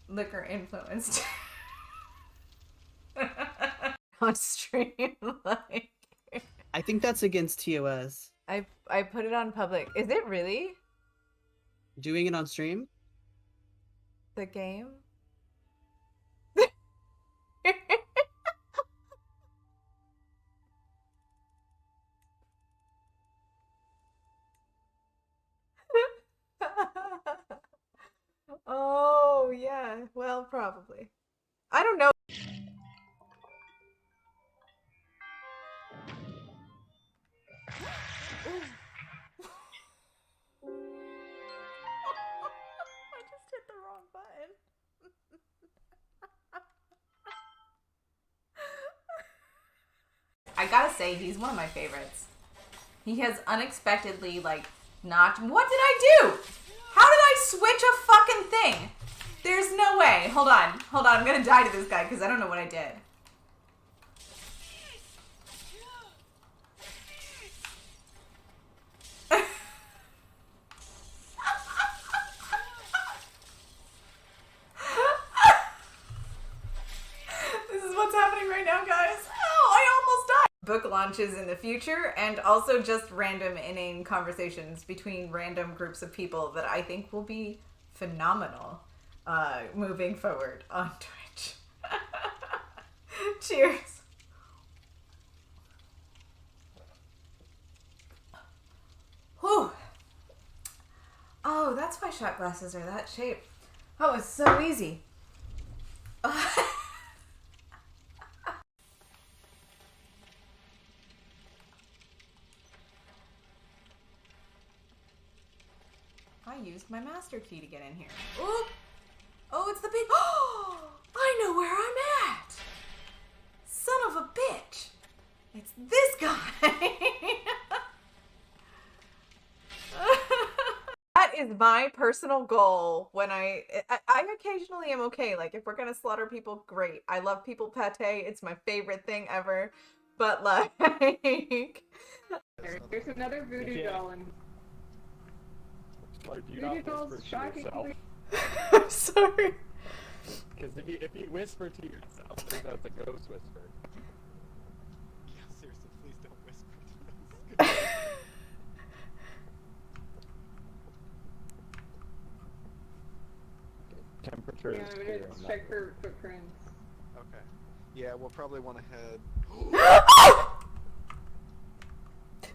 liquor influenced on stream. Like, I think that's against TOS. I put it on public. Is it really Doing it on stream? the game? Oh yeah, well probably. I don't know. I just hit the wrong button. I gotta say, he's one of my favorites. He has unexpectedly, like, knocked. What did I do? How did I switch a fucking thing? There's no way. Hold on. Hold on. I'm gonna die to this guy because I don't know what I did. This is what's happening right now, guys. Oh, I almost died. Book launches in the future, and also just random inane conversations between random groups of people that I think will be phenomenal moving forward on Twitch. Cheers. Whew. Oh, that's why shot glasses are that shape. That was so easy. I used my master key to get in here. Oop! Oh, it's the big. Oh, I know where I'm at. Son of a bitch! It's this guy. That is my personal goal. When I occasionally am okay. Like if we're gonna slaughter people, great. I love people pate. It's my favorite thing ever. But like, There's another voodoo doll and Like, do you voodoo not doll's whisper to shockingly. yourself? I'm sorry. Because if you whisper to yourself, then that's a ghost whisper. Yeah, seriously, please don't whisper to us. Temperature Yeah, is I'm clear gonna on check that. for footprints. Okay. Yeah, we'll probably want to head.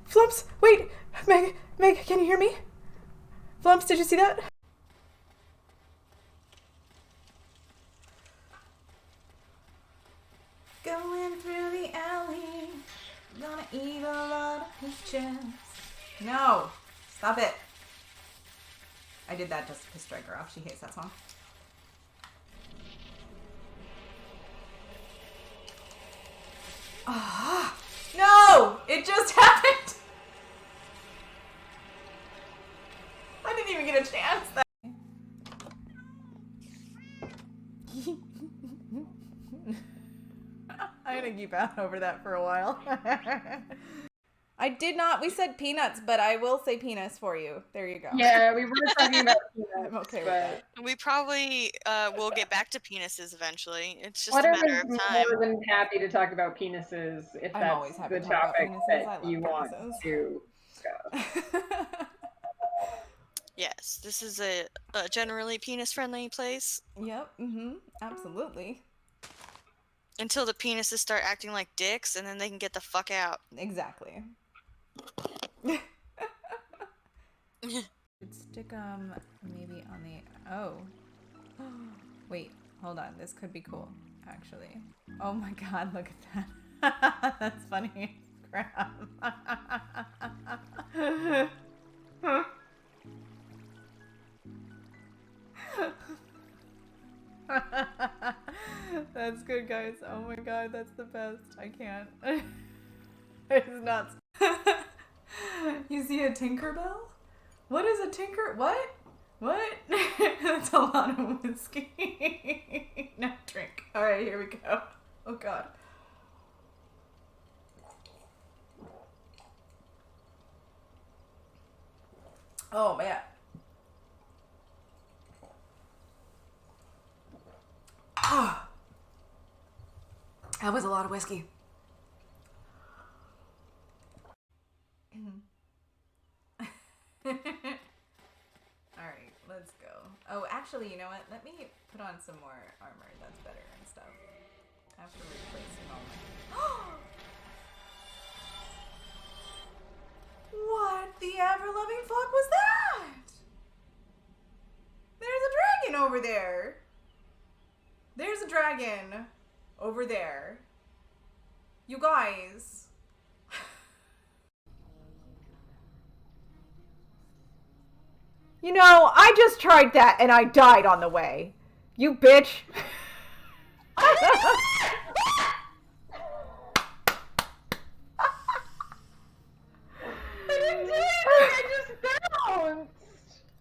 Flumps, wait, Meg, can you hear me? Flumps, did you see that? Going through the alley, gonna eat a lot of peaches. No, stop it. I did that just to piss Striker off. She hates that song. Ah, no, it just happened. I didn't even get a chance. I'm gonna keep out over that for a while. I did not. We said peanuts, but I will say penis for you. There you go. Yeah, we were talking about peanuts, I'm okay with but that. We probably will get back to penises eventually. It's just a Flutter matter is of time. more than happy to talk about penises if I'm that's always happy the to talk about topic penises. I that love you want penises. to discuss. Yes, this is a generally penis-friendly place Yep. Absolutely. until the penises start acting like dicks, and then they can get the fuck out. Exactly. Stick maybe on the wait, hold on. This could be cool, actually. Oh my god, look at that. That's funny. Crap. That's good, guys. Oh my god, that's the best. I can't. It's nuts. You see a Tinkerbell? What is a Tinker? What? What? That's a lot of whiskey. Now drink. Alright, here we go. Oh god. Oh man. That was a lot of whiskey. Alright, let's go. Oh, actually, you know what? Let me put on some more armor. That's better and stuff. After replacing all my... What the ever-loving fuck was that? There's a dragon over there. There's a dragon over there. You guys. You know, I just tried that and I died on the way. You bitch.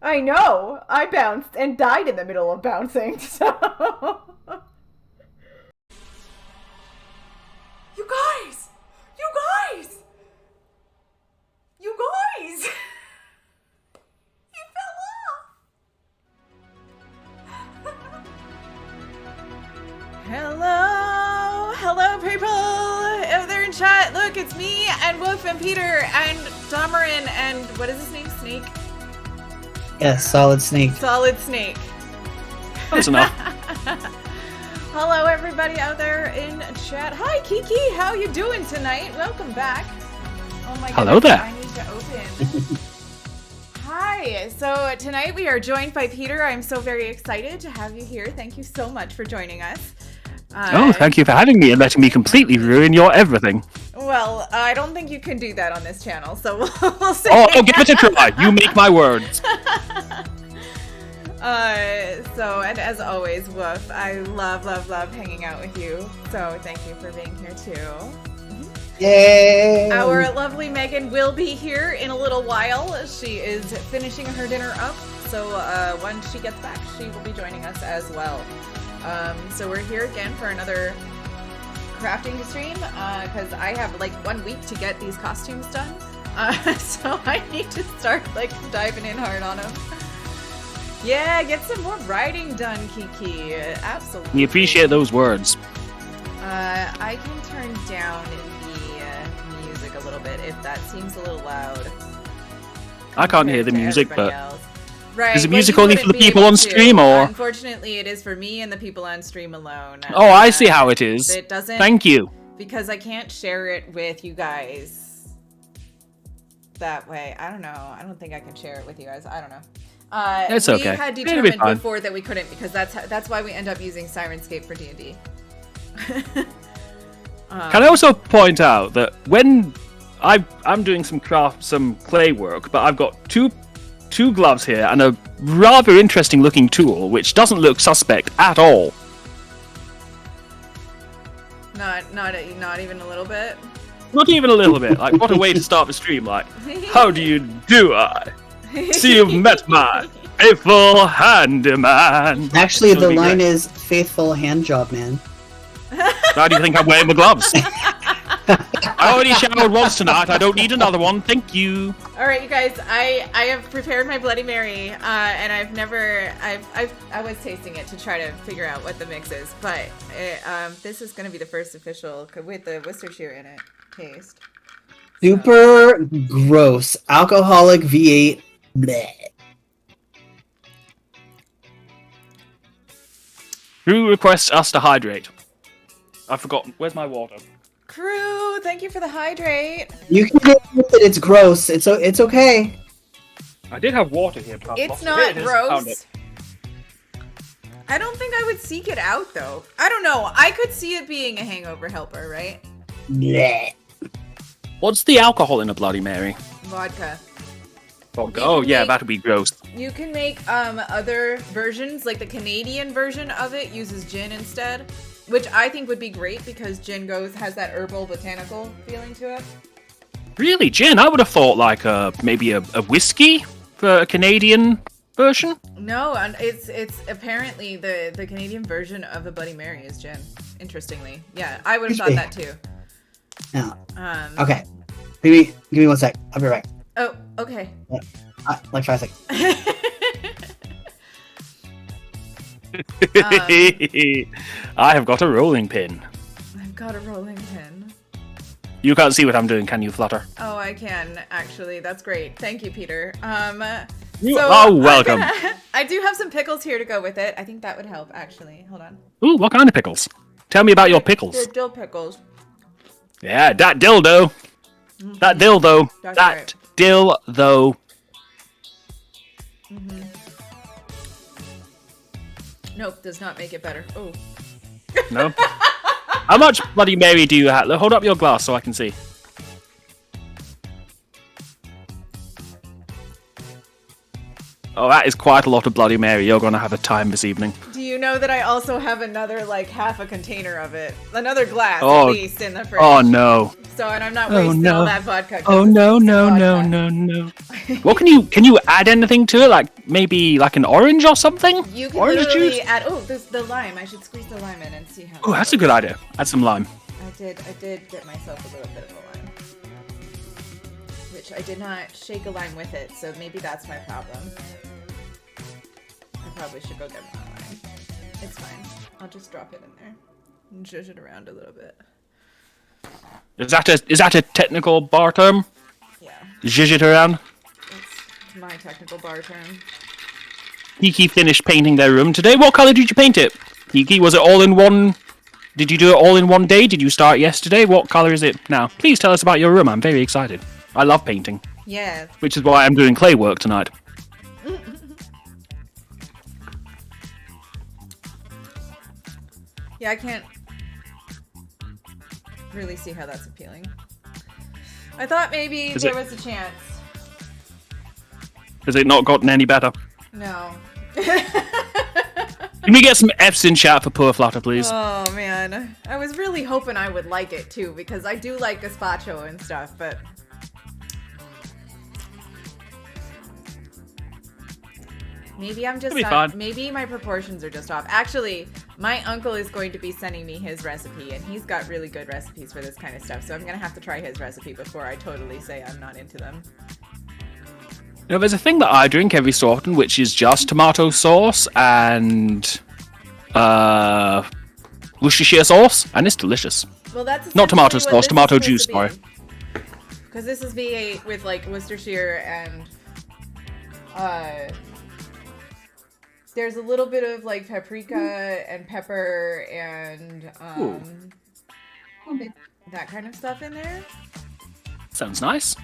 I know. I bounced and died in the middle of bouncing, so... You guys! You guys! You guys! He fell off! Hello! Hello, people! Out there in chat, look, it's me and Wolf and Peter and Domarin and... what is his name? Snake? Yes, Solid Snake. Solid Snake. Close enough. Hello, everybody out there in chat. Hi, Kiki. How you doing tonight? Welcome back. Oh my god. Hello there. I need to open. Hi. So tonight we are joined by Peter. I'm so very excited to have you here. Thank you so much for joining us. Oh, thank you for having me and letting me completely ruin your everything. Well, I don't think you can do that on this channel, so we'll see. Oh, give it a try. You make my words. And as always, Woof, I love hanging out with you. So thank you for being here too. Yay! Our lovely Megan will be here in a little while. She is finishing her dinner up, so once she gets back, she will be joining us as well. So we're here again for another crafting stream, because I have like 1 week to get these costumes done. So I need to start like diving in hard on them. Yeah, get some more writing done, Kiki. Absolutely. We appreciate those words. I can turn down the music a little bit if that seems a little loud. I can't hear the compared to music, everybody but else. Right, is the well, music you only for the wouldn't be people able on to. stream, or? Unfortunately, it is for me and the people on stream alone. Oh, I see how it is. It doesn't. Thank you. Because I can't share it with you guys that way. I don't know. I don't think I can share it with you guys. I don't know. It's okay. We had It'll be determined fine. before that we couldn't, because that's why we end up using Sirenscape for D&D. Can I also point out that when I'm doing some clay work, but I've got two gloves here and a rather interesting looking tool, which doesn't look suspect at all. Not even a little bit. Not even a little bit. Like, what a way to start the stream. Like, how do you do, I? See, you've met my faithful handyman. Actually, It'll the be line great. is faithful hand job, man. Why do you think I'm wearing my gloves? I already showered once tonight. I don't need another one. Thank you. All right, you guys. I have prepared my Bloody Mary, and I was tasting it to try to figure out what the mix is, but this is going to be the first official with the Worcestershire in it taste. Super gross. Alcoholic V8. Bleh. Who requests us to hydrate? I've forgotten. Where's my water? Crew, thank you for the hydrate. You can admit that it's gross. It's okay. I did have water here, but I've It's lost it. not Here it is. Found gross. it. I don't think I would seek it out though. I don't know. I could see it being a hangover helper, right? Bleh. What's the alcohol in a Bloody Mary? Vodka. Vodka. You Oh can yeah, make- that'd be gross. You can make other versions, like the Canadian version of it uses gin instead, which I think would be great because gin has that herbal botanical feeling to it. Really, gin? I would have thought like maybe a whiskey for a Canadian version. No, and it's apparently the Canadian version of a Bloody Mary is gin. Interestingly, yeah, I would have thought that too. No. Okay. Okay. Give me 1 sec. I'll be right back. Oh, okay. Like 5 seconds. I have got a rolling pin. got a rolling pin. You can't see what I'm doing, can you, Flutter? Oh, I can actually. That's great. Thank you, Peter. You are welcome. I do have some pickles here to go with it. I think that would help, actually. Hold on. Ooh, what kind of pickles? Tell me about your pickles. They're dill pickles. Yeah, that dildo. That dildo. That's That right. dildo. Nope, does not make it better. Oh. No? How much Bloody Mary do you have? Hold up your glass so I can see. Oh, that is quite a lot of Bloody Mary. You're going to have a time this evening. Do you know that I also have another, like, half a container of it? Another glass, Oh. at least, in the fridge. Oh, no. So, and I'm not Oh, wasting no. all that vodka. 'cause Oh, it's no, no, vodka. no, no, no. Well, can you add anything to it? Like, maybe like an orange or something? You can Orange literally juice? add. Oh, there's the lime. I should squeeze the lime in and see how. Oh, that's a good idea. Add some lime. I did get myself a little bit of a lime, which I did not shake a lime with it. So maybe that's my problem. I probably should go get more lime. It's fine. I'll just drop it in there and zhuzh it around a little bit. Is that a technical bar term? Yeah, Zhuzh it around. it's my technical bar term. Kiki finished painting their room today. What color did you paint it? Kiki, was it all in one? Did you do it all in one day? Did you start yesterday? What color is it now? Please tell us about your room. I'm very excited. I love painting, Yeah. which is why I'm doing clay work tonight. Yeah, I can't really see how that's appealing. I thought maybe Is there it- was a chance. Has it not gotten any better? No. Can we get some F's in chat for poor Flutter, please? Oh man, I was really hoping I would like it too because I do like gazpacho and stuff, but maybe I'm just It'll be fine. maybe my proportions are just off. Actually, my uncle is going to be sending me his recipe, and he's got really good recipes for this kind of stuff. So I'm gonna have to try his recipe before I totally say I'm not into them. You know, there's a thing that I drink every so often, which is just tomato sauce and Worcestershire sauce, and it's delicious. Well, that's Not tomato sauce, tomato juice, sorry. Because this is V8 with like Worcestershire and there's a little bit of like paprika and pepper and that kind of stuff in there. Sounds nice.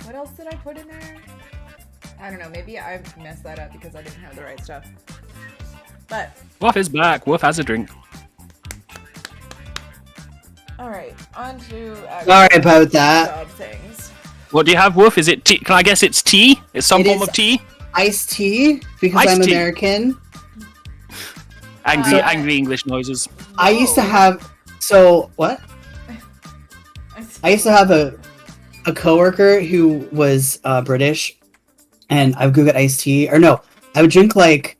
What else did I put in there? I don't know. Maybe I messed that up because I didn't have the right stuff. But Wolf is back. Wolf has a drink. all right, on to Sorry about that. job things. What do you have, Wolf? Is it tea? Can I guess it's tea? It's some It form is- of tea? Iced tea, because Iced I'm tea. American. Angry English noises. I used to have. So, what? I used to have a coworker who was British, and I would go get iced tea. Or no, I would drink like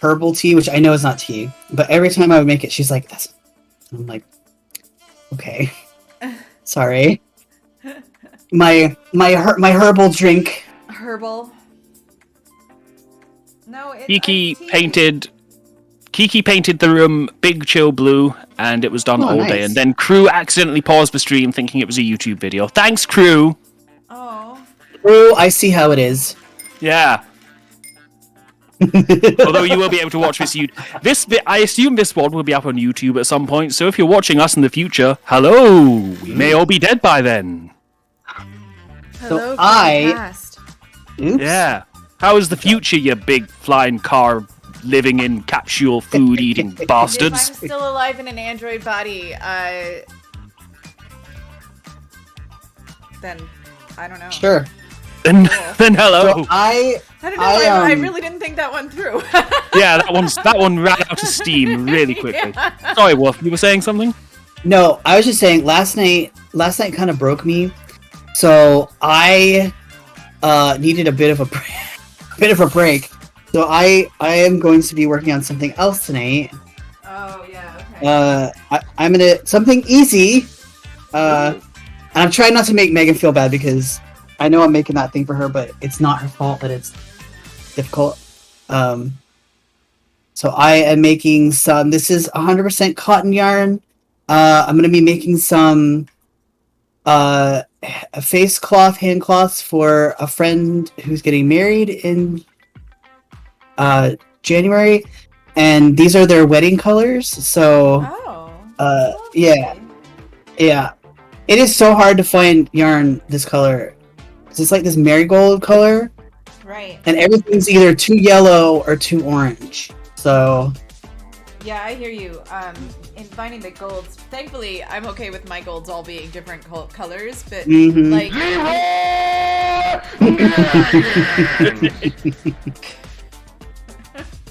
herbal tea, which I know is not tea. But every time I would make it, she's like, "That's." I'm like, "Okay, sorry." My herbal drink. Herbal. No, it's Kiki iced tea. painted the room big chill blue, and it was done Oh, all day. nice. And then Crew accidentally paused the stream thinking it was a YouTube video. Thanks, Crew. Oh. Oh, I see how it is. Yeah. Although you will be able to watch this. I assume this one will be up on YouTube at some point. So if you're watching us in the future, hello. We may all be dead by then. Hello, I- past. Oops. Yeah. How is the future, you big flying car living in capsule food eating If bastards? I'm still alive in an android body, then I don't know. Sure. Then hello. So I I don't know. I, I um, really didn't think that one through. Yeah, that one ran out of steam really quickly. Sorry, Wolf, you were saying something? No, I was just saying last night kind of broke me. So I needed a bit of a break. So I am going to be working on something else tonight. Oh yeah. Okay. I'm gonna something easy. And I'm trying not to make Megan feel bad because I know I'm making that thing for her, but it's not her fault that it's difficult. So I am making some. This is 100% cotton yarn. I'm gonna be making some face cloth, hand cloths for a friend who's getting married in January, and these are their wedding colors. So yeah. Yeah, it is so hard to find yarn this color. It's like this marigold color, Right. and everything's either too yellow or too orange. So Yeah, I hear you. In finding the golds, thankfully, I'm okay with my golds all being different colors, but mhm. like.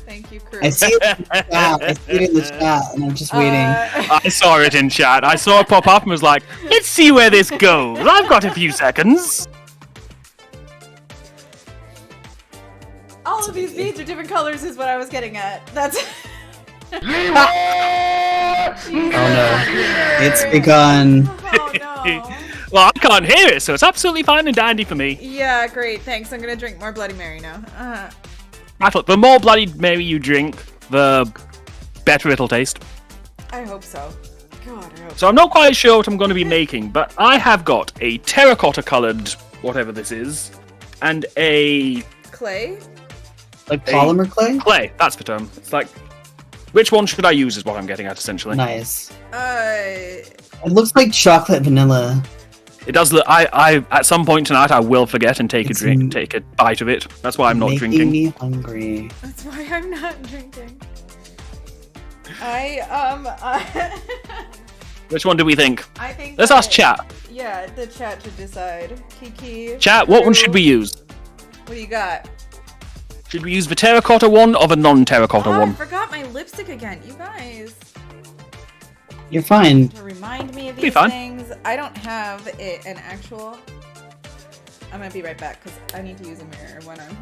Thank you, crew. I see it in the chat. I see it in the chat, and I'm just waiting. I saw it in chat. I saw it pop up and was like, let's see where this goes. I've got a few seconds. All of these beads are different colors, is what I was getting at. That's. Oh no, it's begun. Oh no. Well, I can't hear it, so it's absolutely fine and dandy for me. Yeah, great. Thanks. I'm gonna drink more Bloody Mary now. I thought the more Bloody Mary you drink, the better it'll taste. I hope so. God, I hope. So I'm not quite sure what I'm going to be making, but I have got a terracotta-coloured whatever this is, and a Clay. Like polymer clay. clay. That's the term. It's like, which one should I use? Is what I'm getting at essentially. Nice. It It looks like chocolate vanilla. It does look. I at some point tonight I will forget and take It's a drink, take a bite of it. That's why I'm not Making drinking. me hungry. That's why I'm not drinking. I Which one do we think? I think. Let's that- ask chat. Yeah, the chat should decide. Kiki. Chat. What one Drew, should we use? What do you got? Should we use the terracotta one or the non-terracotta Oh, I one? forgot my lipstick again. You guys. You're fine. To remind me of Be these fine. things. I don't have an actual. I'm gonna be right back because I need to use a mirror when I'm.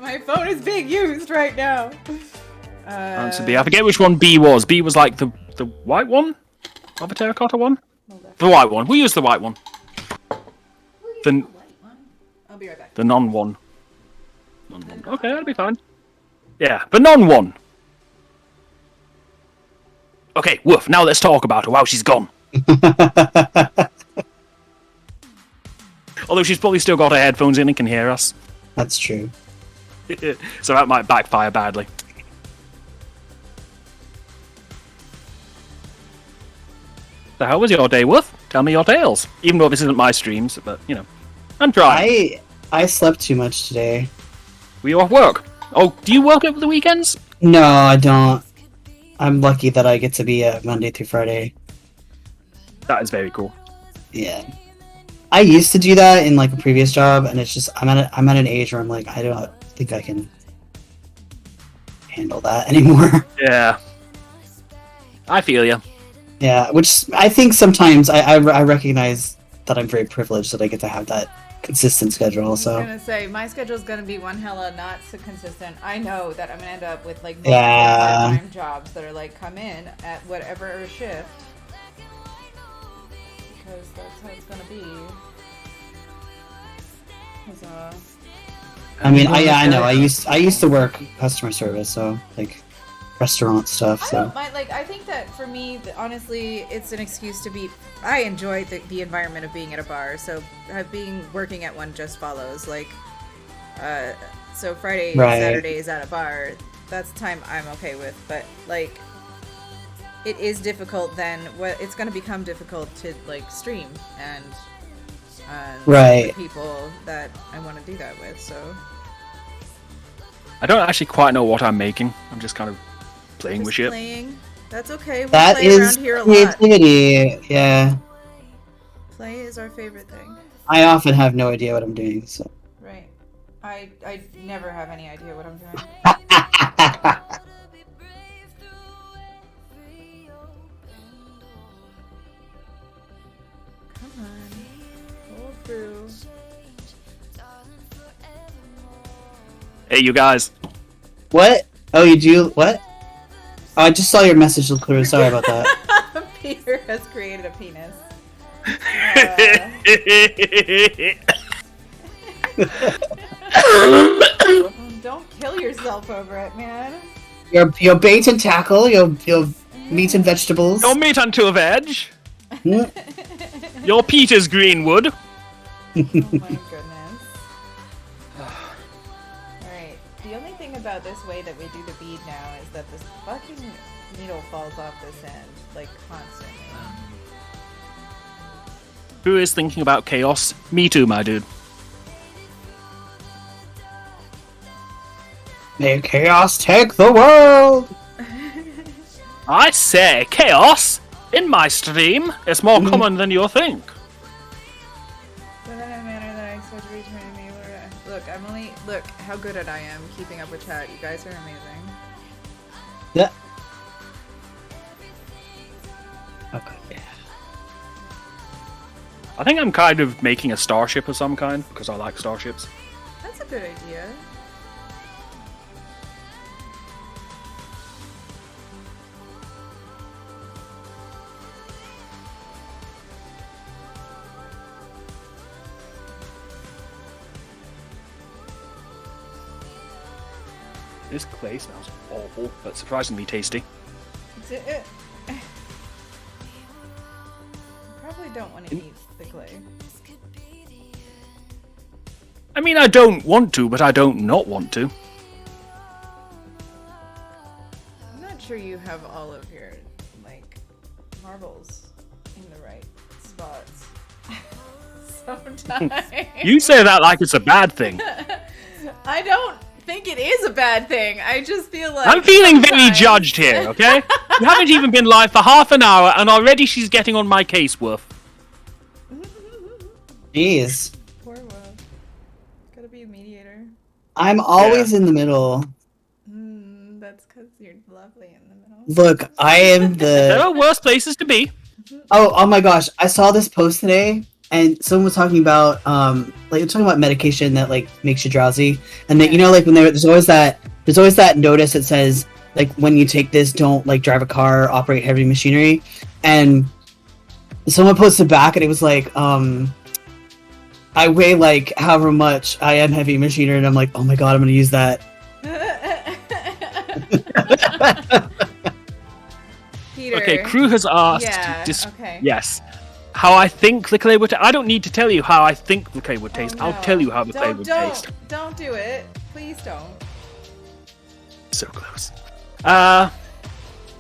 My phone is being used right now. Answer B. I forget which one B was. B was like the white one, or the terracotta one. The white one. We use the white one. The I'll be right back. the non one. Non-one. Okay, that'll be fine. Yeah, the non one. Okay, woof. Now let's talk about her while she's gone. Although she's probably still got her headphones in and can hear us. That's true. So that might backfire badly. So how was your day, Woof? Tell me your tales. Even though this isn't my streams, but, you know. I'm trying. I slept too much today. Were you off work? Oh, do you work over the weekends? No, I don't. I'm lucky that I get to be at Monday through Friday. That is very cool. Yeah. I used to do that in like a previous job, and it's just I'm at an age where I'm like I don't think I can handle that anymore. Yeah. I feel you. Yeah, which I think sometimes I recognize that I'm very privileged that I get to have that consistent schedule. I was So gonna say my schedule's gonna be one hella not so consistent. I know that I'm gonna end up with like Yeah. part-time jobs that are like come in at whatever shift because that's how it's gonna be. 'Cause, I mean, I know I used to work customer service, so like restaurant stuff. I So don't mind. Like, I think that for me, honestly, it's an excuse to be. I enjoy the environment of being at a bar. So, working at one just follows. Like, so Friday, Right. Saturdays at a bar. That's time I'm okay with. But like, it is difficult. Then it's going to become difficult to like stream and Right. the people that I want to do that with. So. I don't actually quite know what I'm making. I'm just kind of playing with Just shit. playing. That's okay. We that play is around here a lot. creativity. Yeah, Play is our favorite thing. I often have no idea what I'm doing. So Right. I never have any idea what I'm doing. Come on. Pull through. Hey, you guys. what? Oh, you do what? Oh, I just saw your message, Lucru. Sorry about that. Peter has created a penis. Don't kill yourself over it, man. Your bait and tackle. You'll Meat and vegetables. Your meat unto veg. Mm. Your Peter's Greenwood. Oh my goodness. Alright, the only thing about this way that we do the bead now is that this fucking needle falls off this end, like, constantly. Who is thinking about chaos? Me too, my dude. May chaos take the world. I say, chaos in my stream is more common than you think. So then I manner that I expect to reach my enabler. Look, look how good at I am keeping up with chat. You guys are amazing. Yeah. Okay. I think I'm kind of making a starship of some kind because I like starships. That's a good idea. This clay smells awful, but surprisingly tasty. Probably don't want to eat the clay. I mean, I don't want to, but I don't not want to. I'm not sure you have all of your, like, marbles in the right spots. Sometimes. You say that like it's a bad thing. I don't think it is a bad thing. I just feel like I'm feeling very sometimes- judged here, okay? You haven't even been live for half an hour, and already she's getting on my case, Wolf. Jeez. Poor Wolf. Gotta be a mediator. I'm always in the middle. That's because you're lovely in the middle. Look, I am There the. are worse places to be. Oh my gosh! I saw this post today, and someone was talking about like talking about medication that like makes you drowsy, and that like when there's always that notice that says like when you take this, don't like drive a car or operate heavy machinery, and someone posted back and it was like I weigh like however much I am heavy machinery, and I'm like, oh my god, I'm gonna use that. Peter. Okay, Crew has asked. Yeah, okay. Yes. How I think the clay would. I don't need to tell you how I think the clay would taste. Oh, I'll no. tell you how the clay would don't, taste. Don't do it. Please don't. So close.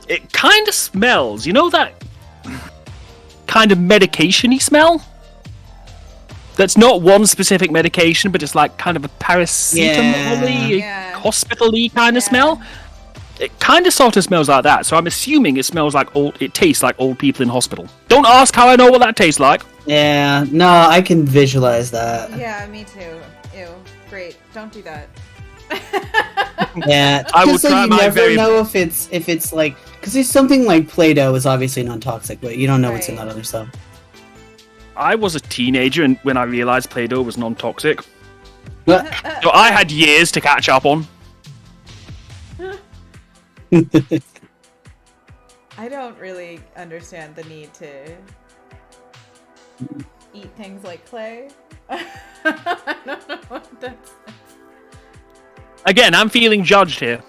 It kind of smells. You know that kind of medication-y smell? That's not one specific medication, but it's like kind of a paracetamol-y, Yeah. hospital-y kind of Yeah. smell. It kind of sort of smells like that, so I'm assuming it smells like it tastes like old people in hospital. Don't ask how I know what that tastes like. Yeah, no, I can visualize that. Yeah, me too. Ew. Great. Don't do that. Yeah, I will just so try you my never very know if it's like because there's something like Play-Doh is obviously non-toxic, but you don't know what's in Right. that other stuff. I was a teenager and when I realized Play-Doh was non-toxic, But so I had years to catch up on. I don't really understand the need to eat things like clay. I don't know what that's. Again, I'm feeling judged here.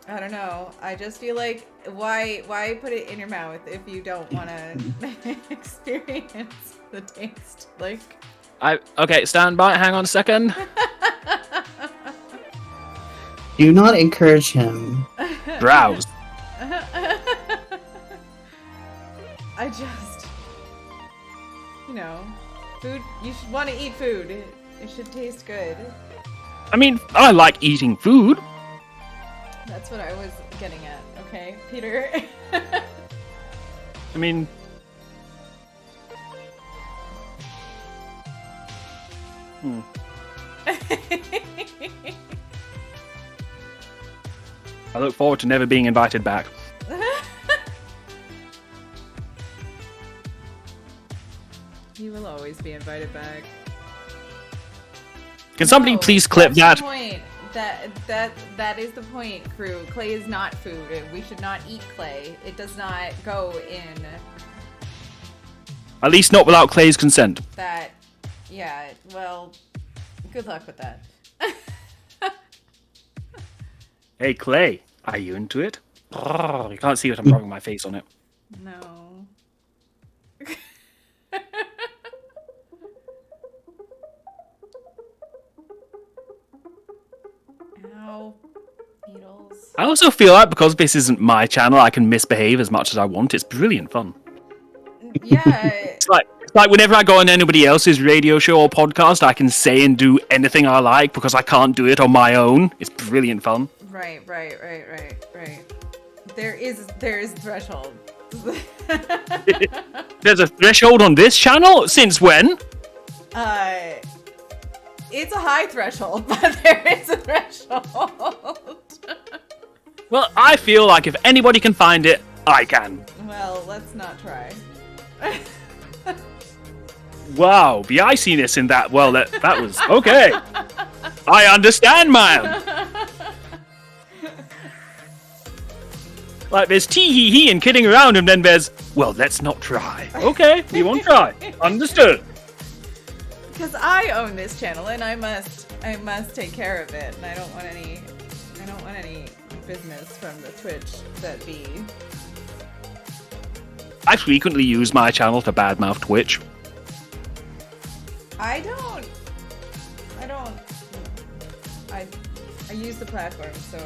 I don't know. I just feel like why put it in your mouth if you don't want to experience the taste? Like. Okay, stand by. Hang on a second. do not encourage him. Browse. I just, food. You should want to eat food. It should taste good. I mean, I like eating food. That's what I was getting at. Okay, Peter. I mean, I look forward to never being invited back. You will always be invited back. Can somebody No, please clip that's that? the point. That is the point, crew. Clay is not food. We should not eat clay. It does not go in At least not without Clay's consent. that. Yeah. Well, good luck with that. Hey, Clay, are you into it? You can't see what I'm rubbing my face on it. No. Ow. Needles. I also feel like because this isn't my channel, I can misbehave as much as I want. It's brilliant fun. Yeah. It's like whenever I go on anybody else's radio show or podcast, I can say and do anything I like because I can't do it on my own. It's brilliant fun. Right. There is threshold. There's a threshold on this channel? Since when? It's a high threshold, but there is a threshold. Well, I feel like if anybody can find it, I can. Well, let's not try. Wow, the iciness in that, well, that was okay. I understand, ma'am. Like, there's tee-hee-hee and kidding around, and then there's, well, let's not try. Okay, we won't try. Understood. Because I own this channel and I must take care of it, and I don't want any business from the Twitch that be. I frequently use my channel to badmouth Twitch. I use the platform, so.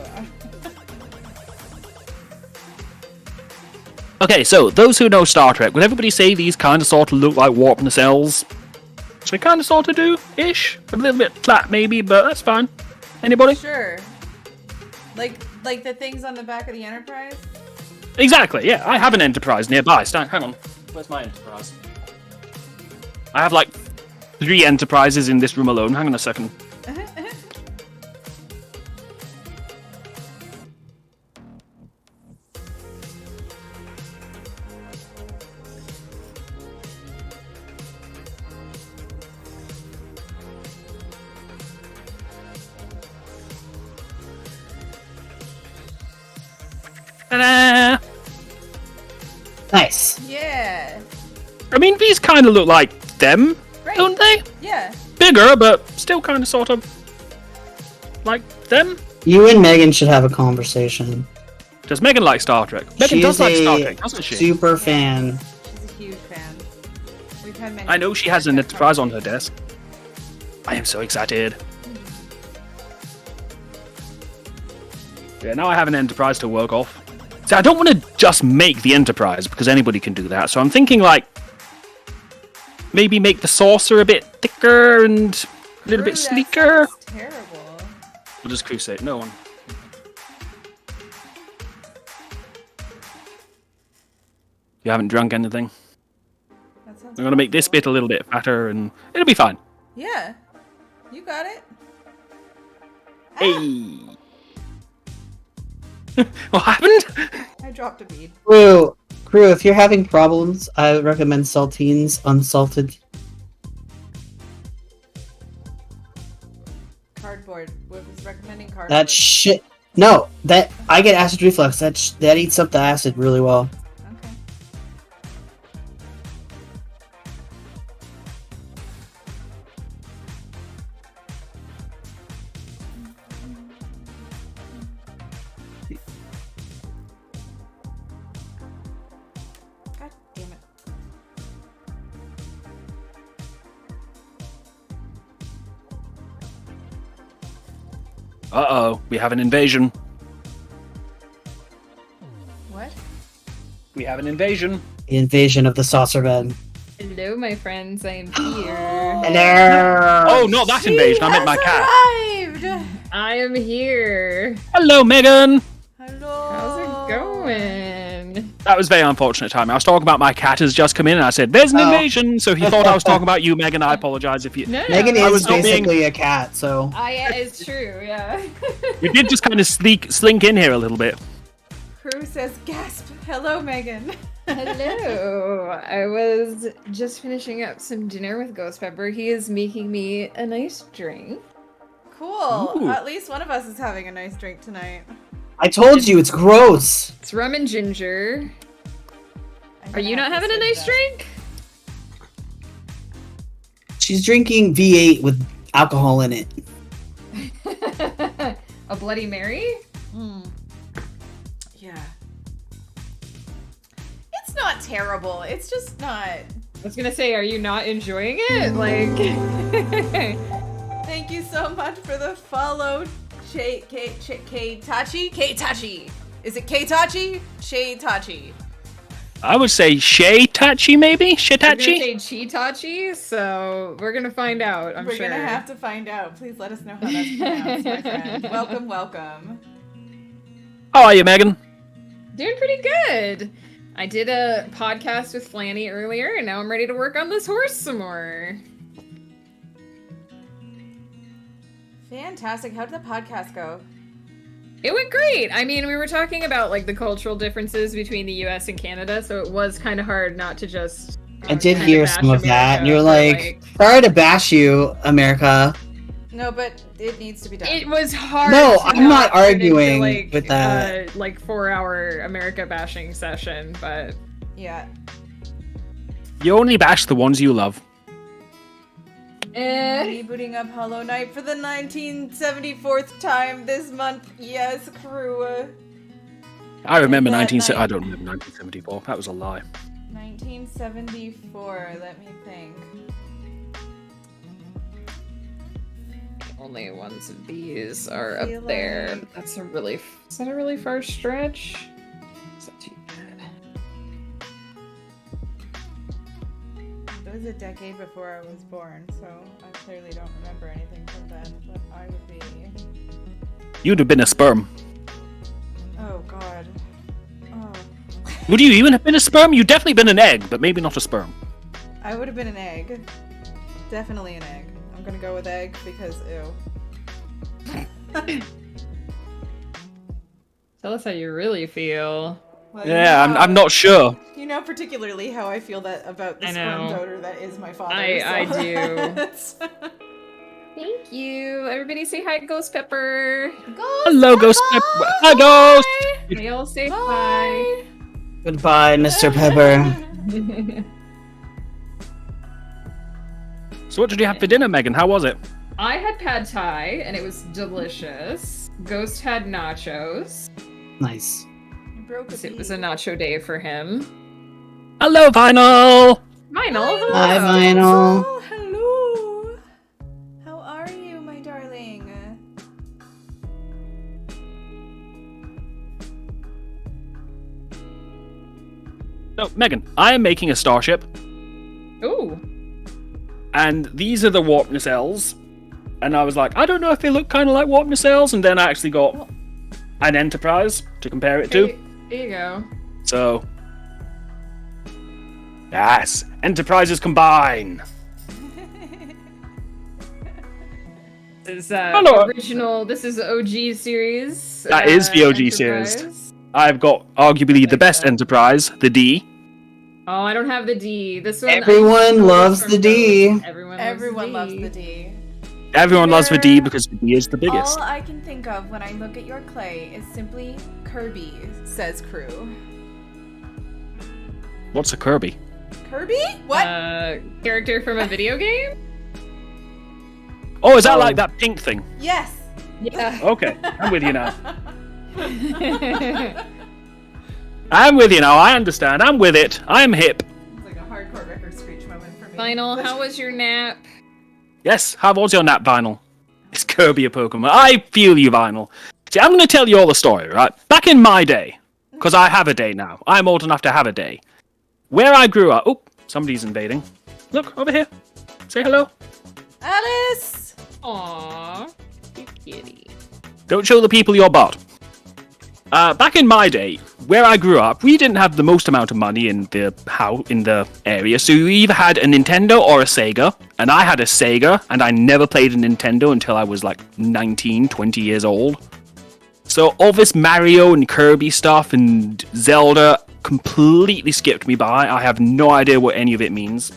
Okay, so those who know Star Trek, would everybody say these kind of sort of look like warp nacelles? They kind of sort of do ish. A little bit flat maybe, but that's fine. Anybody? Sure. Like the things on the back of the Enterprise? Exactly, yeah. I have an Enterprise nearby. Hang on. Where's my Enterprise? I have like 3 Enterprises in this room alone. Hang on a second. Ta-da! Nice. Yeah. I mean, these kind of look like them, Right. don't they? Yeah. Bigger, but still kind of sort of like them. You and Megan should have a conversation. Does Megan like Star Trek? Megan She does is like a Star Trek, doesn't she? Super fan. She's a huge fan. We've had many. I know she has an Enterprise on her desk. I am so excited. Yeah, now I have an Enterprise to work off. See, I don't want to just make the Enterprise, because anybody can do that, so I'm thinking, like, maybe make the saucer a bit thicker and a little bit Ooh, that sleeker. sounds terrible. What does Crew say? No one. You haven't drunk anything? That sounds I'm going to make this bit a little bit fatter, and it'll be fine. Yeah. You got it. Hey! What happened? I dropped a bead. Crew, if you're having problems, I would recommend Saltines Unsalted. Cardboard. What was recommending cardboard? That shit. No, that I get acid reflux. That eats up the acid really well. Okay. God damn it. Uh-oh, we have an invasion. What? We have an invasion. The invasion of the saucer bed. Hello, my friends. I am here. Hello. Oh, not that invasion. I meant my cat. Arrived! I am here. Hello, Megan. Hello. How's it going? That was very unfortunate timing. I was talking about my cat has just come in, and I said, "There's an Oh. invasion." So he thought I was talking about you, Megan. I apologize if you. No, Megan no, I is was not being- basically a cat, so it's true. Yeah. We did just kind of slink in here a little bit. Crew says gasp. Hello, Megan. Hello. I was just finishing up some dinner with Ghost Pepper. He is making me a nice drink. Cool. Ooh. At least one of us is having a nice drink tonight. I told you it's gross. It's rum and ginger. I'm Are gonna you not have to having a switch nice that. drink? She's drinking V8 with alcohol in it. A Bloody Mary? Yeah. not terrible. It's just not. I was gonna say, are you not enjoying it? Like, Thank you so much for the follow, K-Tachi? K-Tachi. Is it K-Tachi? Shay-Tachi. I would say Shay-Tachi, maybe? I'm gonna Shitachi? say Chitachi, so we're gonna find out. I'm We're sure. gonna have to find out. Please let us know how that's pronounced, my friend. Welcome, welcome. How are you, Megan? Doing pretty good. I did a podcast with Flanny earlier, and now I'm ready to work on this horse some more. Fantastic. How did the podcast go? It went great. I mean, we were talking about like the cultural differences between the US and Canada, so it was kind of hard not to just. I did kinda hear bash some of that, and you're America, like, sorry to bash you, America. No, but it needs to be done. It was hard. No, to I'm not turn into, arguing like, with that. Like 4-hour America bashing session, but Yeah. You only bash the ones you love. Rebooting up Hollow Knight for the 1974th time this month. Yes, crew. I remember That 19... night- I don't remember 1974. That was a lie. 1974. Let me think. only ones of these are feel up there. like- That's a really. Is that a really far stretch? Is that too bad? It was a decade before I was born, so I clearly don't remember anything from then, but I would be... You'd have been a sperm. Oh, God. Oh. Would you even have been a sperm? You'd definitely been an egg, but maybe not a sperm. I would have been an egg. Definitely an egg. I'm gonna go with egg because, ew. Tell us how you really feel. Well, Yeah, you know- I'm not sure. You know particularly how I feel that about the I sperm know. donor that is my father. I so do. it's- Thank you. Everybody say hi, Ghost Pepper. Hello, Ghost Pepper. Hi, Ghost. They all say Bye. Goodbye, Mr. Pepper. hi. So what did you have for dinner, Megan? How was it? I had pad thai and it was delicious. Ghost had nachos. Nice. Broke a It was a beat. nacho day for him. Hello, Vinyl. Vinyl. Hi, hello. Vinyl. Oh, hello. How are you, my darling? So, Megan, I am making a starship, Ooh. and these are the warp nacelles. And I was like, I don't know if they look kind of like warp nacelles, and then I actually got an Enterprise to compare it to. There you go. So, yes, Enterprises combine. This is Hello. original. This is OG series. That is the OG series. Enterprise. I've got arguably the Like best that. Enterprise, the D. Oh, I don't have the D. This one. Everyone loves the D. Everyone loves the D. Everyone loves the D Sure. because the D is the biggest. All I can think of when I look at your clay is simply Kirby, says crew. What's a Kirby? Kirby? What? Character from a video game? Oh, is that Oh. like that pink thing? Yes. Yeah. Okay, I'm with you now. I'm with you now. I understand. I'm with it. I'm hip. It's like a hardcore record screech moment for me. Final, how was your nap? Yes, how was your nap, Vinyl? Is Kirby a Pokemon? I feel you, Vinyl. See, I'm going to tell you all the story, right? Back in my day, because I have a day now. I'm old enough to have a day. Where I grew up... Oh, somebody's invading. Look, over here. Say hello. Alice! Aww. You kitty. Don't show the people your butt. Back in my day, where I grew up, we didn't have the most amount of money in the area, so you either had a Nintendo or a Sega, and I had a Sega, and I never played a Nintendo until I was like 19, 20 years old. So all this Mario and Kirby stuff and Zelda completely skipped me by. I have no idea what any of it means.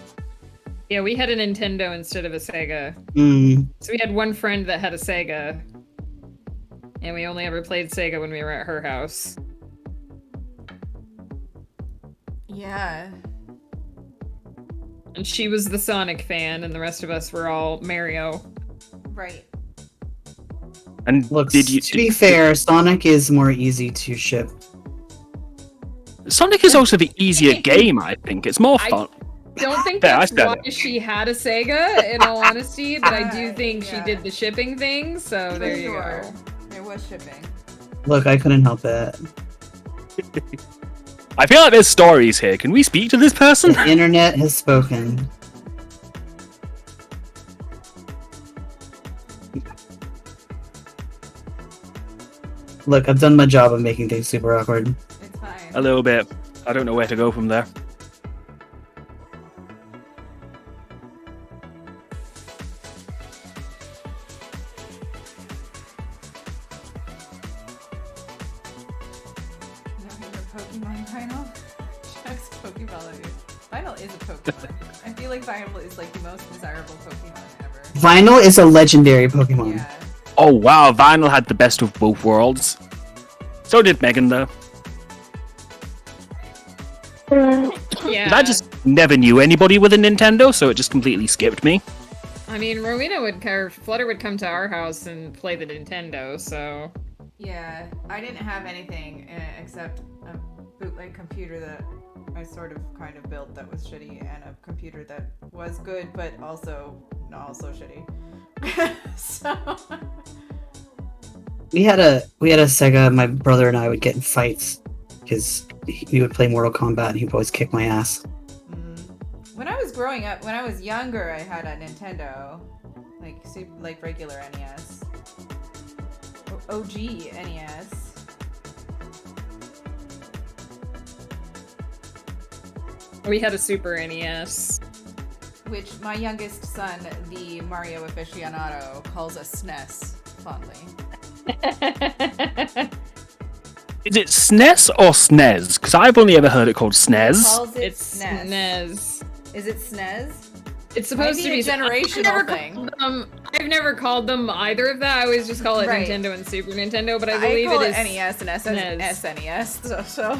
Yeah, we had a Nintendo instead of a Sega. Mm. So we had one friend that had a Sega. And we only ever played Sega when we were at her house. Yeah. And she was the Sonic fan, and the rest of us were all Mario. Right. And Look, did you? to be fair, Sonic is more easy to ship. Sonic is also the easier game, I think. It's more fun. Don't think Yeah, I that's said why it. she had a Sega, in all honesty, but I do think she Yeah. did the shipping thing, so For there you sure. go. There was shipping. Look, I couldn't help it. I feel like there's stories here. Can we speak to this person? The internet has spoken. Look, I've done my job of making things super awkward. It's fine. A little bit. I don't know where to go from there. No favorite Pokemon final? Chuck's Pokeball. Final is a Pokemon. I feel like Final is like the most desirable Pokemon ever. Vinyl is a legendary Pokemon. Yeah. Oh wow, Vinyl had the best of both worlds. So did Megan, though. Yeah. I just never knew anybody with a Nintendo, so it just completely skipped me. I mean, Rowena would, or Flutter would come to our house and play the Nintendo, so. Yeah, I didn't have anything except a bootleg computer that I sort of kind of built that was shitty, and a computer that was good but also shitty. So We had a Sega. My brother and I would get in fights because we would play Mortal Kombat and he'd always kick my ass. when I was growing up, when I was younger, I had a Nintendo, like regular NES, OG NES. We had a Super E NES. Which my youngest son, the Mario aficionado, calls a SNES fondly. Is it SNES or SNES? Because I've only ever heard it called SNES. Calls it It's SNES. NES. Is it SNES? It's supposed Might to be be a generational thing. I've never called them either of that. I always just call it Right. Nintendo and Super Nintendo, but I I believe call it it is NES and SNES. So.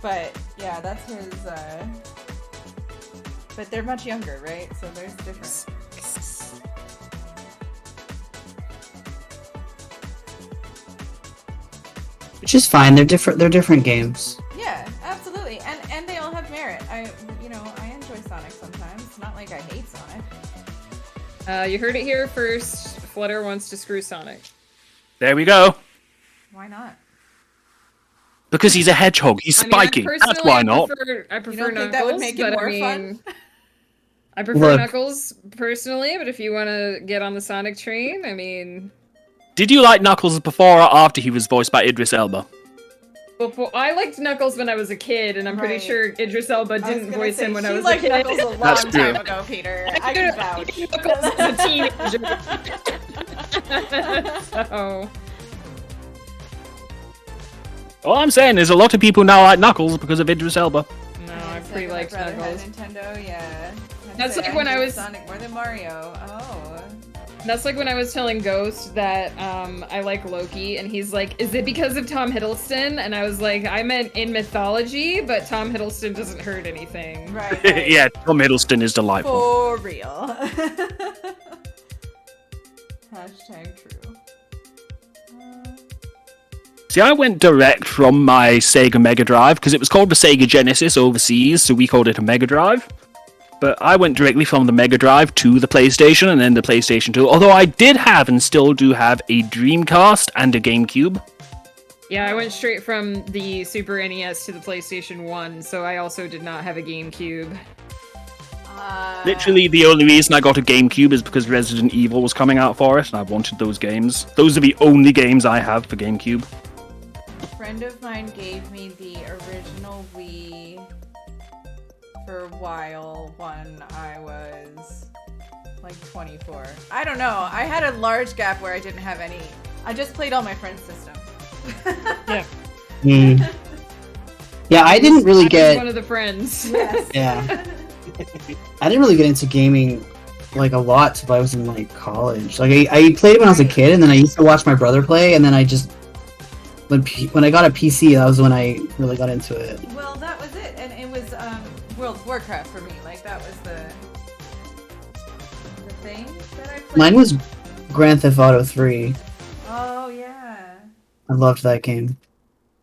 But yeah, that's his. But they're much younger, right? So there's different. Which is fine. They're different. They're different games. Yeah, absolutely, and they all have merit. I enjoy Sonic sometimes. It's not like I hate Sonic. You heard it here first. Flutter wants to screw Sonic. There we go. Why not? Because he's a hedgehog. He's I mean, spiky. That's why not. I prefer don't Knuckles, think that would make it but more I mean, fun? I prefer Look. Knuckles personally, but if you want to get on the Sonic train, I mean, Did you like Knuckles before or after he was voiced by Idris Elba? I liked Knuckles when I was a kid, and I'm pretty Right. sure Idris Elba I was didn't gonna voice say, him when I she was a liked kid. Knuckles a long That's time true. ago, Peter. I can vouch. Knuckles was a teenager. So, All I'm saying is a lot of people now like Knuckles because of Idris Elba. no, I It's pretty like liked my brother had Knuckles. Nintendo, yeah. I'd That's say like when I enjoyed was- Sonic more than Mario. Oh. That's like when I was telling Ghost that I like Loki, and he's like, "Is it because of Tom Hiddleston?" And I was like, "I meant in mythology, but Tom Hiddleston doesn't hurt anything." Right. right. Yeah, Tom Hiddleston is delightful. For real. Hashtag true. See, I went direct from my Sega Mega Drive because it was called the Sega Genesis overseas, so we called it a Mega Drive. But I went directly from the Mega Drive to the PlayStation and then the PlayStation 2. Although I did have and still do have a Dreamcast and a GameCube. Yeah, I went straight from the Super NES to the PlayStation 1, so I also did not have a GameCube. Literally, the only reason I got a GameCube is because Resident Evil was coming out for it, and I wanted those games. Those are the only games I have for GameCube. A friend of mine gave me the original Wii for a while when I was like 24. I don't know. I had a large gap where I didn't have any. I just played all my friends' systems. Yeah. Hmm. Yeah, I didn't really I was get. one of the friends. Yes. Yeah. I didn't really get into gaming like a lot till I was in like college. Like I played when I was a kid, and then I used to watch my brother play, and then I just when I got a PC, that was when I really got into it. Well, that was it, and it was World of Warcraft for me. Like that was the thing that I played. Mine was Grand Theft Auto 3. Oh yeah. I loved that game.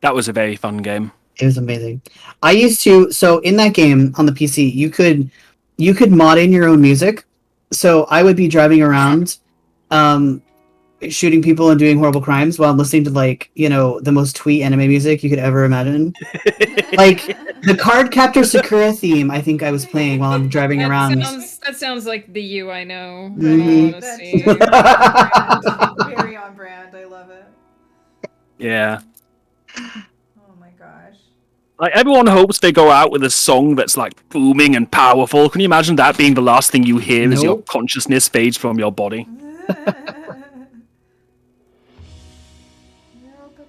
That was a very fun game. It was amazing. I used to, so in that game on the PC, you could mod in your own music. So I would be driving around, shooting people and doing horrible crimes while listening to the most twee anime music you could ever imagine. Like the Card Captor Sakura theme, I think I was playing while I'm driving around. That sounds like the you I know. Mhm. Honestly. Very on brand. I love it. Yeah. Oh my gosh. Like everyone hopes they go out with a song that's like booming and powerful. Can you imagine that being the last thing you hear as your Nope. consciousness fades from your body? Nope, I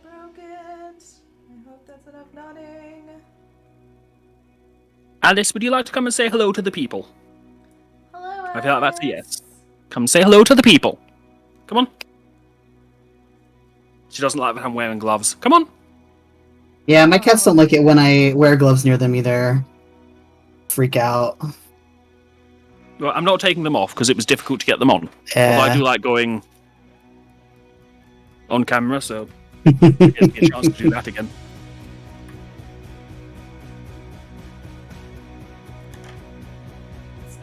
broke it. I hope that's enough nodding. Alice, would you like to come and say hello to the people? Hello, I feel like that's a Alice. yes. Come say hello to the people. Come on. She doesn't like that I'm wearing gloves. Come on. Yeah, my cats don't like it when I wear gloves near them either. Freak out. Well, I'm not taking them off because it was difficult to get them on. Although I do like going on camera, so it gives me a chance to do that again.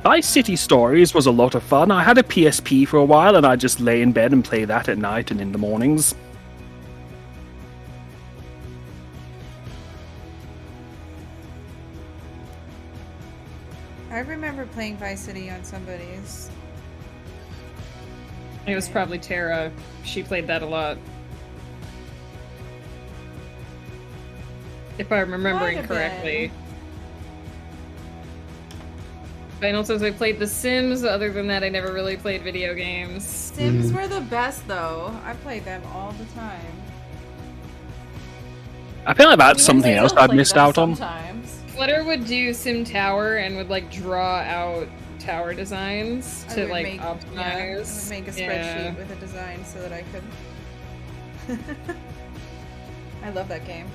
Vice City Stories was a lot of fun. I had a PSP for a while and I just lay in bed and play that at night and in the mornings. I remember playing Vice City on somebody's. It was probably Tara. She played that a lot. If I'm remembering Might have correctly. Final says I played The Sims. Other than that, I never really played video games. Sims were the best though. I played them all the time. I feel like that's Even something I else still I've play missed them out on. sometimes. Flutter would do Sim Tower and would like draw out tower designs I to would like make- optimize. Yeah, I would make a spreadsheet Yeah. with a design so that I could. I love that game.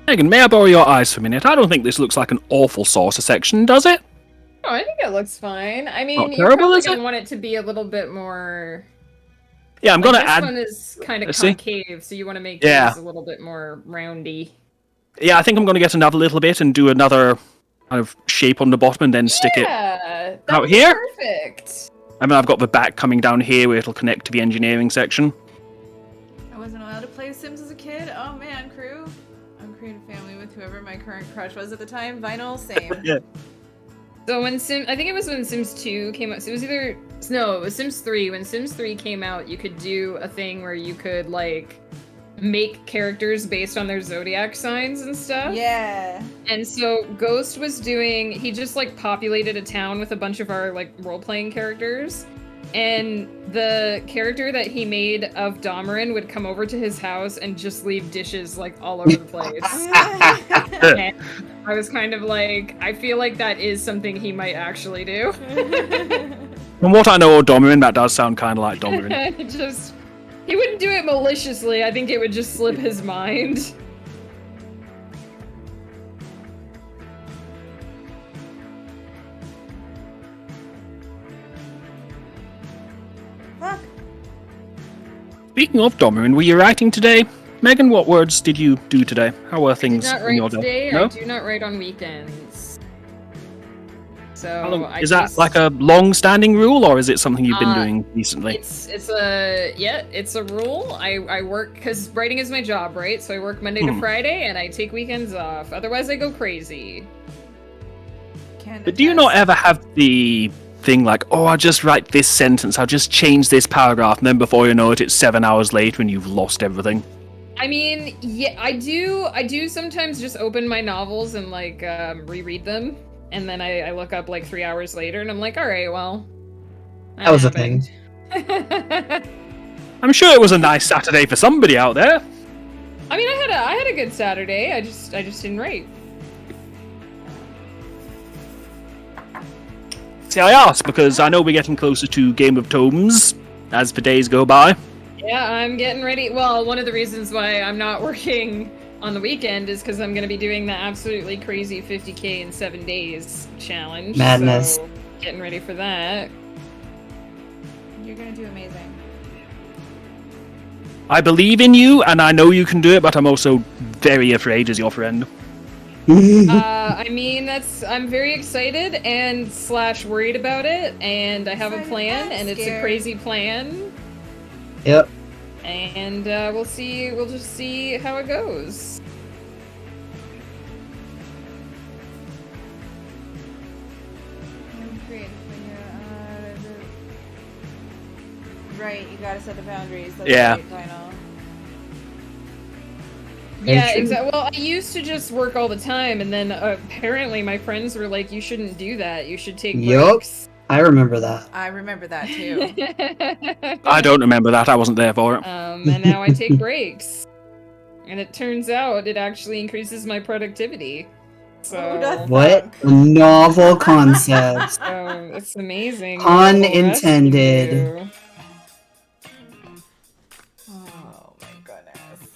Megan, may I borrow your eyes for a minute? I don't think this looks like an awful saucer section, does it? Oh, I think it looks fine. I mean, Not you're terrible, probably is gonna it? want it to be a little bit more. Yeah, I'm Like, gonna this add. one is kind of Let's see. concave, so you want to make Yeah. these a little bit more roundy. Yeah, I think I'm gonna get another little bit and do another kind of shape on the bottom and then stick it. Yeah, that out would be here? Perfect. I mean, I've got the back coming down here where it'll connect to the engineering section. I wasn't allowed to play Sims as a kid. Oh man, crew. I'm creating a family with whoever my current crush was at the time. Vinyl, same. Yeah. So when I think it was when Sims 2 came out. So it was it was Sims 3. When Sims 3 came out, you could do a thing where you could like make characters based on their zodiac signs and stuff. Yeah. And so Ghost was doing, he just like populated a town with a bunch of our like role-playing characters. And the character that he made of Domerin would come over to his house and just leave dishes like all over the place. And I was kind of like, I feel like that is something he might actually do. From what I know of Domerin, that does sound kind of like Domerin. It just, he wouldn't do it maliciously. I think it would just slip his mind. Fuck. Speaking of Domerin, were you writing today? Megan, what words did you do today? How were I did things not in your write day? today. No? I do not write on weekends. So How long- I is that just- like a long-standing rule, or is it something you've been Uh, doing recently? It's a rule. I work because writing is my job, right? So I work Monday to Friday and I take weekends off. Otherwise, I go crazy. Can But do you not ever have the thing like, oh, I'll just write this sentence, I'll just change this paragraph, and then before you know it, it's 7 hours later and you've lost everything? I mean, yeah, I do. I do sometimes just open my novels and like reread them, and then I look up like 3 hours later, and I'm like, all right, well, That was a thing. thing. I'm sure it was a nice Saturday for somebody out there. I mean, I had a good Saturday. I just didn't write. See, I asked because I know we're getting closer to Game of Tomes as the days go by. Yeah, I'm getting ready. Well, one of the reasons why I'm not working on the weekend is because I'm going to be doing the absolutely crazy 50k in 7 days challenge. Madness. So, getting ready for that. You're gonna do amazing. I believe in you, and I know you can do it, but I'm also very afraid as your friend. I mean, I'm very excited and / worried about it, and I have a plan, and it's a crazy plan, Yep. and we'll just see how it goes. Right, you gotta set the boundaries. That's Yeah. right, Lionel. Yeah, true. exactly. Well, I used to just work all the time, and then apparently my friends were like, "You shouldn't do that. You should take Yup. breaks." I remember that. I remember that too. I don't remember that. I wasn't there for it. And now I take breaks, and it turns out it actually increases my productivity. So, that's- What a novel concept. so it's amazing. Pun Well, the rest of intended. you- Oh my goodness.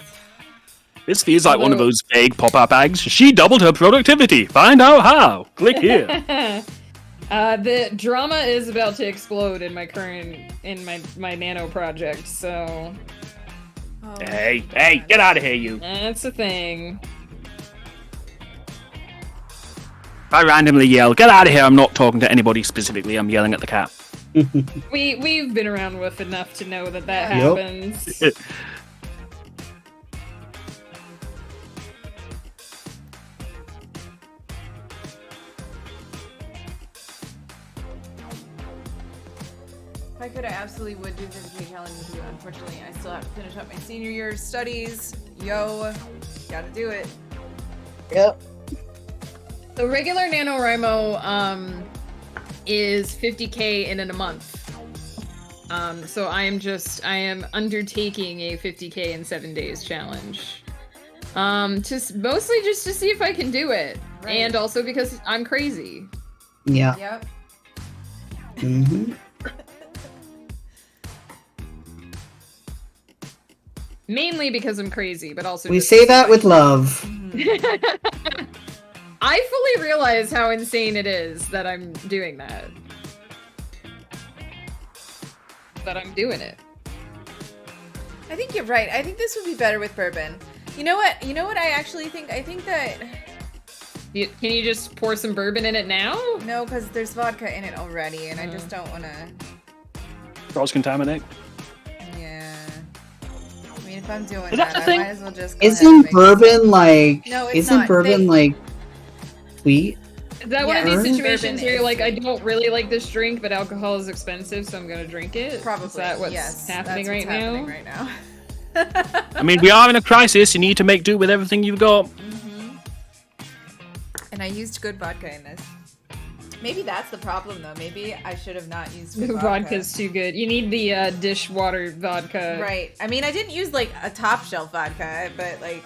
This feels like one of those vague pop-up ads. She doubled her productivity. Find out how. Click here. The drama is about to explode in my my nano project, so Oh, Hey, get out of here, you. that's a thing. If I randomly yell, get out of here, I'm not talking to anybody specifically. I'm yelling at the cat. We've been around with enough to know that Yep. happens. If I could, I absolutely would do 50K challenge with you. Unfortunately, I still have to finish up my senior year studies. Yo, gotta do it. Yep. The regular NaNoWriMo is 50K in a month. So I am undertaking a 50K in 7 days challenge. Mostly just to see if I can do it. Right. And also because I'm crazy. Yeah. Yep. hmm Mainly because I'm crazy, but also We just say that with love. I fully realize how insane it is that I'm doing that. But I'm doing it. I think you're right. I think this would be better with bourbon. You know what? You know what I actually think? I think that... Can you just pour some bourbon in it now? No, because there's vodka in it already, and I just don't want to... Cross-contaminate. Yeah. I mean, if I'm doing Is that that, the I thing? might as well just go ahead and Isn't make bourbon like? No, it's isn't not. bourbon They- like sweet? Is that one of Yeah, these bourbon situations where is you're like, I sweet. don't really like this drink, but alcohol is expensive, so I'm gonna drink it? Probably. Is that what's yes, happening that's right what's now? happening right now. I mean, we are in a crisis. You need to make do with everything you've got. And I used good vodka in this. Maybe that's the problem, though. Maybe I should have not used good The vodka. vodka's too good. You need the dishwater vodka. Right. I mean, I didn't use like a top shelf vodka, but like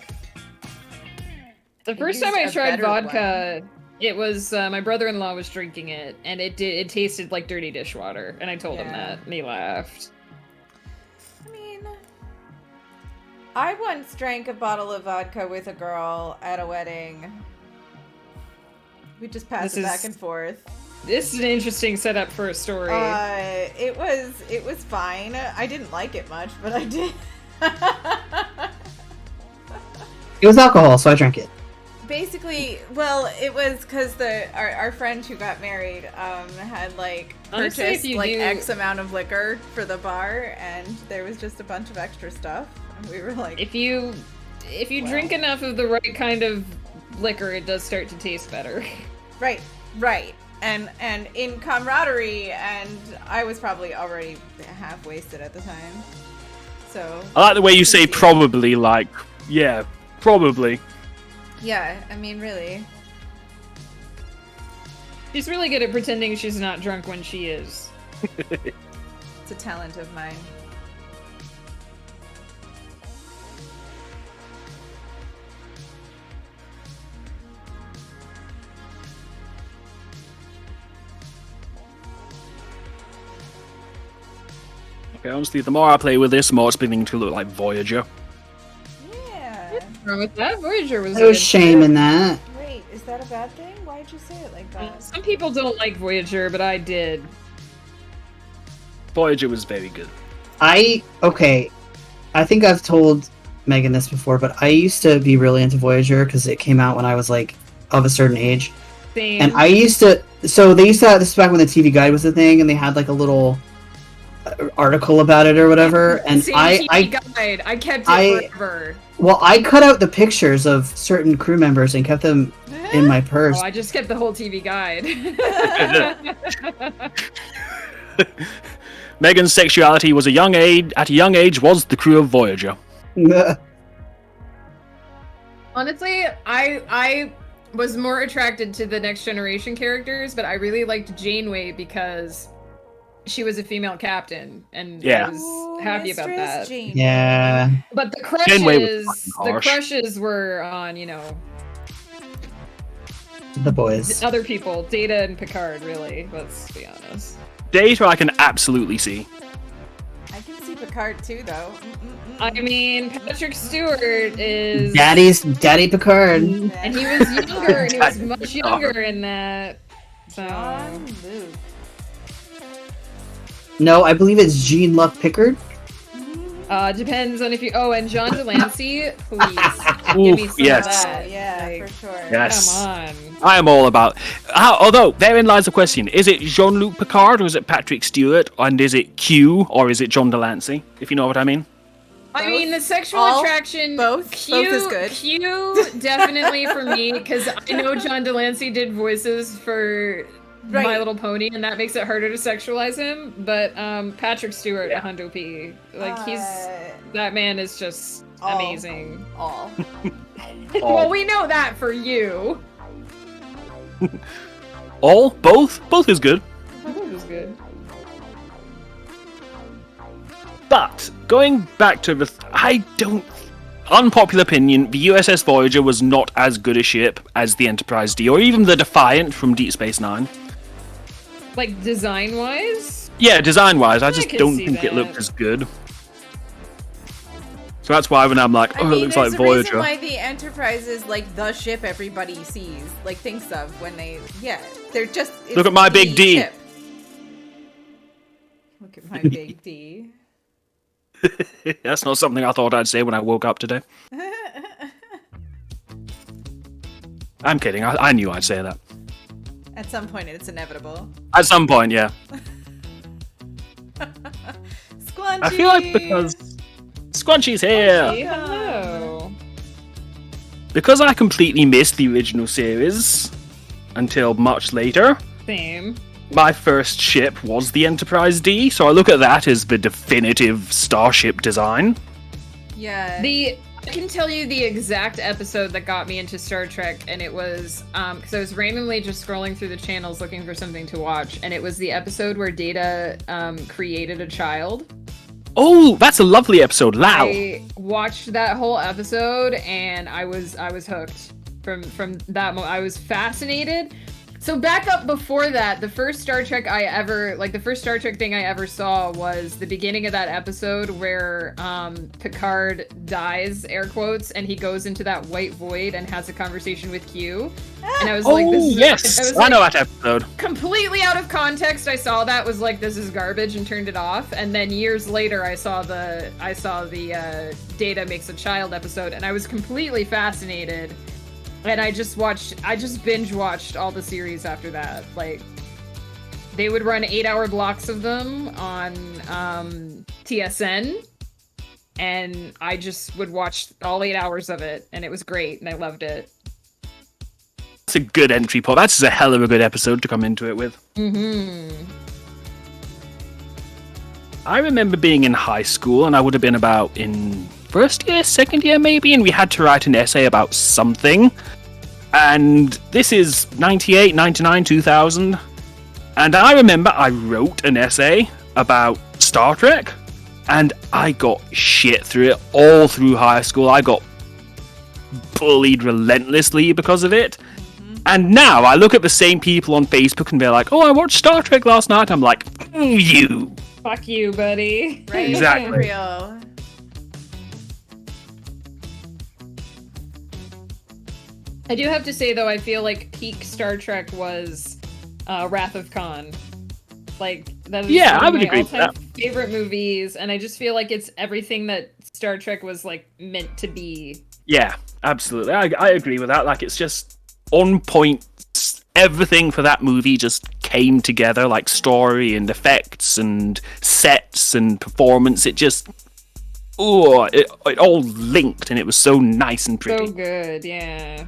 The first used time I a tried better vodka, it was my brother-in-law was drinking it, and it tasted like dirty dishwater, and I told him Yeah. that, and he laughed. I mean, I once drank a bottle of vodka with a girl at a wedding. We just passed This it back is- and forth. This is an interesting setup for a story. It was fine. I didn't like it much, but I did. It was alcohol, so I drank it. Basically, well, it was because our friend who got married had like Honestly, purchased if you like do- X amount of liquor for the bar, and there was just a bunch of extra stuff. And we were like, If you Wow. drink enough of the right kind of liquor, it does start to taste better. right, and in camaraderie, and I was probably already half wasted at the time. So I like the way you say easy. probably, like, yeah, probably. Yeah, I mean, really. She's really good at pretending she's not drunk when she is. It's a talent of mine. Okay, honestly, the more I play with this, the more it's beginning to look like Voyager. Yeah. What's wrong with that? Voyager was. There was good. shame in that. Wait, is that a bad thing? Why'd you say it like that? Some people don't like Voyager, but I did. Voyager was very good. Okay. I think I've told Megan this before, but I used to be really into Voyager because it came out when I was like of a certain age, Same. and I used to. So they used to have this back when the TV Guide was a thing, and they had like a little article about it or whatever. And Same I guide. I kept it forever. well, I cut out the pictures of certain crew members and kept them in my purse. Oh, I just kept the whole TV guide. Megan's sexuality was at a young age was the crew of Voyager. Honestly, I was more attracted to the Next Generation characters, but I really liked Janeway because she was a female captain, and Yeah. I was happy about that. Jane. Yeah. But the Janeway was crushes, fucking harsh. were on, The boys. other people, Data and Picard. Really, let's be honest. Data I can absolutely see. I can see Picard too, though. I mean, Patrick Stewart is Daddy Picard. and he was younger, and he was much younger in that. So. John Luke. No, I believe it's Jean-Luc Picard. Depends on if you. Oh, and John Delancey, please give me Oof, some yes. of Oh, that. yeah, Like, for sure. Yes. Come on. I am all about. Although therein lies the question: is it Jean-Luc Picard or is it Patrick Stewart, and is it Q or is it John Delancey? If you know what I mean. I Both? mean, the sexual All? attraction. Both? Q, Both is good. Q definitely for me, because I know John Delancey did voices for Right. My Little Pony, and that makes it harder to sexualize him. But Patrick Stewart, a hundo P, like that man is just all. amazing. All. Well, we know that for you. All, both is good. I thought it was good. But going back to the, unpopular opinion, the USS Voyager was not as good a ship as the Enterprise D or even the Defiant from Deep Space Nine. Like design wise. Yeah, design-wise, I just can don't see think it that. looked as good. So that's why when I'm like, I oh, mean, it looks there's like a reason Voyager. why the Enterprise is like the ship everybody sees, like thinks of when they, they're just. it's Look at my big the D. ship. Look at my big D. That's not something I thought I'd say when I woke up today. I'm kidding. I knew I'd say that. At some point, it's inevitable. At some point, yeah. Squunchy. I feel like because Squunchy's here. Hey, hello. Because I completely missed the original series until much later, Same. my first ship was the Enterprise D, so I look at that as the definitive starship design. Yeah. I can tell you the exact episode that got me into Star Trek, and it was because I was randomly just scrolling through the channels looking for something to watch, and it was the episode where Data created a child. Oh, that's a lovely episode. Lao. I watched that whole episode, and I was hooked from that moment. I was fascinated. So back up before that, the first Star Trek thing I ever saw was the beginning of that episode where Picard dies, air quotes, and he goes into that white void and has a conversation with Q. And I was like, this is yes, I know that episode. completely out of context. I saw that, was like, this is garbage, and turned it off. And then years later, I saw the Data Makes a Child episode, and I was completely fascinated. And I just binge watched all the series after that. Like, they would run 8-hour blocks of them on TSN, and I just would watch all 8 hours of it, and it was great, and I loved it. That's a good entry point. That's a hell of a good episode to come into it with. Mm-hmm. I remember being in high school, and I would have been about in first year, second year maybe, and we had to write an essay about something. And this is 98, 99, 2000. And I remember I wrote an essay about Star Trek, and I got shit through it all through high school. I got bullied relentlessly because of it. And now I look at the same people on Facebook and they're like, oh, I watched Star Trek last night. I'm like, you. Fuck you, buddy. Right? Exactly. Real. I do have to say, though, I feel like peak Star Trek was Wrath of Khan. Like, That is Yeah, one I of would my agree with all-time favorite movies, and I just feel like it's everything that Star Trek was like meant to be. Yeah, absolutely. I agree with that. Like, it's just on point. Everything for that movie just came together, like story and effects and sets and performance. It just, it all linked, and it was so nice and pretty. So good, yeah.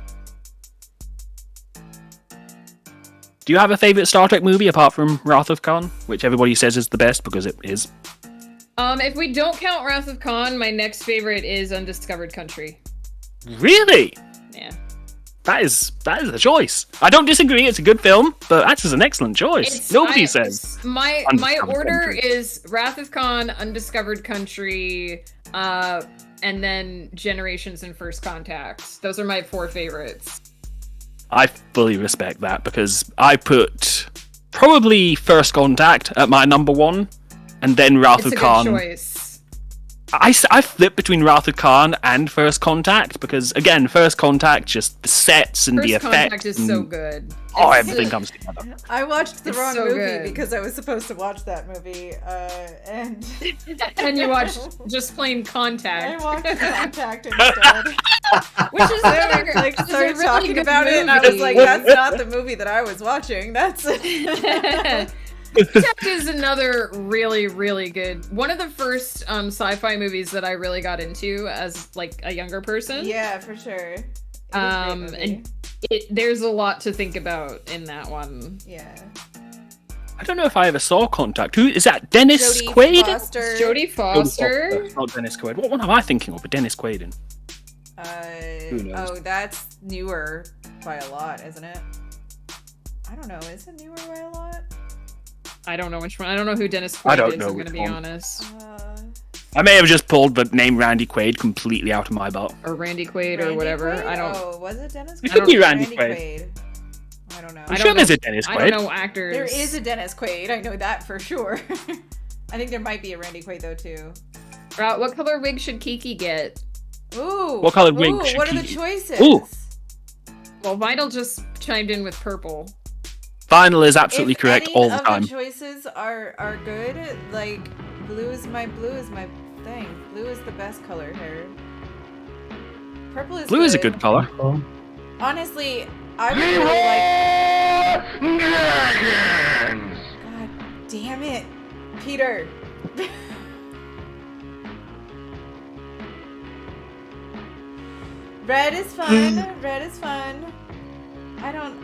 Do you have a favorite Star Trek movie apart from Wrath of Khan, which everybody says is the best because it is? If we don't count Wrath of Khan, my next favorite is Undiscovered Country. Really? Yeah. That is a choice. I don't disagree. It's a good film, but that is an excellent choice. Nobody says. My Undiscovered order Country. is Wrath of Khan, Undiscovered Country, and then Generations and First Contact. Those are my 4 favorites. I fully respect that because I put probably First Contact at my number 1, and then Wrath It's of a Khan. good choice. I flip between Wrath of Khan and First Contact because, again, First Contact, just the sets and the First effects. Contact is so good. Oh, It's- everything comes together. I watched the It's wrong so movie good. because I was supposed to watch that movie, and And you watch just plain I Contact. watched Contact instead. Which is They another, were, like which is a started really talking good about it, and I movie. was like, "That's not the movie that I was watching." That's Contact is another really, really good. One of the first sci-fi movies that I really got into as like a younger person. yeah, for sure. It was a great movie. And there's a lot to think about in that one. Yeah. I don't know if I ever saw Contact. Who is that? Dennis Jodie Quaid? Foster. Jodie Foster. Not Dennis Quaid. What one am I thinking of? Dennis Quaid in? Who knows? Oh, that's newer by a lot, isn't it? I don't know. Is it newer by a lot? I don't know which one. I don't know who Dennis Quaid I don't is. know I'm which gonna be one. honest. I may have just pulled the name Randy Quaid completely out of my butt. Or Randy Quaid or Randy whatever. Quaid? I don't. Oh, was it Dennis Quaid? It could be Or Randy Quaid. I don't know. I'm sure there's a Dennis I Quaid. don't know actors. There is a Dennis Quaid. I know that for sure. I think there might be a Randy Quaid though too. What color wig should Kiki get? Ooh. What colored wig Ooh, should what are the Kiki- choices? Ooh. Well, Vital just chimed in with purple. Final is absolutely If correct any all the of time. The choices are good. Like blue is my thing. Blue is the best color here. Purple is Blue is a good color. Honestly, I would really like. God damn it, Peter. Red is fun. Red is fun. I don't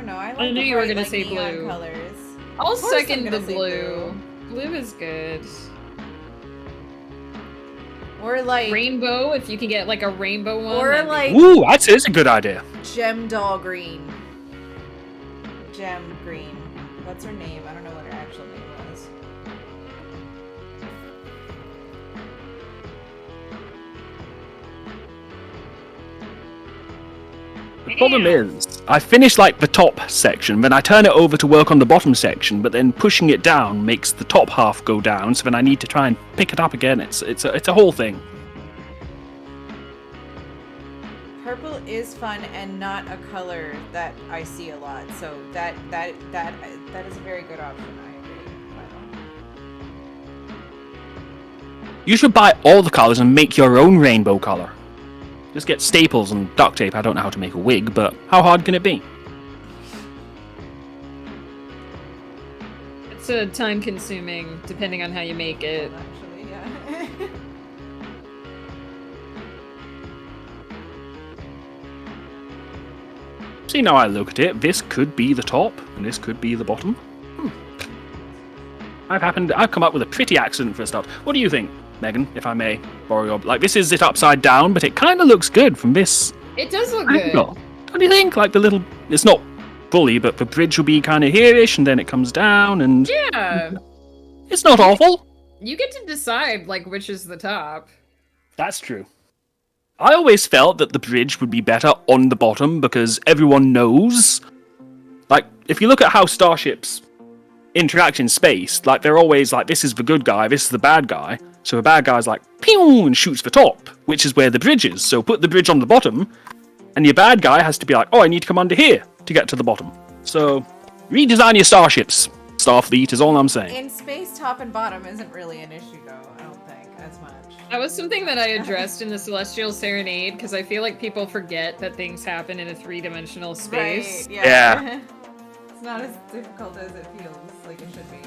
know. I like I knew the you were bright, gonna like, say neon blue. colors. I'll Of course I'm second the gonna say blue. Blue is good. Or like Rainbow, if you can get like a rainbow one. Or that'd be like Ooh, that's a good idea. Gem Doll Green. Gem Green. What's her name? I don't know what her actual name was. The problem is, I finish like the top section, then I turn it over to work on the bottom section, but then pushing it down makes the top half go down, so then I need to try and pick it up again. It's a whole thing. Purple is fun and not a color that I see a lot, so that is a very good option. I agree. You should buy all the colors and make your own rainbow color. Just get staples and duct tape. I don't know how to make a wig, but how hard can it be? It's a time consuming, depending on how you make it. Actually, yeah. See, now I look at it, this could be the top, and this could be the bottom. I've come up with a pretty accident for a start. What do you think, Megan, if I may borrow your... Like, this is it upside down, but it kind of looks good from this It does look good. angle. Don't you think? Like, the little... It's not fully, but the bridge will be kind of here-ish, and then it comes down, and... Yeah. It's not awful. You get to decide, like, which is the top. That's true. I always felt that the bridge would be better on the bottom, because everyone knows... Like, if you look at how starships interact in space, like, they're always like, this is the good guy, this is the bad guy. So the bad guy's like, pew, and shoots the top, which is where the bridge is. So put the bridge on the bottom, and your bad guy has to be like, oh, I need to come under here to get to the bottom. So Redesign your starships, Starfleet, is all I'm saying. In space, top and bottom isn't really an issue, though. I don't think as much. That was something that I addressed in the Celestial Serenade because I feel like people forget that things happen in a three-dimensional space. Right, Yeah. It's not as difficult as it feels like it should be.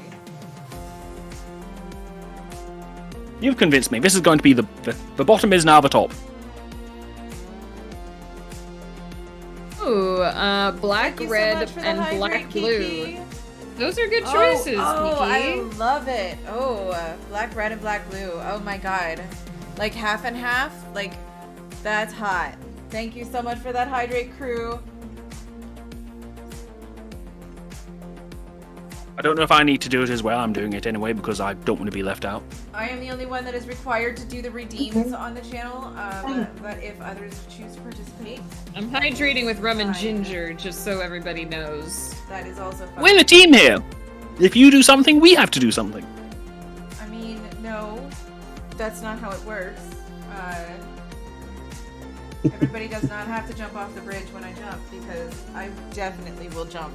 You've convinced me. This is going to be the bottom is now the top. Ooh, black, Thank you so red, much for the and hydrate, black Kiki. blue. Those are good choices, Oh, I Kiki. love it. Oh, black, red, and black, blue. Oh my god. Like half and half? Like, that's hot. Thank you so much for that hydrate, crew. I don't know if I need to do it as well. I'm doing it anyway because I don't want to be left out. I am the only one that is required to do the redeems on the channel, but if others choose to participate, I'm hydrating with rum and Fine. ginger, just so everybody knows. that is also fine. We're a team here. If you do something, we have to do something. I mean, no, that's not how it works. Everybody does not have to jump off the bridge when I jump, because I definitely will jump.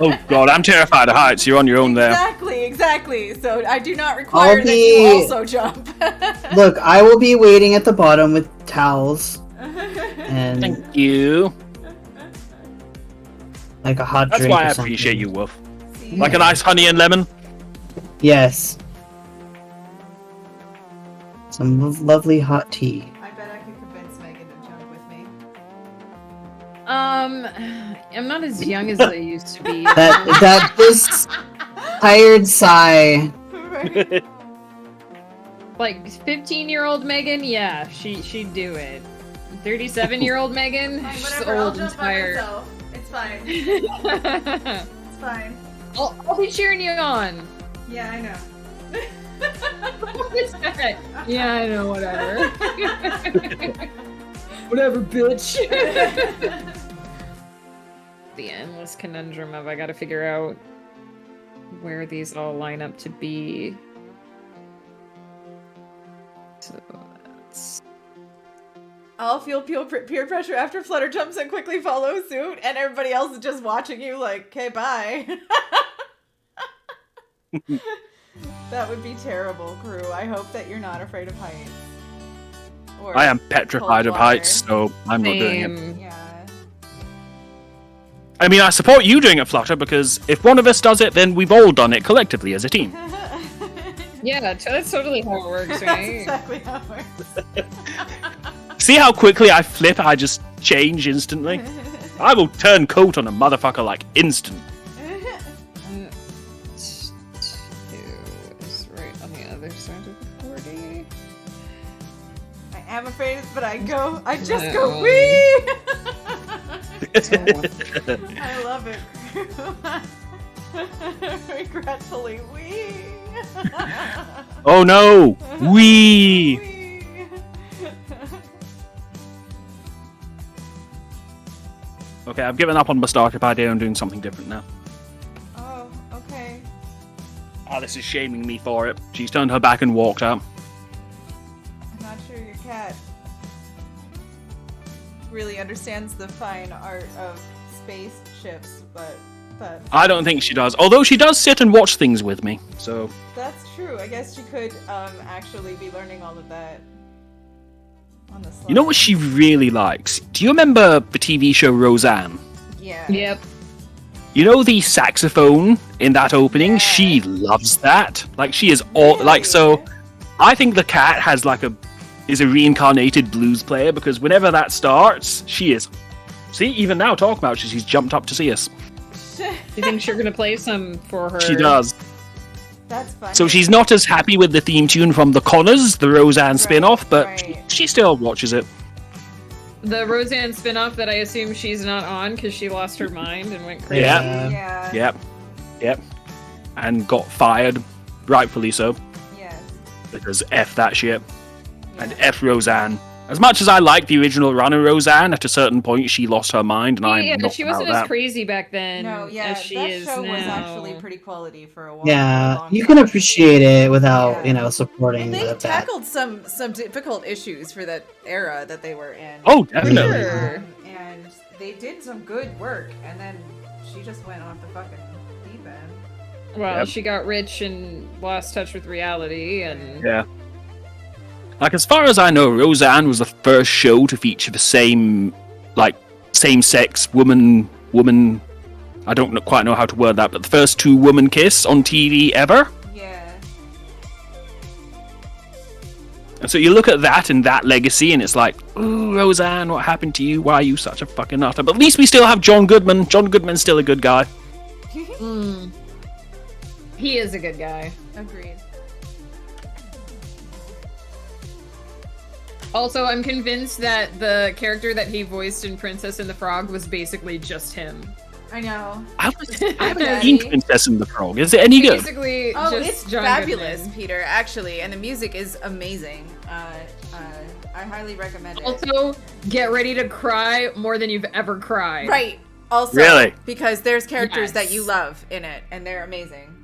Oh god, I'm terrified of heights. You're on your own there. Exactly. So I do not require that be- you also jump. Look, I will be waiting at the bottom with towels and Thank you. like a hot That's drink. why or I something. appreciate you, Wolf. See? Like a nice honey and lemon. Yes. Some lovely hot tea. I bet I could convince Megan to jump with me. I'm not as young as I used to be. That this tired sigh. Right. Like 15-year-old Megan, yeah, she'd do it. 37-year-old Megan, Fine, she's whatever, I'll old and jump by tired. myself. It's fine. It's fine. I'll be cheering you on. Yeah, I know. Yeah, I know, whatever. Whatever, bitch. The endless conundrum of I gotta figure out where these all line up to be. So that's... I'll feel peer pressure after Flutter jumps and quickly follows suit, and everybody else is just watching you like, okay, bye. That would be terrible, crew. I hope that you're not afraid of heights. Or I am petrified of cold water. heights, so I'm not doing it. Same. Yeah. I mean, I support you doing it, Flutter, because if one of us does it, then we've all done it collectively as a team. Yeah, that's totally how it works, That's right? exactly how it works. See how quickly I flip? I just change instantly. I will turn coat on a motherfucker like instant. Is right on the other side of the 40. I am afraid, but I just Yeah, go wee. I love it, crew. Regretfully, wee. Oh no! Wee! Wee. Okay, I've given up on my starship idea and doing something different now. Oh, okay. Alice is shaming me for it. She's turned her back and walked out. I'm not sure your cat really understands the fine art of spaceships, but I don't think she does. Although she does sit and watch things with me, so... that's true. I guess she could actually be learning all of that on the slide. You know what she really likes? Do you remember the TV show Roseanne? Yeah. Yep. You know the saxophone in that opening? Yeah. She loves that. Like, she is all... Like, so... I think the cat has, like, is a reincarnated blues player, because whenever that starts, she is... See, even now, talking about it, she's jumped up to see us. Do you think you're gonna play some for her? She does. That's funny. So she's not as happy with the theme tune from The Connors, the Roseanne Right, spin-off, but right. she still watches it. The Roseanne spin-off that I assume she's not on because she lost her mind and went crazy. Yeah. Yeah. Yep. Yep. And got fired, rightfully so, Yes. because F that shit. And Yeah. F Roseanne. As much as I like the original run of Roseanne, at a certain point she lost her mind, and I'm Yeah, not she about wasn't as that. crazy back then No, yeah, as she that is show now. was actually pretty quality for a while. Yeah, a long you can time. appreciate it without, Yeah. supporting They the bad. tackled some difficult issues for that era that they were in. Oh, definitely. Sure. And they did some good work, and then she just went off the fucking deep end. Well, Yep. she got rich and lost touch with reality, and Yeah. Like, as far as I know, Roseanne was the first show to feature the same-sex woman. I don't quite know how to word that, but the first two-woman kiss on TV ever. Yeah. And so you look at that and that legacy, and it's like, ooh, Roseanne, what happened to you? Why are you such a fucking nutter? But at least we still have John Goodman. John Goodman's still a good guy. he is a good guy. Agreed. Also, I'm convinced that the character that he voiced in Princess and the Frog was basically just him. I know. I haven't Daddy. seen Princess and the Frog. Is it any good? Basically, Oh, just it's John fabulous, Goodman. Peter. Actually, and the music is amazing. I highly recommend it. Also, get ready to cry more than you've ever cried. Right. Also, Really? because there's characters that you Yes. love in it, and they're amazing.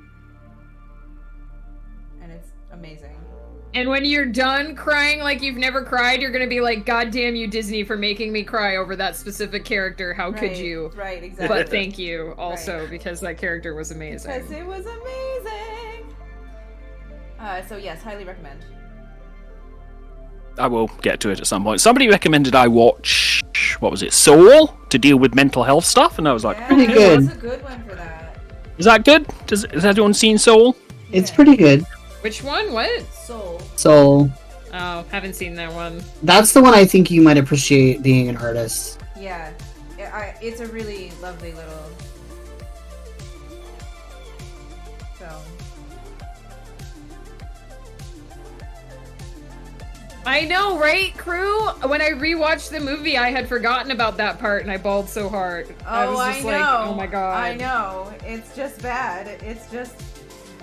And it's amazing. And when you're done crying like you've never cried, you're gonna be like, God damn you, Disney, for making me cry over that specific character. How could Right, you? Right, exactly. But thank you also, because that character was amazing. Because it was amazing. So yes, highly recommend. I will get to it at some point. Somebody recommended I watch, what was it, Soul, to deal with mental health stuff, and I was like, Yeah, Pretty good. That's a good one for that. is that good? Has everyone seen Soul? It's Yeah. pretty good. Which one? What? Soul. So Oh, haven't seen that one. that's the one I think you might appreciate being an artist. Yeah. It's a really lovely little film. I know, right, crew? When I rewatched the movie, I had forgotten about that part, and I bawled so hard. I was just know. like, oh my god. I know. It's just bad. It's just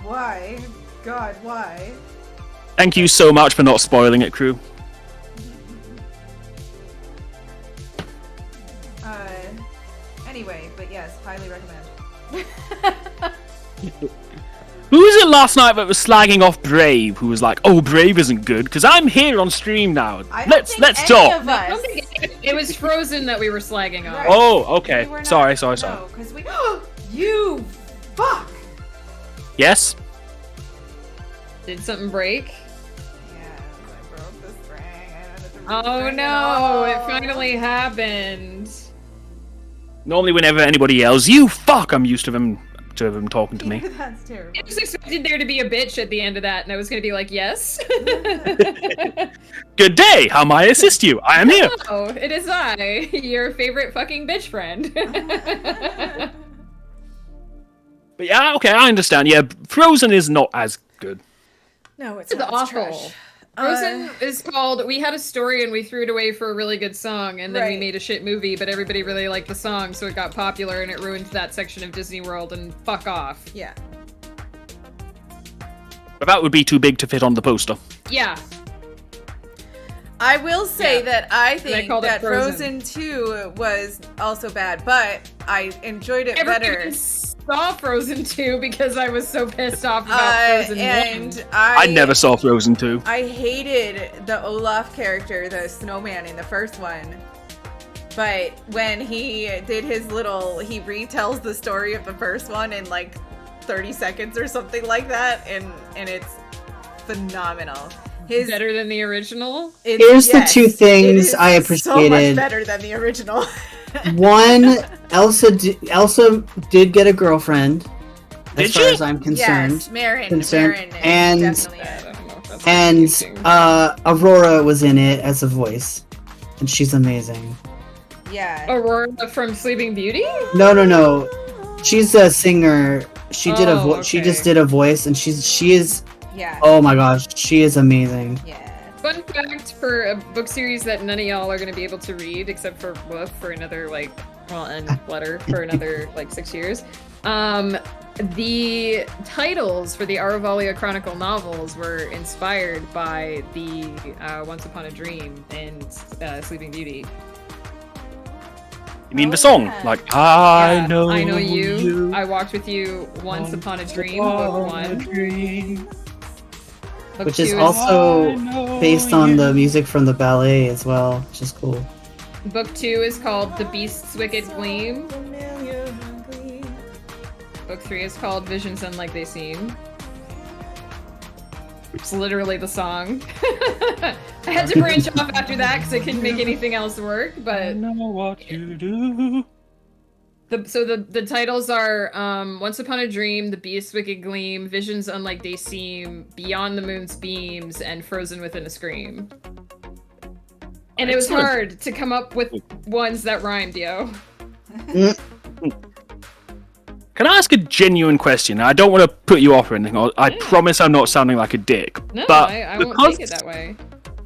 why? God, why? Thank you so much for not spoiling it, crew. Anyway, but yes, highly recommend. Who was it last night that was slagging off Brave? Who was like, "Oh, Brave isn't good," because I'm here on stream now. I don't Let's think any talk. of I us. don't think it was Frozen that we were slagging off. Right. Oh, okay. We were not- Sorry. No, because we. You fuck. Yes. Did something break? Yeah, I broke the spring. I had to Oh re-spring no, it all. finally happened. Normally, whenever anybody yells, "You fuck," I'm used to them talking to me. That's terrible. I just expected there to be a bitch at the end of that, and I was gonna be like, yes. Good day. How may I assist you? I am here. Oh, it is I, your favorite fucking bitch friend. But yeah, okay, I understand. Yeah, Frozen is not as good. No, it's It's not. awful. Trash. Frozen is called, we had a story and we threw it away for a really good song, and then we Right. made a shit movie, but everybody really liked the song, so it got popular and it ruined that section of Disney World, and fuck off. Yeah. But that would be too big to fit on the poster. Yeah. I will say Yeah. that I I think called it that Frozen. Frozen 2 was also bad, but I enjoyed it better. Everybody saw Frozen 2 because I was so pissed off about Frozen 1. And I never saw Frozen 2. I hated the Olaf character, the snowman in the first one. But when he did his little, he retells the story of the first one in like 30 seconds or something like that, and it's phenomenal. His Better than the original? Here's the two it things is I So much appreciated. better than the original. One, Elsa did get a girlfriend, Did as far she? as I'm concerned. Yes, Marin. Concerned. Marin is And- definitely I it. don't know if that's And confusing. Aurora was in it as a voice, and she's amazing. Yeah. Aurora from Sleeping Beauty? No. She's a singer. She did a Oh, She okay. just did a voice, and she is. Yeah. Oh my gosh, she is amazing. Yeah. Fun fact for a book series that none of y'all are going to be able to read, except for Wolf for another, like, well, and Letter for another, like, 6 years. The titles for the Aravalia Chronicle novels were inspired by the Once Upon a Dream and Sleeping Beauty. You mean the Oh, song? yeah. Like, I Yeah, know I know you. I walked with you once upon a dream. Book 1. Book Which 2 is also based on the music from the ballet as well, which is cool. Book 2 is called The Beast's Wicked Gleam. Book 3 is called Visions Unlike They Seem. It's literally the song. I had to branch off after that because I couldn't make anything else work, I but know what you do. the titles are Once Upon a Dream, The Beast's Wicked Gleam, Visions Unlike They Seem, Beyond the Moon's Beams, and Frozen Within a Scream. And it was Excellent. hard to come up with ones that rhymed, yo. Can I ask a genuine question? I don't want to put you off or anything. I promise I'm not sounding like a dick. No, but I won't because take it that way.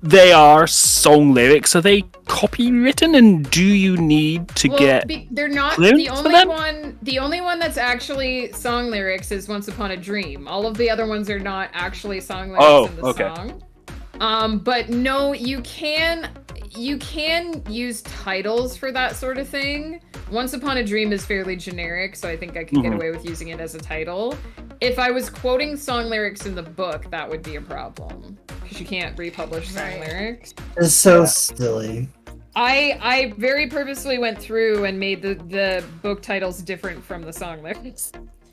they are song lyrics, are they copywritten? And do you need to get? They're not clearance the for only them? one. The only one that's actually song lyrics is "Once Upon a Dream." All of the other ones are not actually song lyrics in the okay. song. But no, you can use titles for that sort of thing. Once Upon a Dream is fairly generic, so I think I could get away with using it as a title. If I was quoting song lyrics in the book, that would be a problem because you can't republish song lyrics. It's so silly. I very purposely went through and made the book titles different from the song lyrics.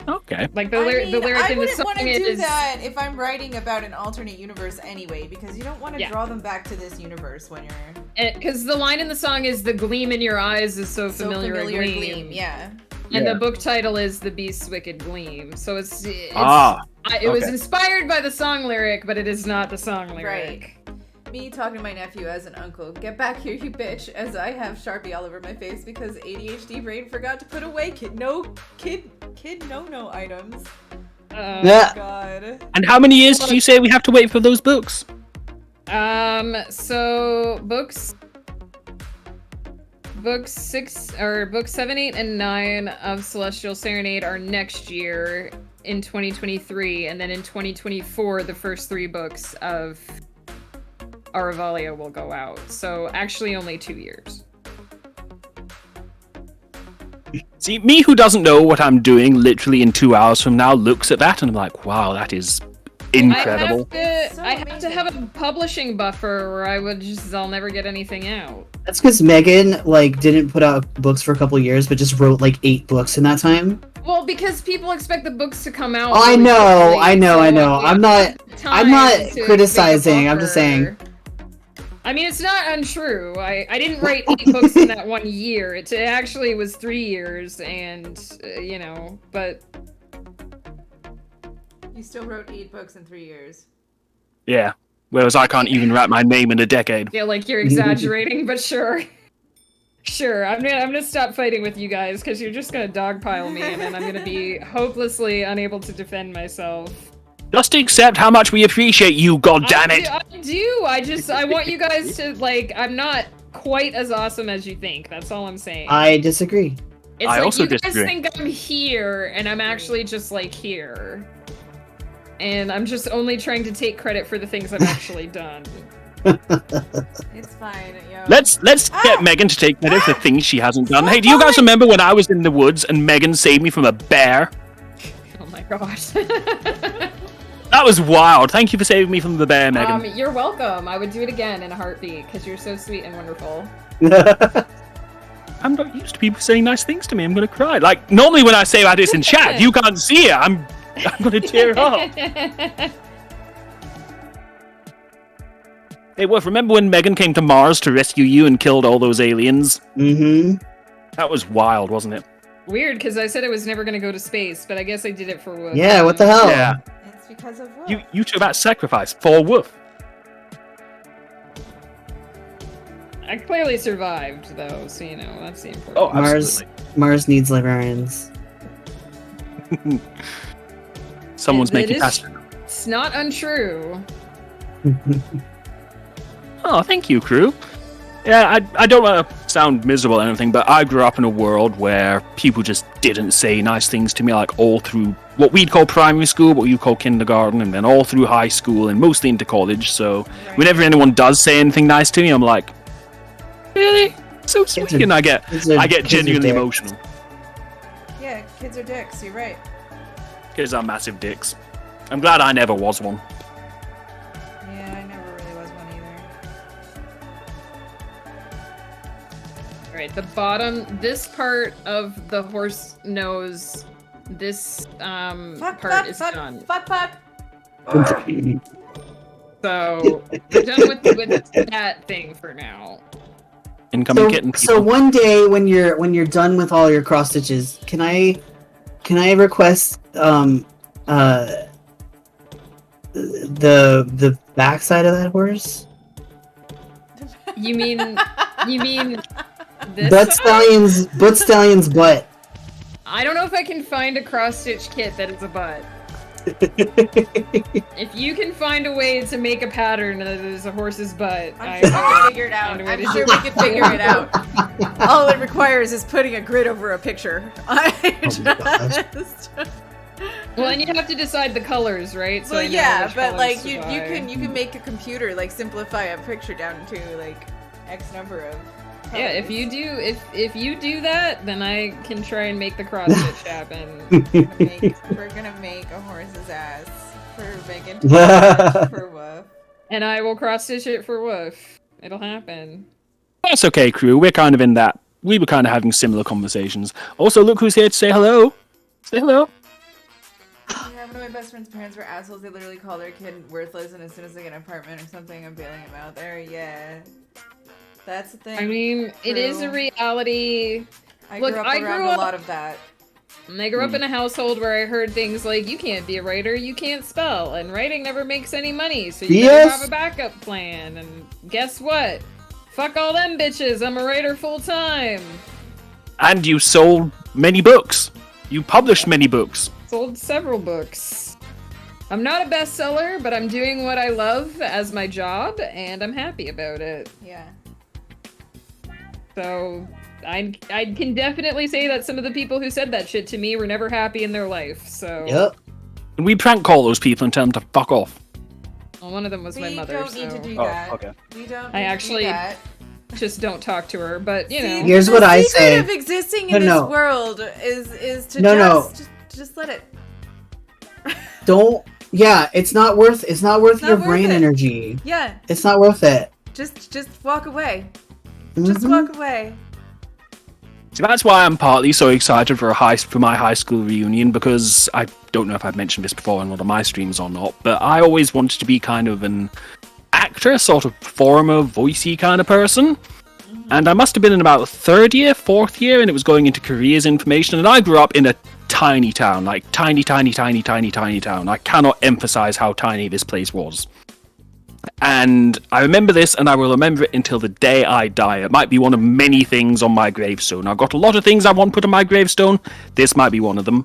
Okay. Like the lyric I in the wouldn't song want to do is that if I'm writing about an alternate universe anyway, because you don't want to Yeah. draw them back to this universe when you're because the line in the song is "The gleam in your eyes is so so familiar, familiar a gleam." Yeah. And Yeah. the book title is "The Beast's Wicked Gleam." So it was okay. inspired by the song lyric, but it is not the song lyric. Right. Me talking to my nephew as an uncle. Get back here, you bitch! As I have Sharpie all over my face because ADHD brain forgot to put away kid no items. Yeah. God. And how many years do you say we have to wait for those books? So books 7, 8, and 9 of Celestial Serenade are next year in 2023, and then in 2024 the first 3 books of Aravalia will go out. So actually only 2 years. See, me who doesn't know what I'm doing literally in 2 hours from now looks at that and I'm like, wow, that is incredible. I have to have a publishing buffer where I'll never get anything out. That's because Megan didn't put out books for a couple years, but just wrote 8 books in that time. Well, because people expect the books to come out. I really know, quickly, I know. so I'm not time to criticizing. make a I'm just saying. buffer. I mean, it's not untrue. I didn't write 8 books in that 1 year. It actually was 3 years, and but You still wrote 8 books in 3 years. Yeah. Whereas I can't even write my name in a decade. yeah, you're exaggerating, but sure. Sure, I'm gonna stop fighting with you guys because you're just gonna dogpile me, and then I'm gonna be hopelessly unable to defend myself. Just accept how much we appreciate you, goddammit! I do. I want you guys to I'm not quite as awesome as you think. That's all I'm saying. I disagree. It's I also you guys disagree. think I'm here, and I'm actually just here. And I'm just only trying to take credit for the things I've actually done. It's fine, yo. Let's get Megan to take credit for things she hasn't done. Hey, do you guys remember when I was in the woods and Megan saved me from a bear? Oh my gosh. That was wild. Thank you for saving me from the bear, Megan. You're welcome. I would do it again in a heartbeat because you're so sweet and wonderful. I'm not used to people saying nice things to me. I'm gonna cry. Normally when I say about this in chat, you can't see it. I'm gonna tear up. Hey, Wolf, remember when Megan came to Mars to rescue you and killed all those aliens? Mm-hmm. That was wild, wasn't it? Weird, because I said I was never going to go to space, but I guess I did it for Wolf. Yeah, what the hell? Yeah. It's because of what? You took that sacrifice for Wolf. I clearly survived, though, so that's the important. Oh, Mars absolutely. Mars needs librarians. Someone's It making is- pasta. It's not untrue. Oh, thank you, crew. Yeah, I don't want to sound miserable or anything, but I grew up in a world where people just didn't say nice things to me, all through what we'd call primary school, what you call kindergarten, and then all through high school, and mostly into college. So whenever anyone does say anything nice to me, I'm like, really? So sweet, and I get kids are genuinely dicks. emotional. Yeah, kids are dicks. You're right. Kids are massive dicks. I'm glad I never was one. Yeah, I never really was one either. Alright, the bottom, this part of the horse nose this Fuck, part fuck, is fuck, done. fuck, fuck. So we're done with that thing for now. Incoming So, kitten people. so one day when you're done with all your cross stitches, can I request the backside of that horse? You mean this? Butt stallion's butt. I don't know if I can find a cross-stitch kit that is a butt. If you can find a way to make a pattern that is a horse's butt, I'm sure we can figure it out. I'm sure we can figure it out. All it requires is putting a grid over a picture. Well, and you have to decide the colors, right? So Well, I know yeah, which but colors like to you buy. can make a computer like simplify a picture down to like X number of. Yeah, if colors. you do that, then I can try and make the cross stitch happen. We're gonna make a horse's ass for Megan for Woof. And I will cross stitch it for Woof. It'll happen. That's okay, crew. We're kind of in that. We were kind of having similar conversations. Also, look who's here to say hello. Say hello. Yeah, one of my best friend's parents were assholes. They literally call their kid worthless, and as soon as they get an apartment or something, I'm bailing him out there. Yeah. That's the thing. I mean, it is a True. reality. I Look, grew up I around grew a up- lot of that. And I grew up in a household where I heard things like, you can't be a writer, you can't spell, and writing never makes any money, so you better Yes. have a backup plan. And guess what? Fuck all them bitches, I'm a writer full time. And you sold many books. You published many books. Sold several books. I'm not a bestseller, but I'm doing what I love as my job, and I'm happy about it. Yeah. So I can definitely say that some of the people who said that shit to me were never happy in their life. So Yep. And we prank call those people and tell them to fuck off. well, one of them was my We mother. don't need so to do Oh, that. okay. We don't. I need to do actually that. just don't talk to her. But you know, Here's the what I secret say. of existing in No. this world is to No. just let it. Don't. Yeah, it's not worth your not worth brain it. energy. Yeah, It's not worth it. just walk away. Just Mhm. walk away. So that's why I'm partly so excited for my high school reunion, because I don't know if I've mentioned this before on one of my streams or not, but I always wanted to be kind of an actor, sort of performer, voicey kind of person. And I must have been in about third year, fourth year, and it was going into careers information. And I grew up in a tiny town, like tiny town. I cannot emphasize how tiny this place was. And I remember this, and I will remember it until the day I die. It might be one of many things on my gravestone. I've got a lot of things I want put on my gravestone. This might be one of them.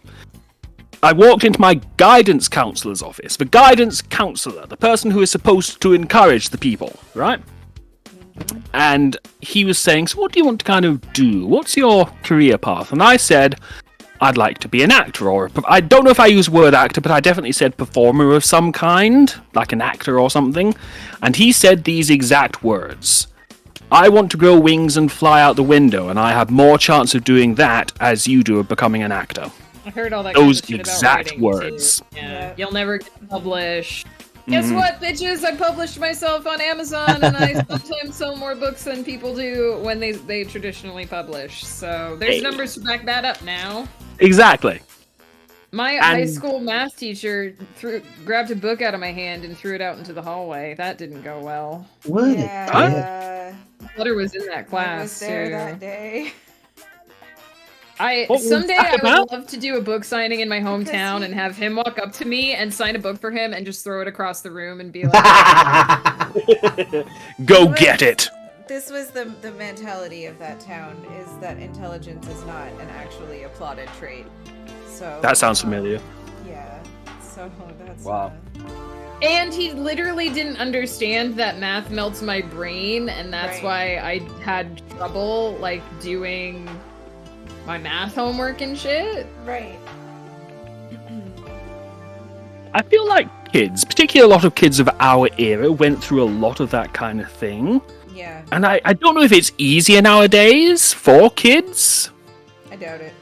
I walked into my guidance counselor's office. The guidance counselor, the person who is supposed to encourage the people, right? And he was saying, so what do you want to kind of do? What's your career path? And I said, I'd like to be an actor, or I don't know if I use word actor, but I definitely said performer of some kind, like an actor or something. And he said these exact words: I want to grow wings and fly out the window, and I have more chance of doing that as you do of becoming an actor. I heard all that. Those kind of shit exact about writing, words. Too. Yeah. Yeah. You'll never get published. Guess what, bitches? I published myself on Amazon, and I sometimes sell more books than people do when they traditionally publish. So there's Hey. numbers to back that up now. Exactly. My high school math teacher grabbed a book out of my hand and threw it out into the hallway. That didn't go well. What? Yeah. Butter was in that I class was there too. that day. What was Someday that I would about? love to do a book signing in my hometown he- and have him walk up to me and sign a book for him and just throw it across the room and be like, Go get it. This was the mentality of that town, is that intelligence is not an actually applauded trait. So That sounds familiar. Yeah. So that's Wow. and he literally didn't understand that math melts my brain, and that's Right. why I had trouble like doing my math homework and shit. right. I feel like kids, particularly a lot of kids of our era, went through a lot of that kind of thing. Yeah, And I don't know if it's easier nowadays for kids, I doubt it.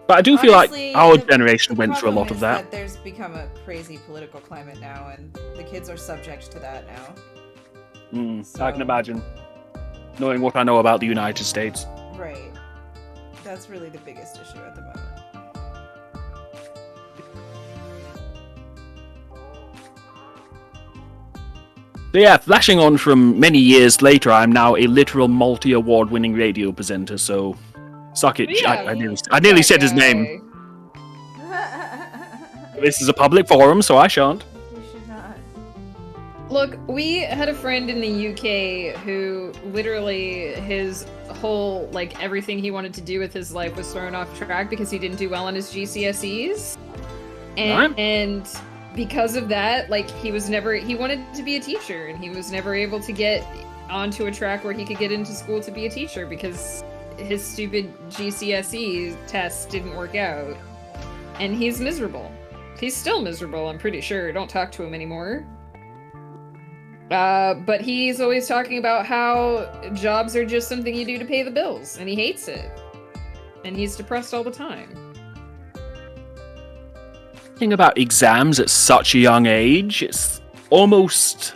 but I do feel Honestly, like our the generation went through a problem lot of is that. There's become a crazy political climate now, and the kids are subject to that now. I can So- imagine, knowing what I know about the United States. Right. That's really the biggest issue at the moment. So yeah, flashing on from many years later, I'm now a literal multi-award-winning radio presenter. So, suck it. Yeah, I nearly said his name. This is a public forum, so I shan't. You should not. Look, we had a friend in the UK who literally his whole, like, everything he wanted to do with his life was thrown off track because he didn't do well on his GCSEs. And because of that, like, he wanted to be a teacher, and he was never able to get onto a track where he could get into school to be a teacher because his stupid GCSE test didn't work out. And he's miserable. He's still miserable, I'm pretty sure. Don't talk to him anymore. But he's always talking about how jobs are just something you do to pay the bills, and he hates it. And he's depressed all the time. Thinking about exams at such a young age, it's almost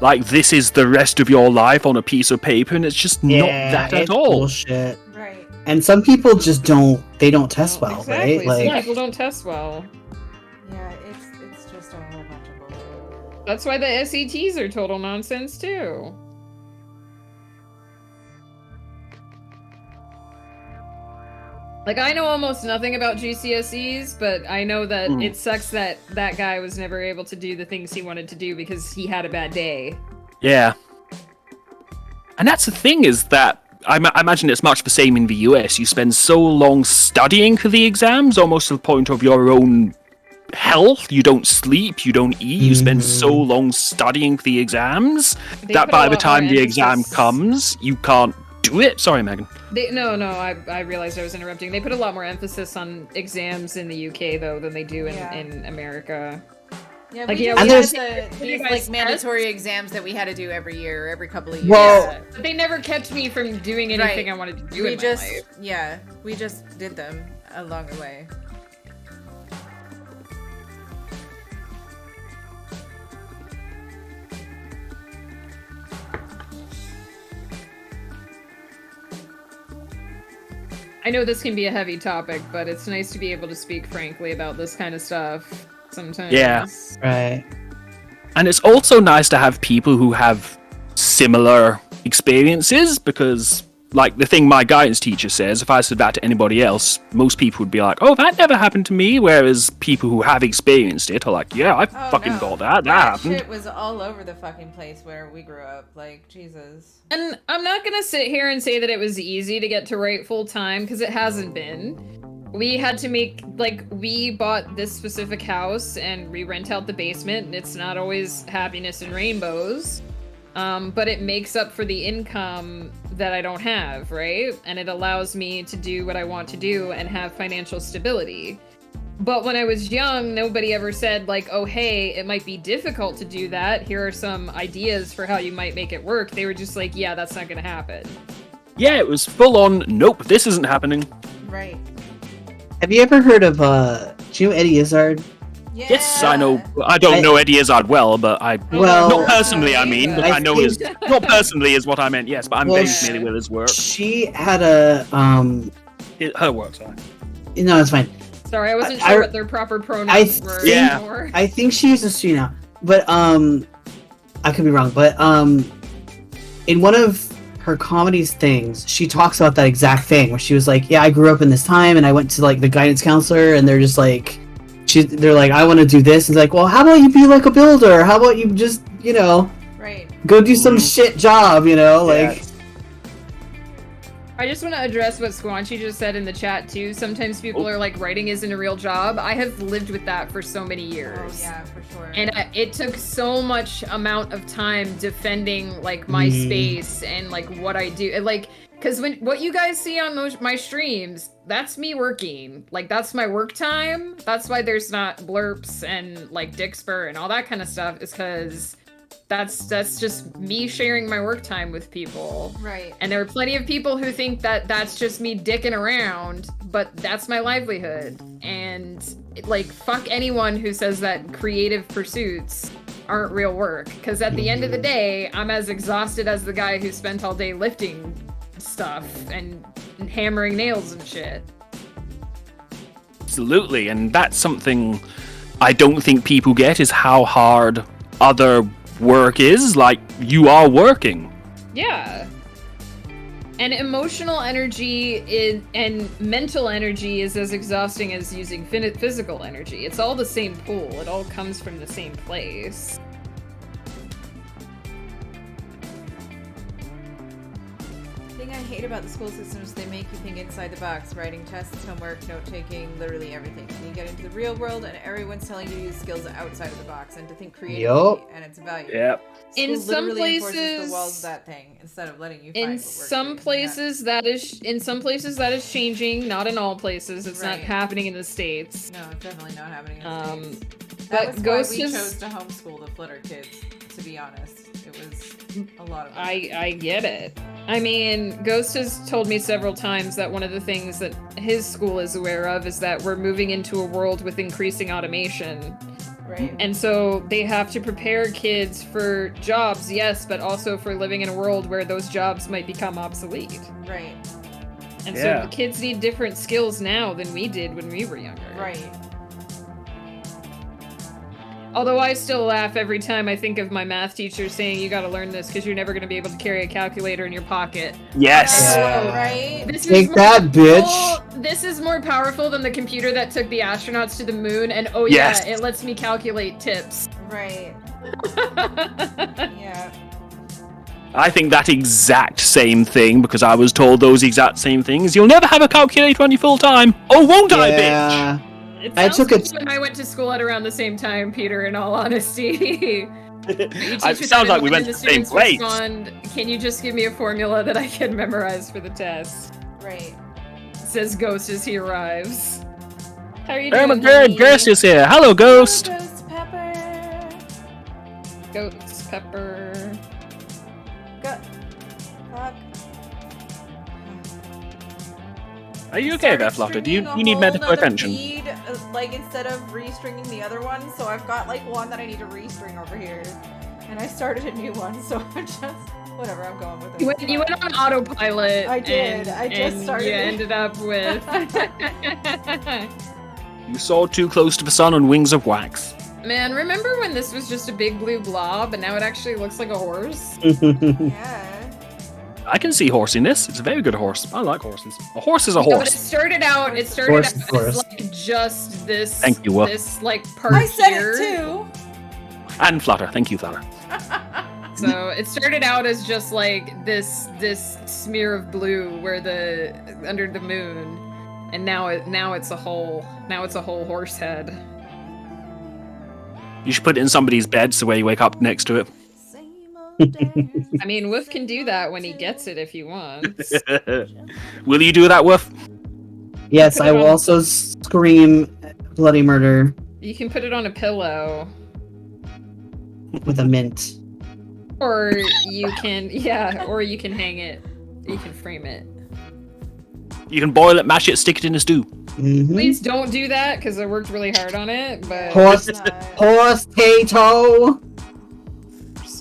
like this is the rest of your life on a piece of paper, and it's just not that at it's all. Bullshit. Right. And some people just don't test well, Exactly. right? Like, Some people don't test well. Yeah, it's just a whole bunch of bullshit. That's why the SATs are total nonsense too. Like, I know almost nothing about GCSEs, but I know that it sucks that that guy was never able to do the things he wanted to do because he had a bad day. Yeah. And that's the thing, is that I imagine it's much the same in the US. You spend so long studying for the exams, almost to the point of your own health. You don't sleep, you don't eat. You spend so long studying for the exams They that put a by the lot more time the exam emphasis- comes, you can't do it. Sorry, Megan. I realized I was interrupting. They put a lot more emphasis on exams in the UK, though, than they do in America. Yeah, Like, we yeah, just we had these guys like test? mandatory exams that we had to do every year, every couple of years. Well- Yeah, but they never kept me from doing anything I wanted to do in my life. we just did them along the way. I know this can be a heavy topic, but it's nice to be able to speak frankly about this kind of stuff sometimes. Yeah. right. And it's also nice to have people who have similar experiences, because, like, the thing my guidance teacher says, if I said that to anybody else, most people would be like, oh, that never happened to me, whereas people who have experienced it are like, yeah, I fucking got that happened. Shit was all over the fucking place where we grew up. Like, Jesus. And I'm not gonna sit here and say that it was easy to get to write full time, because it hasn't been. We had to make, like, we bought this specific house and we rent out the basement, and it's not always happiness and rainbows. But it makes up for the income that I don't have, right? And it allows me to do what I want to do and have financial stability. But when I was young, nobody ever said, like, oh, hey, it might be difficult to do that. Here are some ideas for how you might make it work. They were just like, yeah, that's not gonna happen. Yeah, it was full on, nope, this isn't happening. Right. Have you ever heard of do you know Eddie Izzard? Yeah. Yes, I know. I don't know Eddie Izzard well, but not personally, I mean, but I I know think- his, not personally is what I meant, yes, but I'm Well, very familiar with his work. She had a Her work, sorry. no, it's fine. Sorry, I wasn't I- sure what their proper pronouns I were think- Yeah. anymore. I think she uses she now, but I could be wrong. But in one of her comedy's things, she talks about that exact thing where she was like, "Yeah, I grew up in this time, and I went to like the guidance counselor, and they're just like, they're like, I want to do this." And it's like, "Well, how about you be like a builder? How about you just, Right. go do some shit job, like." Yes. I just want to address what Squanchy just said in the chat too. Sometimes people are like, writing isn't a real job. I have lived with that for so many years. Oh yeah, for sure. And it took so much amount of time defending like my space and like what I do. And, like, because what you guys see on my streams, that's me working. Like, that's my work time. That's why there's not blurps and like Dixper and all that kind of stuff, is because that's just me sharing my work time with people. Right. And there are plenty of people who think that that's just me dicking around, but that's my livelihood. And like, fuck anyone who says that creative pursuits aren't real work. Because at the end of the day, I'm as exhausted as the guy who spent all day lifting stuff and hammering nails and shit. Absolutely, and that's something I don't think people get, is how hard other work is. Like, you are working. Yeah. And emotional energy and mental energy is as exhausting as using physical energy. It's all the same pool. It all comes from the same place. The thing I hate about the school system is they make you think inside the box, writing tests, homework, note-taking, literally everything. And you get into the real world and everyone's telling you to use skills outside of the box and to think creatively and its value. Yep. In School some literally enforces places, the walls of that thing instead of letting you find in what works some for you. places that is changing. Not in all places. It's not Right. happening in the States. No, it's definitely not happening in the States. But That was Ghost why we is- chose to homeschool the Flutter kids, to be honest. It was a lot of I get it. I mean, Ghost has told me several times that one of the things that his school is aware of is that we're moving into a world with increasing automation. Right. And so they have to prepare kids for jobs, yes, but also for living in a world where those jobs might become obsolete. Right. And Yeah. so the kids need different skills now than we did when we were younger. Right. Although I still laugh every time I think of my math teacher saying you gotta learn this because you're never gonna be able to carry a calculator in your pocket. Yes. Yeah. Right. This Take more that, bitch. powerful- This is more powerful than the computer that took the astronauts to the moon, and oh Yes. yeah, it lets me calculate tips. Right. Yeah. I think that exact same thing because I was told those exact same things. You'll never have a calculator on you full time. Oh, won't I, bitch? Yeah. It I sounds took like it- when I went to school at around the same time, Peter, in all honesty. It sounds like we went to the same place. Respond, can you just give me a formula that I can memorize for the test? Right. Says Ghost as he arrives. How are you Oh my doing? god, honey? Ghost is here. Hello, Ghost. Ghost Pepper. Ghost Pepper. Fuck. Are you okay there, Flutter? Do you need medical attention? Feed, like instead of restringing the other one, so I've got like one that I need to restring over here, and I started a new one, so I'm just whatever. I'm going with it. You went on autopilot. I did. And, I just and started You it. ended up with. You soared too close to the sun on wings of wax. Man, remember when this was just a big blue blob and now it actually looks like a horse? Yeah. I can see horse in this. It's a very good horse. I like horses. A horse is a Yeah, but it horse. started out. It started Horse, out horse. as like just this. Thank you, Wolf. This like part I said here. it too. And Flutter. Thank you, Flutter. So it started out as just like this smear of blue where the under the moon, and now it's a whole horse head. You should put it in somebody's bed so where you wake up next to it. Same old dance. I mean, Wolf can do that when he gets it if he wants. Will you do that, Wolf? Yes, Put I it will on- also scream bloody murder You can put it on a pillow, with a mint. or you can or you can hang it. You can frame it. You can boil it, mash it, stick it in a stew. Mm-hmm. Please don't do that because I worked really hard on it. But Horse, horse, potato.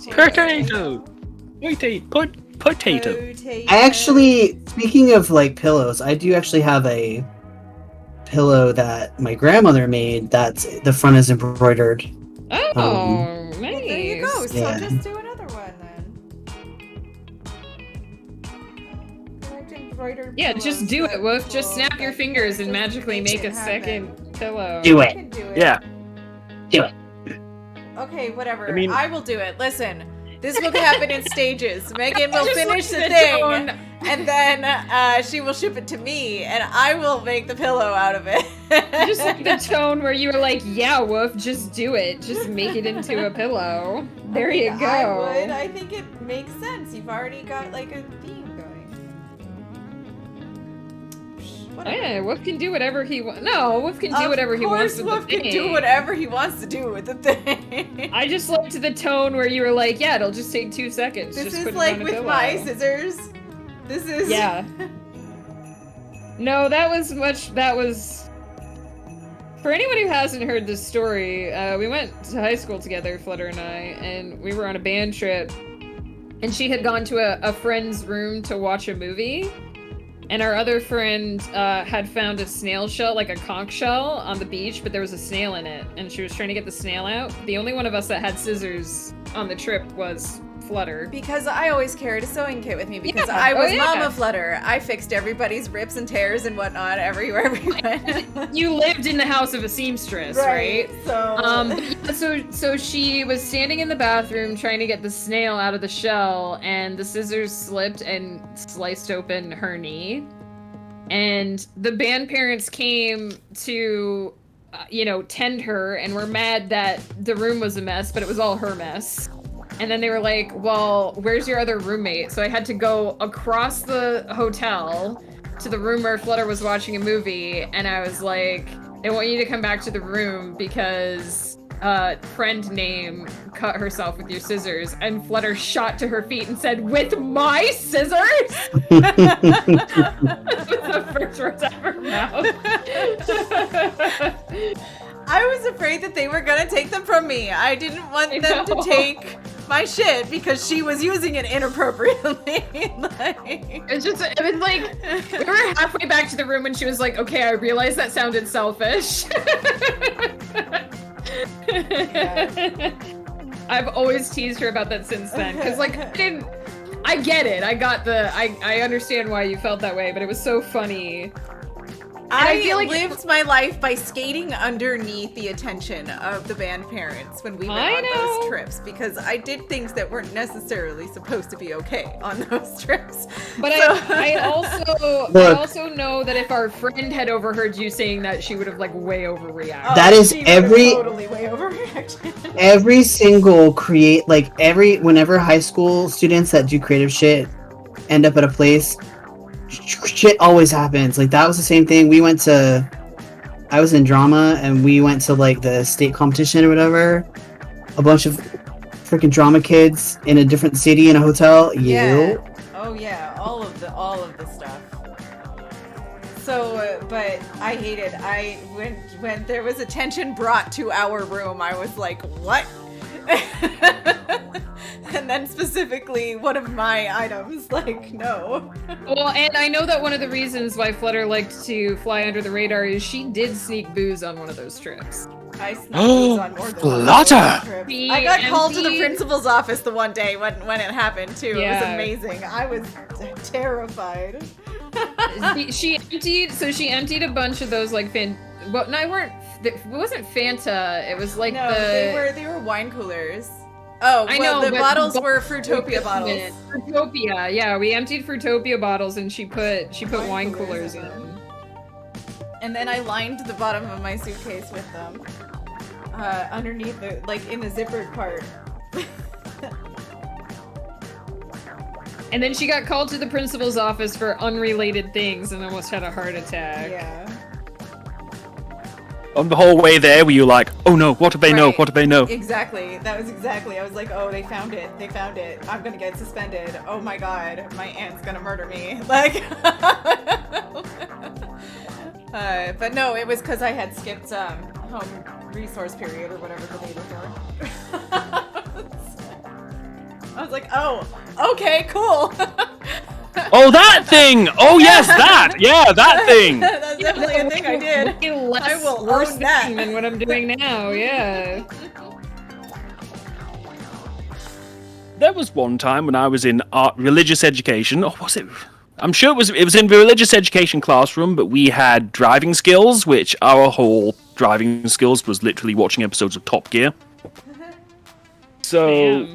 Potato. Potato. I actually, speaking of like pillows, I do actually have a pillow that my grandmother made. That's the front is embroidered. oh, nice. Well, there you go. So Yeah. just do another one then. Collect embroidered Yeah, just pillows do that it, Wolf. Just will- snap your that fingers and just magically make a it second happen. pillow. Do I it. can do it. Yeah. Okay, whatever. I mean- I will do it. Listen, this will happen in stages. Megan will Just finish like the the thing, tone. and then she will ship it to me, and I will make the pillow out of it. Just like the tone where you were like, yeah, Wolf, just do it. Just make it into a pillow. There you go. I would. I think it makes sense. You've already got like a theme going. Whatever. Yeah, Wolf can do whatever he wants. No, Wolf can do Of whatever he wants course with Wolf the can thing. do whatever he wants to do with the thing. I just liked the tone where you were like, yeah, it'll just take 2 seconds. This just is put like it on a with pillow. my scissors. This is Yeah. No, that was for anyone who hasn't heard this story, we went to high school together, Flutter and I, and we were on a band trip, and she had gone to a friend's room to watch a movie, and our other friend had found a snail shell, like a conch shell, on the beach, but there was a snail in it, and she was trying to get the snail out. The only one of us that had scissors on the trip was Flutter. Because I always carried a sewing kit with me because Yeah. I was Oh, yeah. Mama Flutter. I fixed everybody's rips and tears and whatnot everywhere we went. You lived in the house of a seamstress, right? So she was standing in the bathroom trying to get the snail out of the shell, and the scissors slipped and sliced open her knee. And the band parents came to, tend her, and were mad that the room was a mess, but it was all her mess. And then they were like, well, where's your other roommate? So I had to go across the hotel to the room where Flutter was watching a movie, and I was like, I want you to come back to the room because friend name cut herself with your scissors. And Flutter shot to her feet and said, with my scissors? That was the first words out of her mouth. I was afraid that they were gonna take them from me. I didn't want them to take my shit because she was using it inappropriately. It was like, we were halfway back to the room and she was like, okay, I realized that sounded selfish. Yeah. I've always teased her about that since then. Because, like, I get it. I understand why you felt that way, but it was so funny. I feel like lived my life by skating underneath the attention of the band parents when we went I on know. those trips because I did things that weren't necessarily supposed to be okay on those trips. But So- I Look. also know that if our friend had overheard you saying that, she would have like way overreacted. That is she would've every- totally way overreacted. Every single whenever high school students that do creative shit end up at a place, shit always happens. Like that was the same thing. I was in drama and we went to like the state competition or whatever. A bunch of freaking drama kids in a different city in a hotel. Yeah. Oh yeah, all of the stuff. So, but I hated. When there was attention brought to our room, I was like, what? And then specifically one of my items, like, no. Well, and I know that one of the reasons why Flutter liked to fly under the radar is she did sneak booze on one of those trips. I snuck these on more than one Flutter! trip. She I got called to the emptied- principal's office the one day when it happened too. It was Yeah. amazing. I was terrified. She emptied a bunch of those like it wasn't Fanta. It was like No, the they were wine coolers. Oh, I well, know, the but bottles were Fruitopia bottles. Fruitopia, yeah. We emptied Fruitopia bottles and she put wine Wine coolers coolers in. in. And then I lined the bottom of my suitcase with them. Underneath the, like, in the zippered part. And then she got called to the principal's office for unrelated things and almost had a heart attack. Yeah. On the whole way there, were you like, oh no, what do they know? Right. What do they know? Exactly. That was exactly. I was like, oh, they found it. They found it. I'm gonna get suspended. Oh my god, my aunt's gonna murder me. Like, but no, it was because I had skipped home resource period or whatever the day before. I was like, oh, okay, cool. Oh, that thing! Oh, yes, that! Yeah, that thing! That's definitely a thing I did. Way less I will worse own that. thing than what I'm doing now, yeah. There was one time when I was in religious education. Oh, was it? I'm sure it was in the religious education classroom, but we had driving skills, which our whole driving skills was literally watching episodes of Top Gear. So,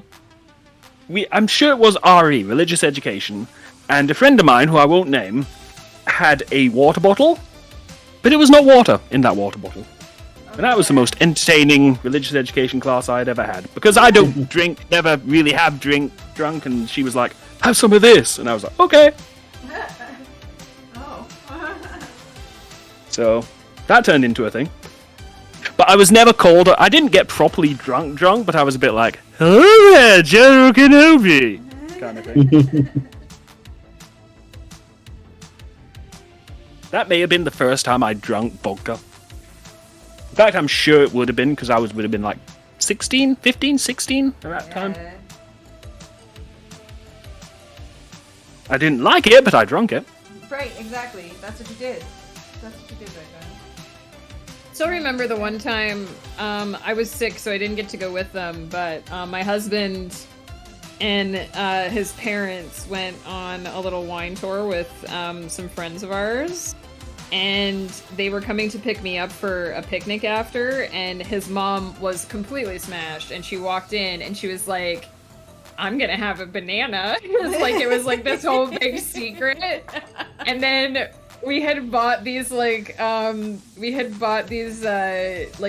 Damn. I'm sure it was RE, religious education, and a friend of mine, who I won't name, had a water bottle, but it was not water in that water bottle. And that was the most entertaining religious education class I'd ever had. Because I don't drink, never really have drunk, and she was like, have some of this. And I was like, okay. Oh. So, that turned into a thing. But I was never called, I didn't get properly drunk, but I was a bit like, hello there, General Kenobi! Kind of thing. That may have been the first time I drunk vodka. In fact, I'm sure it would have been, because I would have been like 16, 15, 16 at that time. I didn't like it, but I drank it. Right, exactly. That's what you did. That's what you did back then. Still remember the one time I was sick, so I didn't get to go with them, but my husband and his parents went on a little wine tour with some friends of ours, and they were coming to pick me up for a picnic after, and his mom was completely smashed, and she walked in and she was like, I'm gonna have a banana. It was like this whole big secret. And then we had bought these like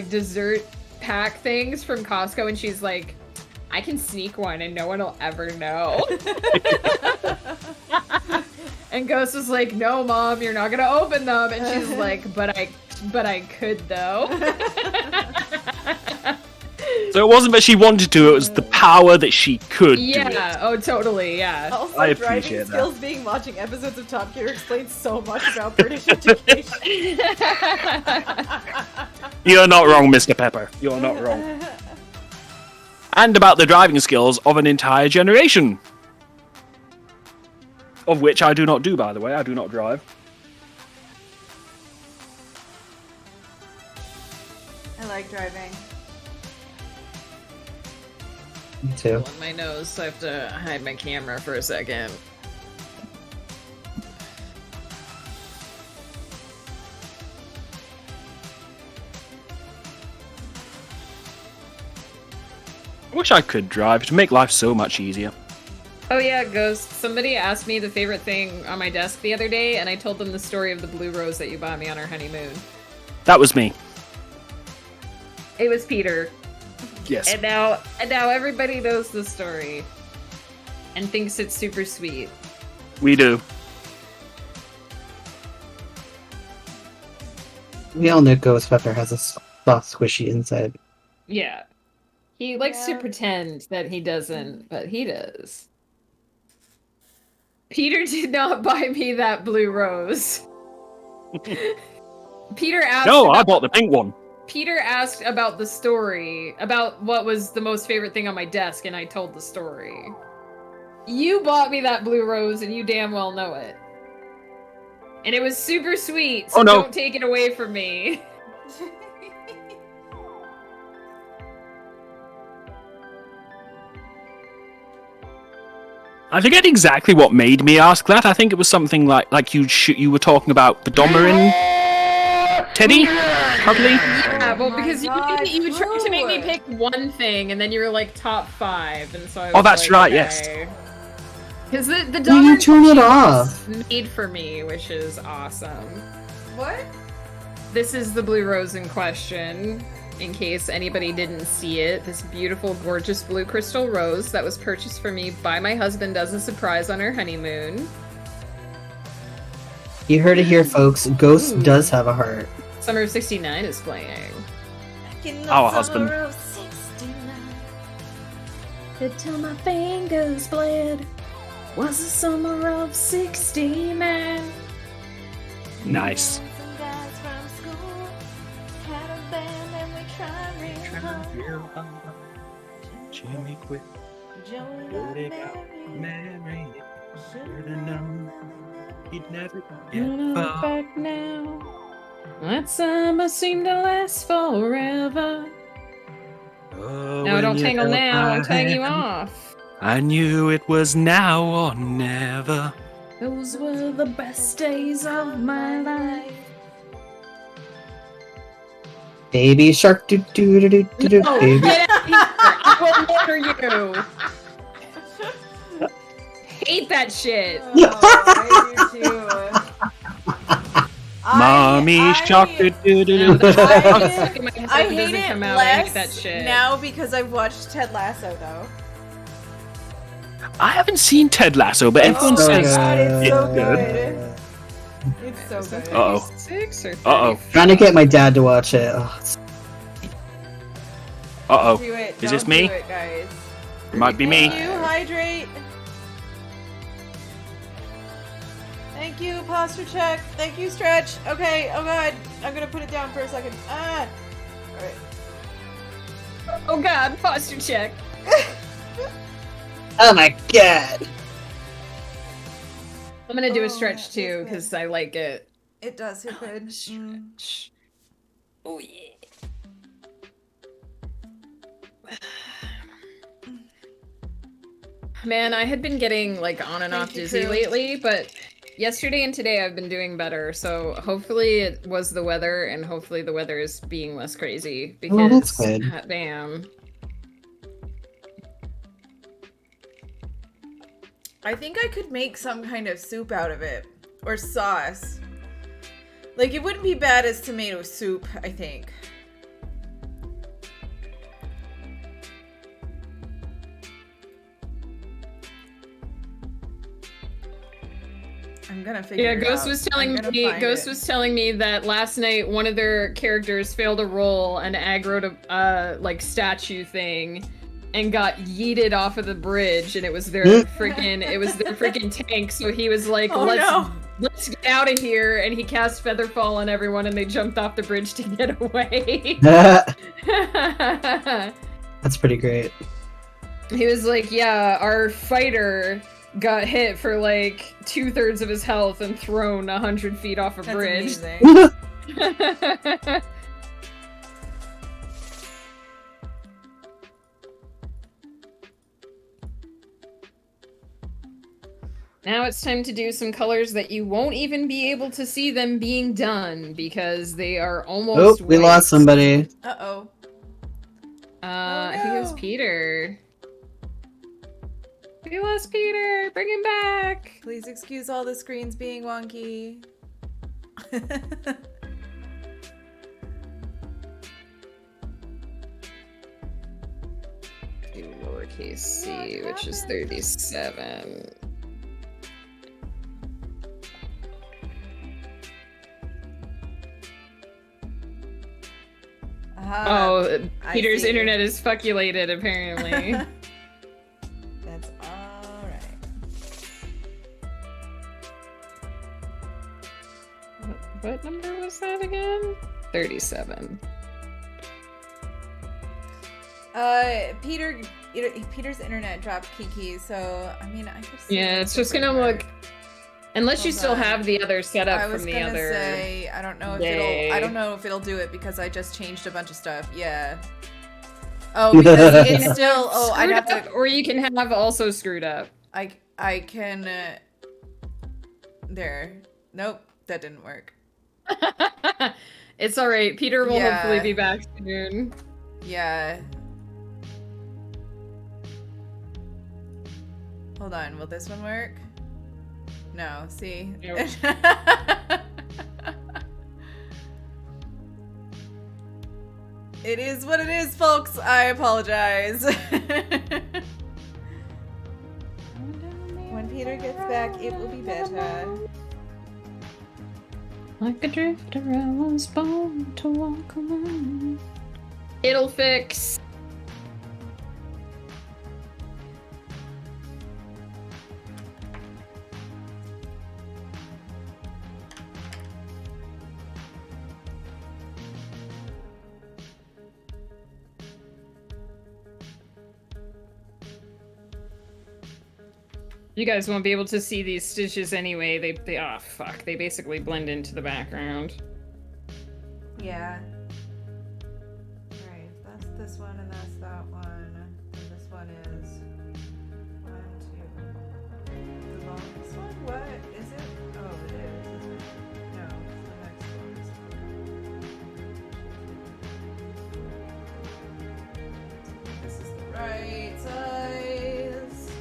dessert pack things from Costco, and she's like, I can sneak one and no one will ever know. And Ghost was like, no, Mom, you're not gonna open them. And she's like, but I could though. So it wasn't that she wanted to, it was the power that she could do it. Yeah, oh totally, yeah. Also, I driving appreciate that. skills being watching episodes of Top Gear explains so much about British education. You're not wrong, Mr. Pepper. You're not wrong. And about the driving skills of an entire generation. Of which I do not do, by the way. I do not drive. I like driving. Me too. On my nose, so I have to hide my camera for a second. I wish I could drive. It'd make life so much easier. Oh yeah, Ghost. Somebody asked me the favorite thing on my desk the other day, and I told them the story of the blue rose that you bought me on our honeymoon. That was me. It was Peter. Yes. And now everybody knows the story. And thinks it's super sweet. We do. We all know Ghost Pepper has a soft, squishy inside. Yeah. He likes to pretend that he doesn't, but he does. Peter did not buy me that blue rose. Peter asked No, I bought the pink one. Peter asked about the story, about what was the most favorite thing on my desk, and I told the story. You bought me that blue rose, and you damn well know it. And it was super sweet, so Oh, no. don't take it away from me. I forget exactly what made me ask that. I think it was something like you were talking about the Domerin Teddy? Probably? Yeah, well, because you God, tried to make me Drew. pick one thing, and then you were like top 5, and so I was Oh, that's like, right, yes. okay. Because the Will dollar you turn it was off? made for me, which is awesome. What? This is the blue rose in question, in case anybody didn't see it. This beautiful, gorgeous blue crystal rose that was purchased for me by my husband as a surprise on our honeymoon. You heard it here, folks. Ghost Ooh. does have a heart. Summer of '69 is playing. Our husband. Until my fingers bled was the summer of '69. Nice. Jimmy quit. Mary. He'd never Look back now. That summer seemed to last forever. No, don't tangle now. I'm tying you off. I knew it was now or never. Those were the best days of my life. Baby shark, do do do do do do. No, Baby. get out of here. I will murder you. Hate that shit. Oh, I do too. Mommy shark, do do do No, do. that I it hate doesn't it come out. I hate less that shit. now because I've watched Ted Lasso though. I haven't seen Ted Lasso, but It's everyone so says God, it's so good. good. It's so good. Uh-oh. 36 or Uh-oh. 35? Trying to get my dad to watch it. Oh, it's- Uh-oh. Do it. Is this Don't me? do it, guys. It might be me. Thank you, hydrate. Thank you, posture check. Thank you, stretch. Okay, oh god. I'm gonna put it down for a second. Ah! Alright. Oh god, posture check. oh my god. I'm gonna do Oh, a stretch yeah, too, that's because I like it. It does feel good. Mm. Oh yeah. Man, I had been getting like on and off Thank you, dizzy Crew. lately, but yesterday and today I've been doing better. So hopefully it was the weather, and hopefully the weather is being less crazy because Oh, that's good. hot damn. I think I could make some kind of soup out of it. Or sauce. Like, it wouldn't be bad as tomato soup, I think. I'm gonna figure Yeah, it Ghost out. was telling I'm gonna me find Ghost it. was telling me that last night one of their characters failed a roll and aggroed a like statue thing and got yeeted off of the bridge, and it was their freaking tank. So he was like, Oh, no. let's get out of here, and he cast Featherfall on everyone, and they jumped off the bridge to get away. That's pretty great. He was like, yeah, our fighter got hit for like 2/3 of his health and thrown 100 feet off a That's bridge. amazing. Now it's time to do some colors that you won't even be able to see them being done because they are Oh, almost we white. lost somebody. Uh-oh. I think it was no. Peter. We lost Peter! Bring him back! Please excuse all the screens being wonky. Do lowercase c, which is 37. Oh, I Peter's see. internet is fuckulated, apparently. That's alright. What number was that again? 37. Peter's internet dropped Kiki, so I mean I could see Yeah, it it's just gonna bring her. look... Unless you Hold still on. have the other setup I was from the gonna other say I don't know if day. I don't know if it'll do it because I just changed a bunch of stuff. Yeah. Oh, because it's still. Oh, I'd Screwed have to. up, or you can have also screwed up. I can. There. Nope, that didn't work. It's alright. Peter will Yeah. hopefully be back soon. Yeah. Hold on. Will this one work? No. See. Nope. It is what it is, folks. I apologize. When Peter gets back, it will be better. Like a drifter, I was born to walk alone. It'll fix. You guys won't be able to see these stitches anyway. They oh fuck. They basically blend into the background. Yeah. Alright, that's this one and that's that one. And this one is 1, 2. The longest one? What? Is it? Oh, it is, isn't it? No, it's the next one. This is the right size.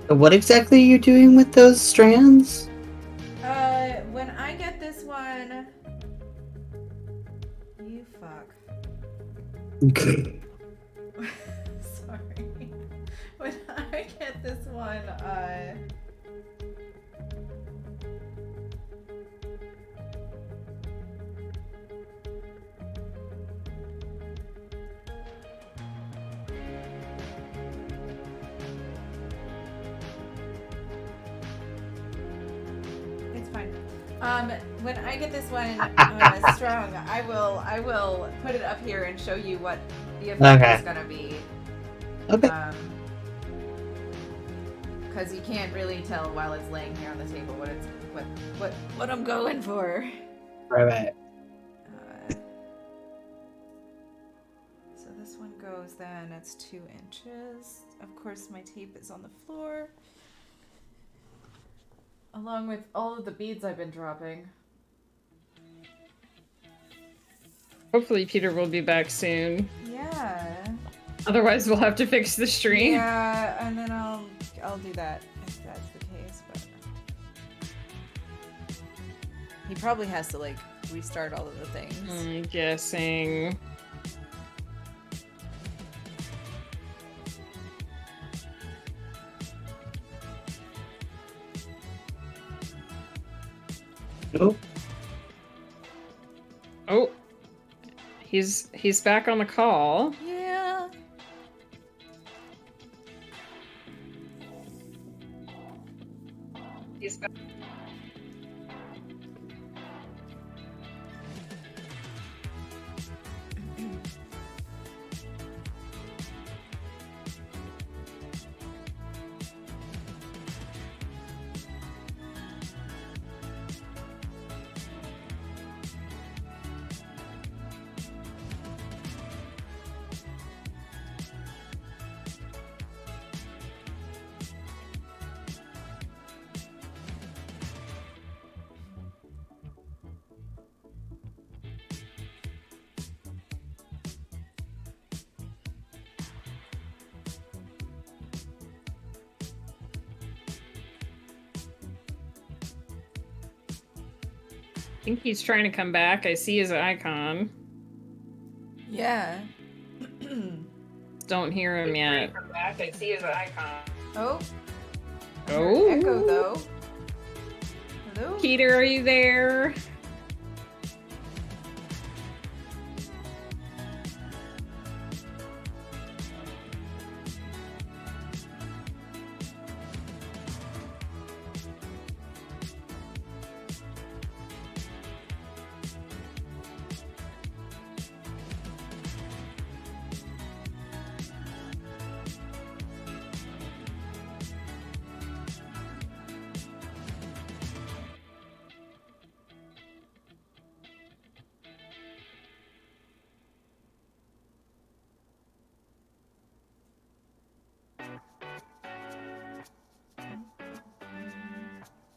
What exactly are you doing with those strands? When I get this one, you fuck. Sorry. When I get this one, it's fine. When I get this one strung, I will put it up here and show you what the effect Okay. is gonna be. Okay. because you can't really tell while it's laying here on the table what I'm going for. Right. So this one goes then, it's 2 inches. Of course my tape is on the floor. Along with all of the beads I've been dropping. Hopefully Peter will be back soon. Yeah. Otherwise we'll have to fix the stream. Yeah, and then I'll do that if that's the case, but he probably has to like restart all of the things. I'm guessing. Nope. Oh. He's back on the call. Yeah. He's back. I think he's trying to come back. I see his icon. Yeah. Don't hear him yet. I see his icon. Oh. Oh. Echo though. Hello? Peter, are you there?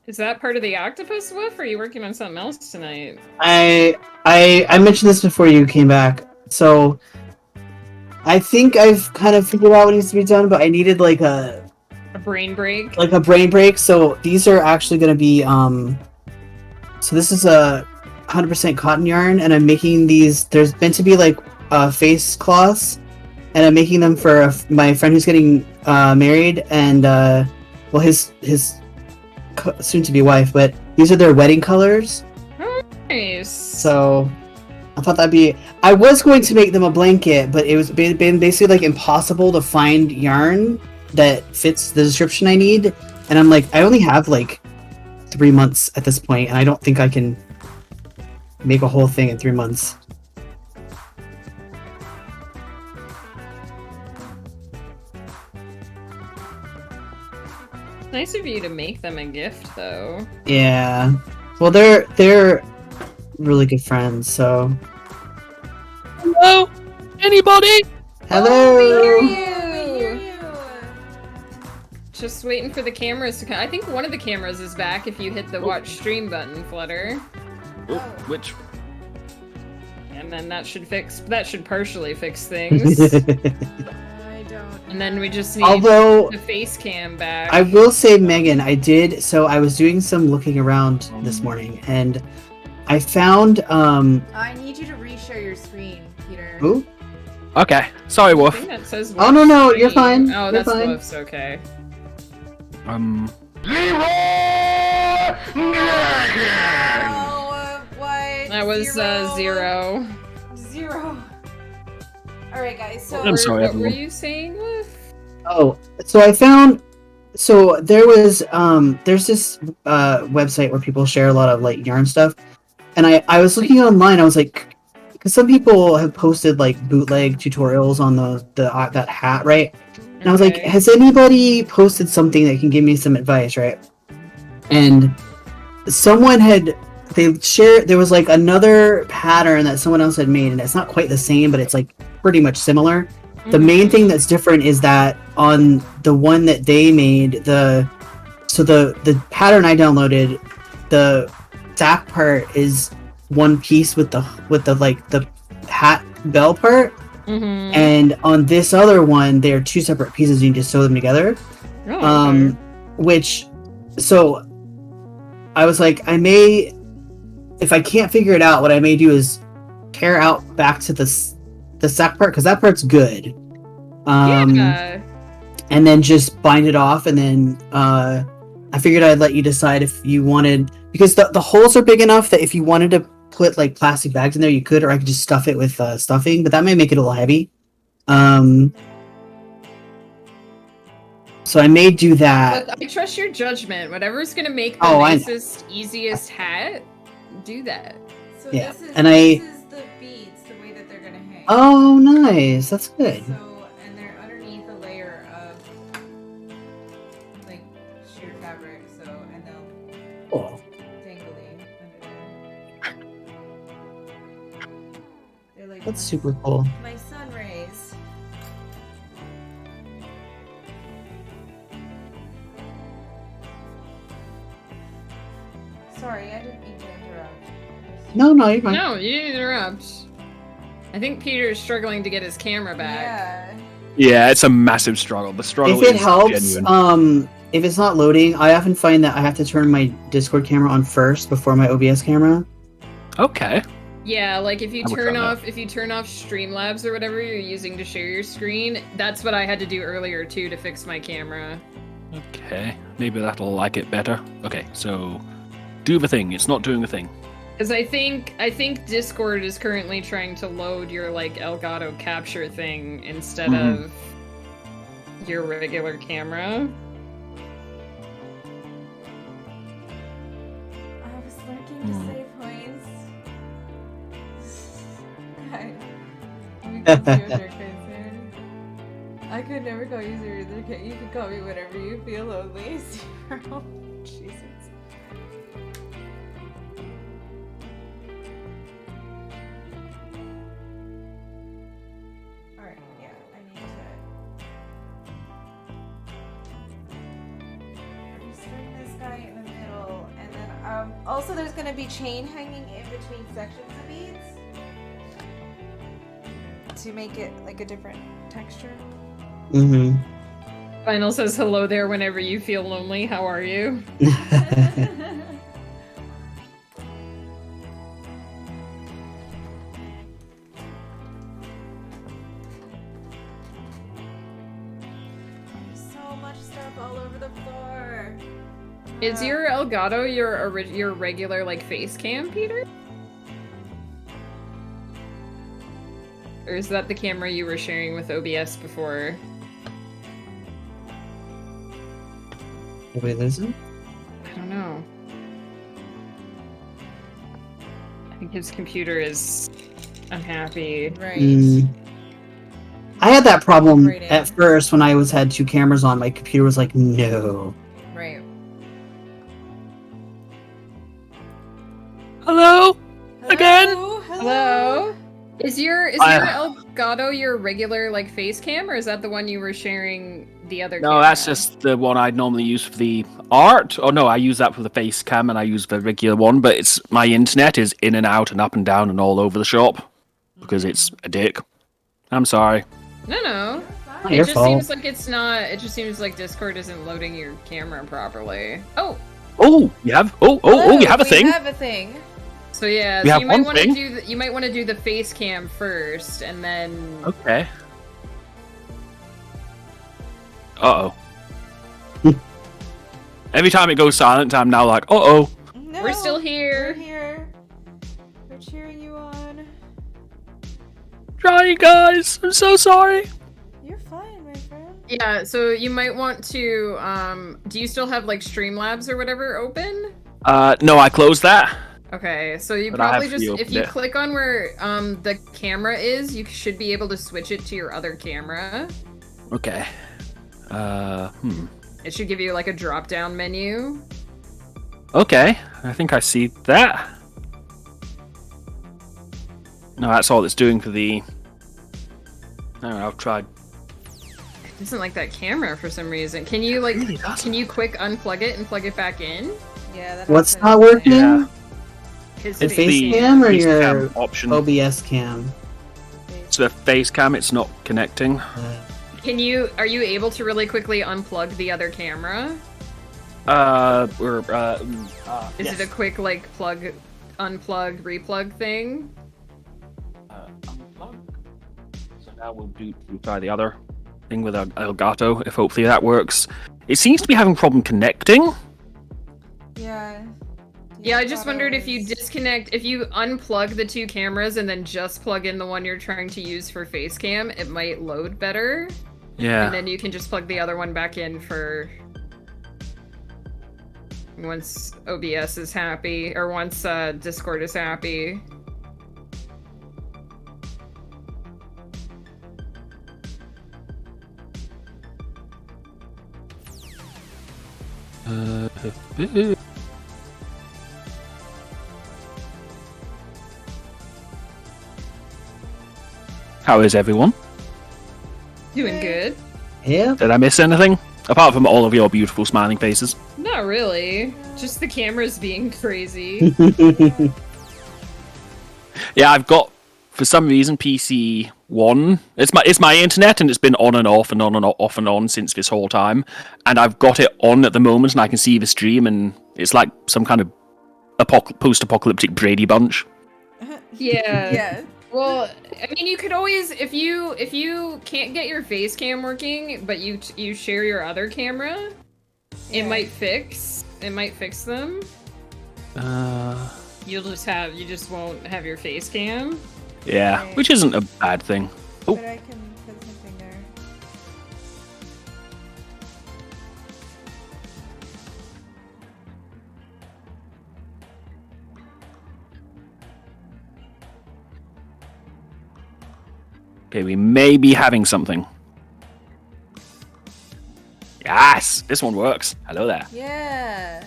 Is that part of the octopus woof, or are you working on something else tonight? I mentioned this before you came back. So I think I've kind of figured out what needs to be done, but I needed like a brain break. Like a brain break. So these are actually going to be so this is a 100% cotton yarn, and I'm making these. There's meant to be like face cloths, and I'm making them for my friend who's getting married, and well, his soon-to-be wife. But these are their wedding colors. Nice. So I thought that'd be. I was going to make them a blanket, but it was been basically like impossible to find yarn that fits the description I need. And I'm like, I only have like 3 months at this point, and I don't think I can make a whole thing in 3 months. Nice of you to make them a gift, though. Yeah. Well, they're really good friends, so. Hello? Anybody? Hello. We hear you. Just waiting for the cameras to come. I think one of the cameras is back if you hit the watch stream button, Flutter. Oh, which? And then that should partially fix things. I don't. And then we just need Although the face cam back. I will say, Megan, I was doing some looking around this morning, and I found I need you to reshare your screen, Peter. Ooh. Okay. Sorry, I Wolf. think that says Oh, no, Wolf's you're screen. fine. Oh, You're that's fine. Wolf's, okay. Oh, what? That was zero. Zero. Alright, guys, so. I'm sorry, What were everyone. you saying, Wolf? Oh, so I found. So there was there's this website where people share a lot of like yarn stuff, and I was looking online. I was like, because some people have posted like bootleg tutorials on that hat, right? And I was like, Okay. has anybody posted something that can give me some advice, right? And someone there was like another pattern that someone else had made, and it's not quite the same, but it's like pretty much similar. The main thing that's different is that on the one that they made, the pattern I downloaded, the sack part is one piece with the hat bell part, and on this other one they're two separate pieces. You can just sew them together. Oh, okay. Which, so I was like, if I can't figure it out, what I may do is tear out back to the sack part, because that part's good. Yeah. And then just bind it off, and then I figured I'd let you decide if you wanted, because the holes are big enough that if you wanted to put like plastic bags in there, you could, or I could just stuff it with stuffing, but that may make it a little heavy. So I may do that. But I trust your judgment. Whatever's gonna make the Oh, I know. nicest, easiest hat, do that. So Yeah, this is and this is the beads, the way that they're gonna hang. Oh, nice. That's good. So, and they're underneath a layer of like sheer fabric. So, and they'll Cool. dangly under there. They're like That's super cool. my sun rays. Sorry, I didn't mean to interrupt. No, you're fine. No, you didn't interrupt. I think Peter's struggling to get his camera back. Yeah. Yeah, it's a massive struggle. The struggle If it is helps, genuine. if it's not loading, I often find that I have to turn my Discord camera on first before my OBS camera. Okay. Yeah, like if you I would turn try off Streamlabs or whatever you're using to share your screen, that's what I had to do earlier too to fix my camera. Okay. Maybe that'll like it better. Okay, so do the thing. It's not doing the thing. Because I think Discord is currently trying to load your like Elgato capture thing instead Mhm. of your regular camera. I was lurking to save points. Guys, we can see what your face soon. I could never call you Zero. You can call me whatever you feel lonely. Zero. Jesus. Alright, yeah, I need to restart this guy in the middle, and then also there's gonna be chain hanging in between sections of beads to make it like a different texture. Mm-hmm. Final says hello there whenever you feel lonely. How are you? There's so much stuff all over the floor. Is your Elgato your regular like face cam, Peter? Or is that the camera you were sharing with OBS before? Did we lose him? I don't know. I think his computer is unhappy. Right. I had that problem Right in. at first when I had two cameras on. My computer was like, no. Right. Hello? Again? Hello? Is your Elgato your regular like face cam, or is that the one you were sharing the other? No, camera? that's just the one I'd normally use for the art. Oh no, I use that for the face cam and I use the regular one, but it's my internet is in and out and up and down and all over the shop because it's a dick. I'm sorry. No. Not It your just fault. seems like it's not. It just seems like Discord isn't loading your camera properly. Oh, Oh, you have you have a thing. We have a thing. so yeah, We so have you might one want to thing. do you might want to do the face cam first, and then Okay. Uh-oh. Every time it goes silent, I'm now like, uh-oh. No, we're still We're here. here. We're cheering you on. Trying, guys. I'm so sorry. You're fine, my friend. Yeah, so you might want to. Do you still have like Streamlabs or whatever open? No, I closed that. Okay, so you But I probably have just if reopened you it. click on where the camera is, you should be able to switch it to your other camera. Okay. It should give you like a drop-down menu. Okay, I think I see that. No, that's all it's doing for the... No, I've tried. It doesn't like that camera for some reason. Can you like? Really doesn't. Can you quick unplug it and plug it back in? Yeah, that What's happens. not working? Yeah. His The It's face the cam or face your cam option. OBS cam? It's the face cam, it's not connecting. Are you able to really quickly unplug the other camera? Is Yes. it a quick like unplug, replug thing? Unplug. So now we'll try the other thing with Elgato, if hopefully that works. It seems to be having problem connecting. Yeah. Yeah, I just wondered if you is- if you unplug the two cameras and then just plug in the one you're trying to use for face cam, it might load better. Yeah. And then you can just plug the other one back in for once OBS is happy, or once Discord is happy. How is everyone? Doing good. Yeah. Did I miss anything? Apart from all of your beautiful smiling faces. Not really. Just the cameras being crazy. Yeah, I've got, for some reason, PC 1. It's my internet, and it's been on and off and on and off and on since this whole time. And I've got it on at the moment, and I can see the stream, and it's like some kind of post-apocalyptic Brady Bunch. Yeah. Yeah. Well, I mean, you could always, if you can't get your face cam working, but you share your other camera, it might fix them. You just won't have your face cam. Yeah, Right. which isn't a bad thing. Oh. But I can put something there. Okay, we may be having something. Yes, this one works. Hello there. Yeah.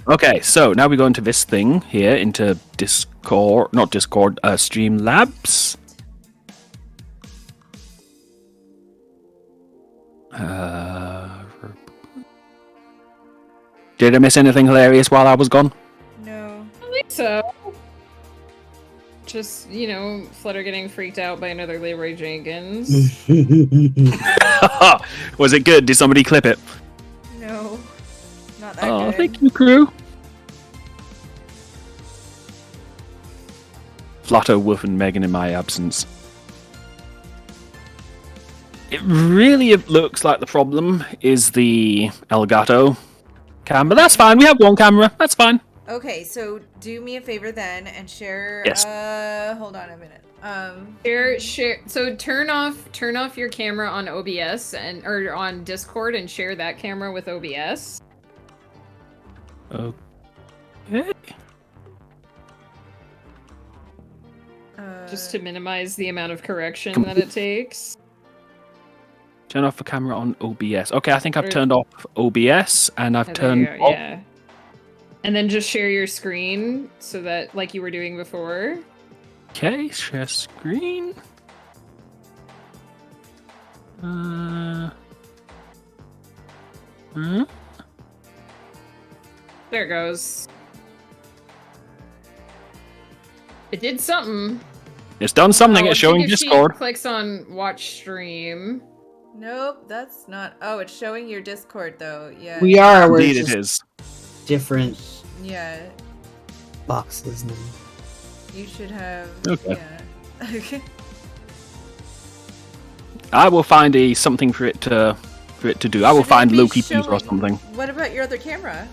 Okay, so now we go into this thing here, into Discord, not Discord, Streamlabs. Did I miss anything hilarious while I was gone? No. I think so. Just, Flutter getting freaked out by another Leroy Jenkins. Was it good? Did somebody clip it? No. Not that Oh, good. thank you, crew. Flutter, Wolf, and Megan in my absence. It really looks like the problem is the Elgato cam, but that's fine. We have one camera. That's fine. Okay, so do me a favor then and share. Yes. Hold on a minute. Share. So turn off your camera on OBS or on Discord and share that camera with OBS. Okay. Just to minimize the amount of correction that it takes. Turn off the camera on OBS. Okay, I think I've Or- turned off OBS and I've Oh, there you turned go, off. yeah. And then just share your screen so that, like you were doing before. Okay, share screen. There it goes. It did something. It's done something. Oh, It's I think showing if she Discord. clicks on watch stream. Nope, that's not. Oh, it's showing your Discord though. Yeah. We are. We're Indeed, just it is. different Yeah. boxes now. You should have. Okay. Yeah. Okay. I will find something for it to do. I will Should it find be Loki Peter or showing- something. What about your other camera?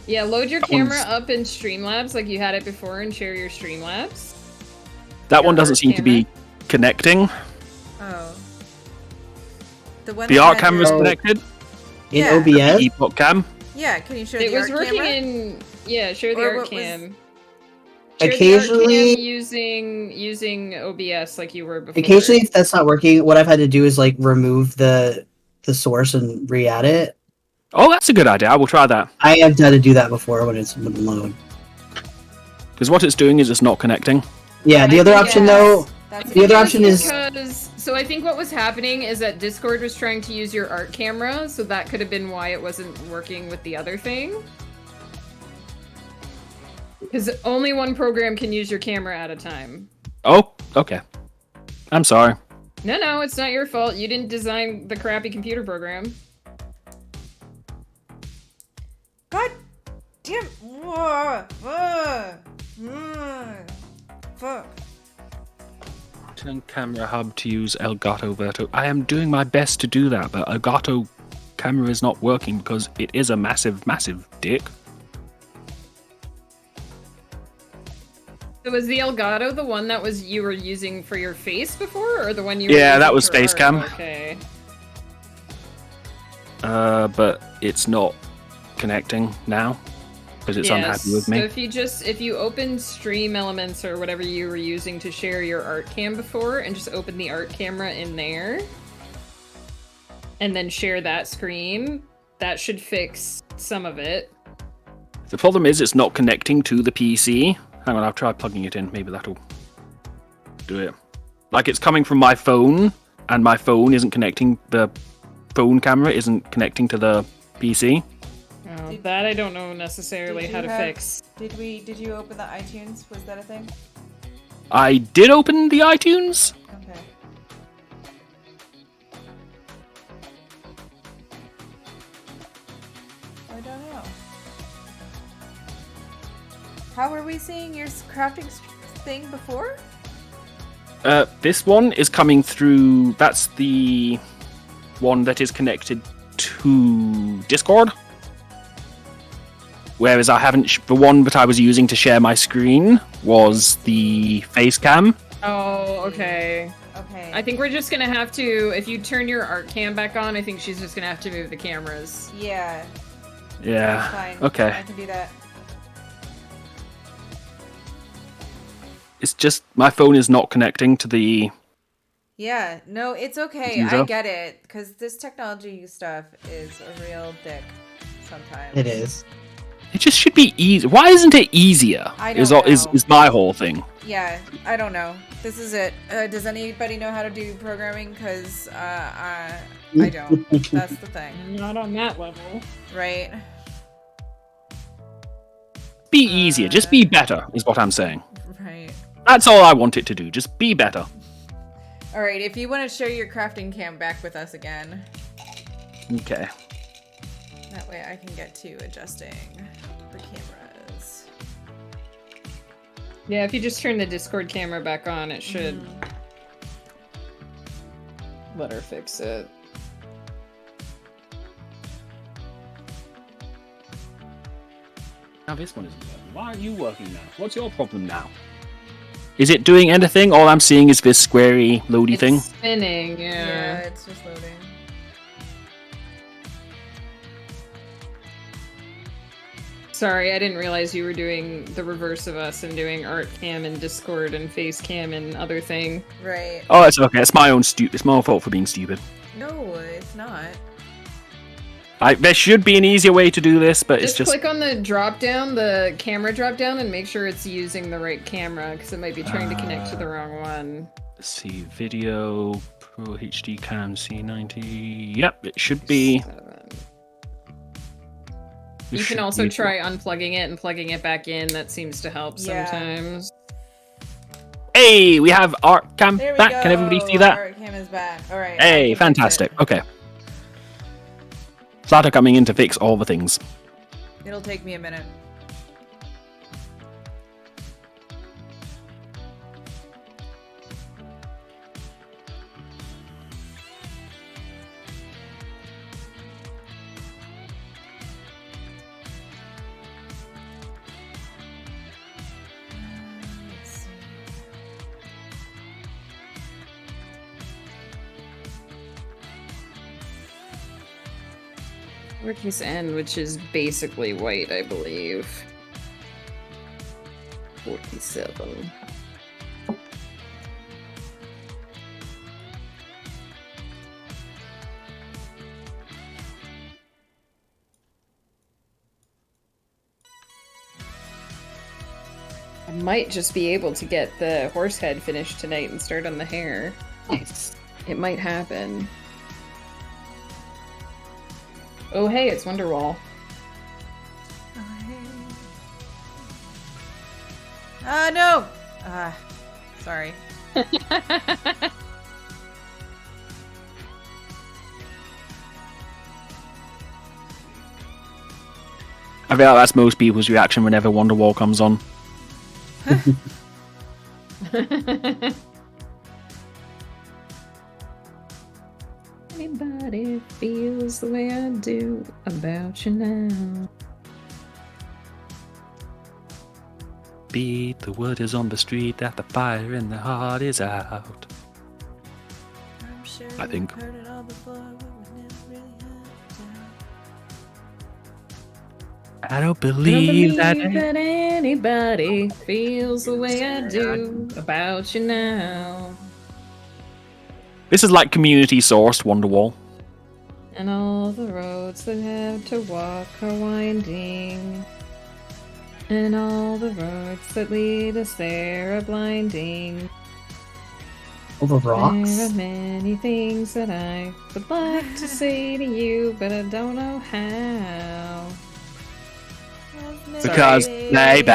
Yeah, load your That camera one's- up in Streamlabs like you had it before and share your Streamlabs. That one Your doesn't art seem to be connecting. Oh. The one The that art had camera's your- connected. In Yeah. OBS? Epoch cam. Yeah, can you show It the was art working camera? share the Or art what was- cam. Share the art Occasionally- cam using OBS like you were before. Occasionally, if that's not working, what I've had to do is like remove the the source and re-add it. Oh, that's a good idea. I will try that. I have had to do that before when it's wouldn't load. Because what it's doing is it's not connecting. Yeah, the other option though, That's the other option is Because, so I think what was happening is that Discord was trying to use your art camera, so that could have been why it wasn't working with the other thing. Because only one program can use your camera at a time. Oh, okay. I'm sorry. No, it's not your fault. You didn't design the crappy computer program. God damn. Fuck. Turn camera hub to use Elgato Verto. I am doing my best to do that, but Elgato camera is not working because it is a massive, massive dick. So was the Elgato the one that was you were using for your face before, or the one you were Yeah, using that was for face art? cam. Okay. But it's not connecting now because it's unhappy with me. So if you open Stream Elements or whatever you were using to share your art cam before, and just open the art camera in there, and then share that screen, that should fix some of it. The problem is it's not connecting to the PC. Hang on, I'll try plugging it in. Maybe that'll do it. Like it's coming from my phone, and my phone isn't connecting. The phone camera isn't connecting to the PC. Oh, that I don't know necessarily how to fix. Did you open the iTunes? Was that a thing? I did open the iTunes. Okay. I don't know. How were we seeing your crafting thing before? This one is coming through. That's the one that is connected to Discord. Whereas I haven't. The one that I was using to share my screen was the face cam. Oh, okay. Okay. I think we're just gonna have to, if you turn your art cam back on, I think she's just gonna have to move the cameras. Yeah. Yeah. That's fine. Okay. I can do that. It's just my phone is not connecting to the. Yeah. No, it's okay. User? I get it. Because this technology stuff is a real dick sometimes. it is. It just should be easy. Why isn't it easier? I Is don't know. my whole thing. Yeah, I don't know. This is it. Does anybody know how to do programming? Because I don't. That's the thing, Not on that level. right? Be easier. Just be better. Is what I'm saying. Right. That's all I want it to do. Just be better. All right. If you want to share your crafting cam back with us again, Okay. that way I can get to adjusting the cameras. Yeah, if you just turn the Discord camera back on, it should let her fix it. Now this one isn't working. Why aren't you working now? What's your problem now? Is it doing anything? All I'm seeing is this squarey loady It's thing. spinning, Yeah, yeah. it's just loading. Sorry, I didn't realize you were doing the reverse of us and doing art cam and Discord and face cam and other thing. Right. Oh, it's okay. It's my own It's my own fault for being stupid. No, it's not. There should be an easier way to do this, but it's Just just. click on the drop down, the camera drop down, and make sure it's using the right camera, because it might be trying to connect to the wrong one. Let's see, video Pro HD Cam C90. Yep, it should be. You It can should also be- try unplugging it and plugging it back in. That seems to help Yeah. sometimes. Hey, we have art cam There we back. go. Can everybody see that? Our cam is back. All right. I Hey, can fix fantastic. it. Okay. Slata coming in to fix all the things. It'll take me a minute. Let's see. Lowercase n, which is basically white, I believe. 47. I might just be able to get the horse head finished tonight and start on the hair. Nice. It might happen. Oh, hey, it's Wonderwall. No! Sorry. I feel like that's most people's reaction whenever Wonderwall comes on. Anybody feels the way I do about you now. Beat, the word is on the street that the fire in the heart is out. I'm sure I think. you've heard it all before, but we never really had I don't believe that. that anybody feels the way I do about you now. This is like community sourced Wonderwall. And all the roads that have to walk are winding. And all the roads that lead us there are blinding. All the There rocks. are many things that I would like to say to you, but I don't know how. Because maybe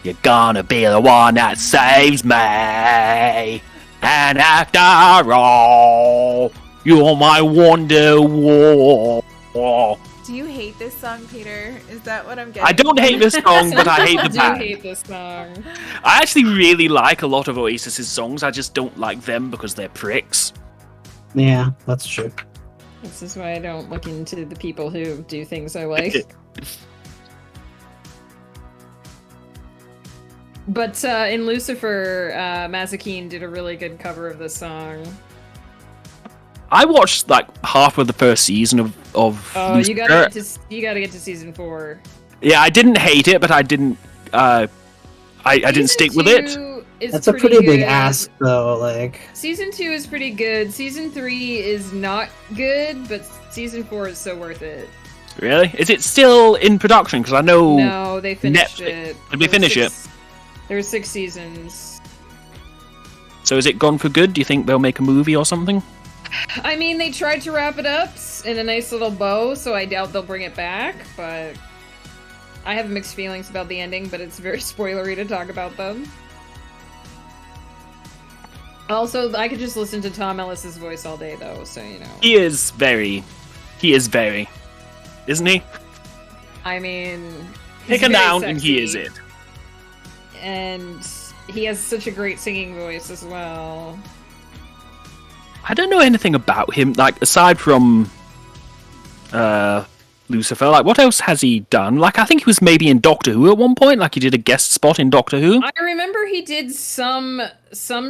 you're gonna be the one that saves me. And after all, you're my Wonderwall. Do you hate this song, Peter? Is that what I'm getting? I don't hate this song, but I hate the I do band. hate this song. I actually really like a lot of Oasis's songs. I just don't like them because they're pricks. Yeah, that's true. This is why I don't look into the people who do things I like. But in Lucifer, Mazikeen did a really good cover of this song. I watched like half of the first season of Oh, Lucifer. you gotta get to season 4. Yeah, I didn't hate it, but I didn't. I didn't stick with it. That's a pretty big ask, though. Like, Season 2 is pretty good. Season 3 is not good, but season 4 is so worth it. Really? Is it still in production? Because I know. No, they finished Netflix. it. Did we finish it? There were 6 seasons. So is it gone for good? Do you think they'll make a movie or something? I mean, they tried to wrap it up in a nice little bow, so I doubt they'll bring it back, but I have mixed feelings about the ending, but it's very spoilery to talk about them. Also, I could just listen to Tom Ellis's voice all day, though, so you know. He is very, isn't he? I mean, Pick he's a very noun and he is sexy, it. And he has such a great singing voice as well. I don't know anything about him, like, aside from Lucifer. Like, what else has he done? Like, I think he was maybe in Doctor Who at one point. Like, he did a guest spot in Doctor Who. I remember he did some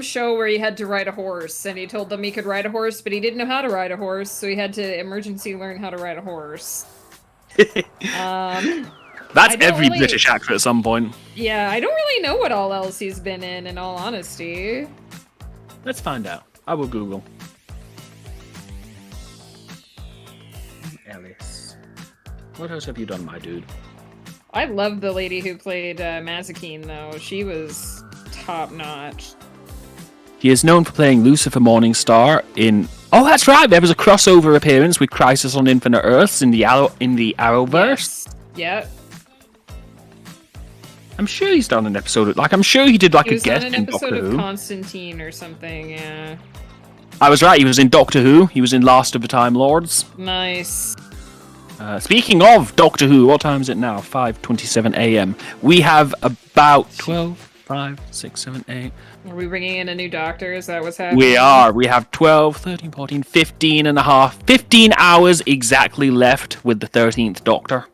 show where he had to ride a horse, and he told them he could ride a horse, but he didn't know how to ride a horse, so he had to emergency learn how to ride a horse. That's I don't every really- British actor at some point. Yeah, I don't really know what all else he's been in all honesty. Let's find out. I will Google. Ellis. What else have you done, my dude? I love the lady who played Mazikeen, though. She was top-notch. He is known for playing Lucifer Morningstar in. Oh, that's right. There was a crossover appearance with Crisis on Infinite Earths in the Arrowverse. Yep. I'm sure he's done an episode. I'm sure he did like He a was on guest an in episode Doctor of Who. Constantine or something, yeah. I was right. He was in Doctor Who. He was in Last of the Time Lords. Nice. Speaking of Doctor Who, what time is it now? 5:27 a.m. We have about 12, 5, 6, 7, 8. Are we bringing in a new doctor? Is that what's happening? We are. We have 12, 13, 14, 15 and a half. 15 hours exactly left with the 13th Doctor.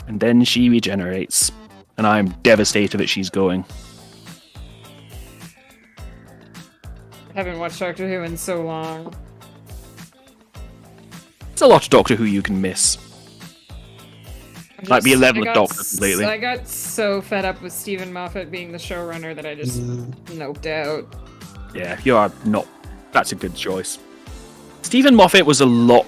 And then she regenerates. And I'm devastated that she's going. I haven't watched Doctor Who in so long. There's a lot of Doctor Who you can miss. Like the 11th Doctor completely. I got so fed up with Stephen Moffat being the showrunner that I just noped out. Yeah, you are not. That's a good choice. Stephen Moffat was a lot.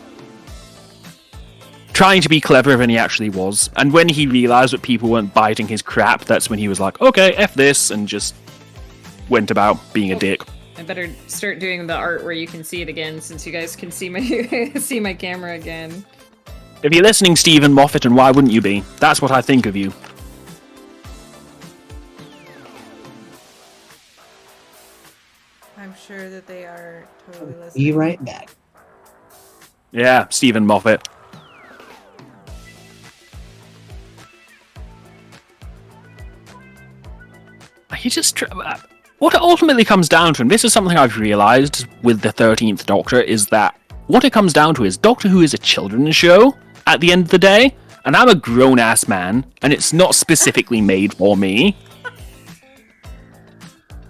trying to be cleverer than he actually was. And when he realized that people weren't biting his crap, that's when he was like, okay, F this, and just went about being a dick. I better start doing the art where you can see it again, since you guys can see my see my camera again. If you're listening, Stephen Moffat, and why wouldn't you be? That's what I think of you. I'm sure that they are totally listening. Be right back. Yeah, Stephen Moffat. He just... What it ultimately comes down to, and this is something I've realized with the 13th Doctor, is that what it comes down to is Doctor Who is a children's show at the end of the day, and I'm a grown-ass man, and it's not specifically made for me.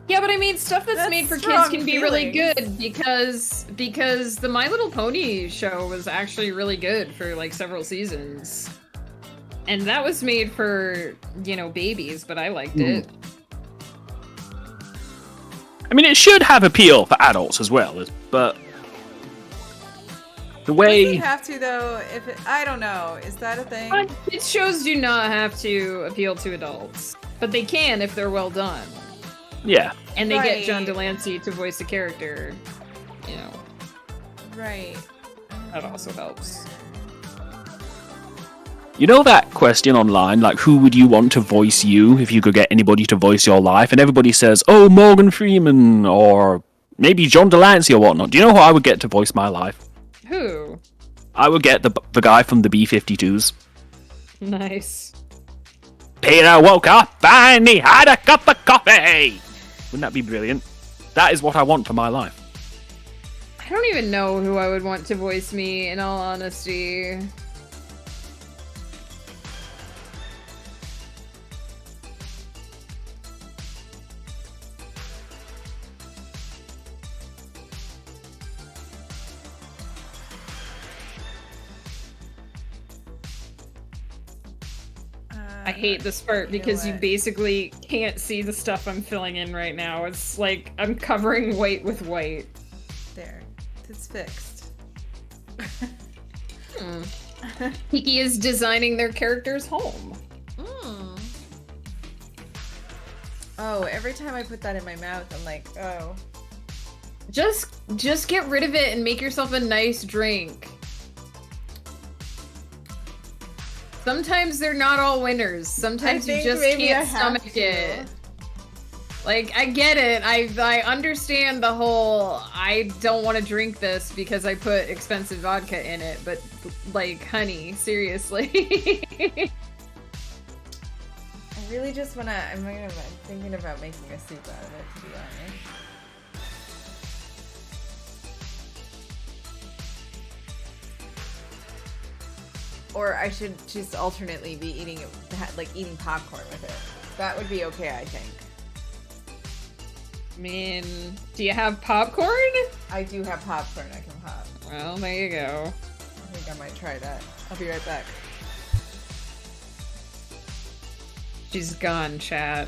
Yeah, but I mean, stuff that's made for kids strong can be really feelings. good because the My Little Pony show was actually really good for like several seasons. And that was made for, you know, babies, but I liked it. I mean, it should have appeal for adults as well, but the Does way... it have to though? If it, I don't know, is that a thing? Kids shows do not have to appeal to adults, but they can if they're well done. Yeah. And they get John Right. Delancey to voice a character, you know, Right. that also helps. You know that question online, like, who would you want to voice you if you could get anybody to voice your life? And everybody says, oh, Morgan Freeman, or maybe John Delancey or whatnot. Do you know who I would get to voice my life? Who? I would get the guy from the B-52s. Nice. Peter woke up and he had a cup of coffee! Wouldn't that be brilliant? That is what I want for my life. I don't even know who I would want to voice me, in all honesty. I hate this part because you basically can't see the stuff I'm filling in right now. It's like I'm covering white with white. There. It's fixed. Kiki is designing their character's home. Oh, every time I put that in my mouth, I'm like, oh. Just get rid of it and make yourself a nice drink. Sometimes they're not all winners. Sometimes you think just maybe I can't have stomach to. it. Like, I get it. I understand the whole, I don't want to drink this because I put expensive vodka in it, but, like, honey, seriously. I really just wanna. I'm thinking about making a soup out of it, to be honest. Or I should just alternately be eating it, like eating popcorn with it. That would be okay, I think. I mean, do you have popcorn? I do have popcorn I can pop. Well, there you go. I think I might try that. I'll be right back. She's gone, chat.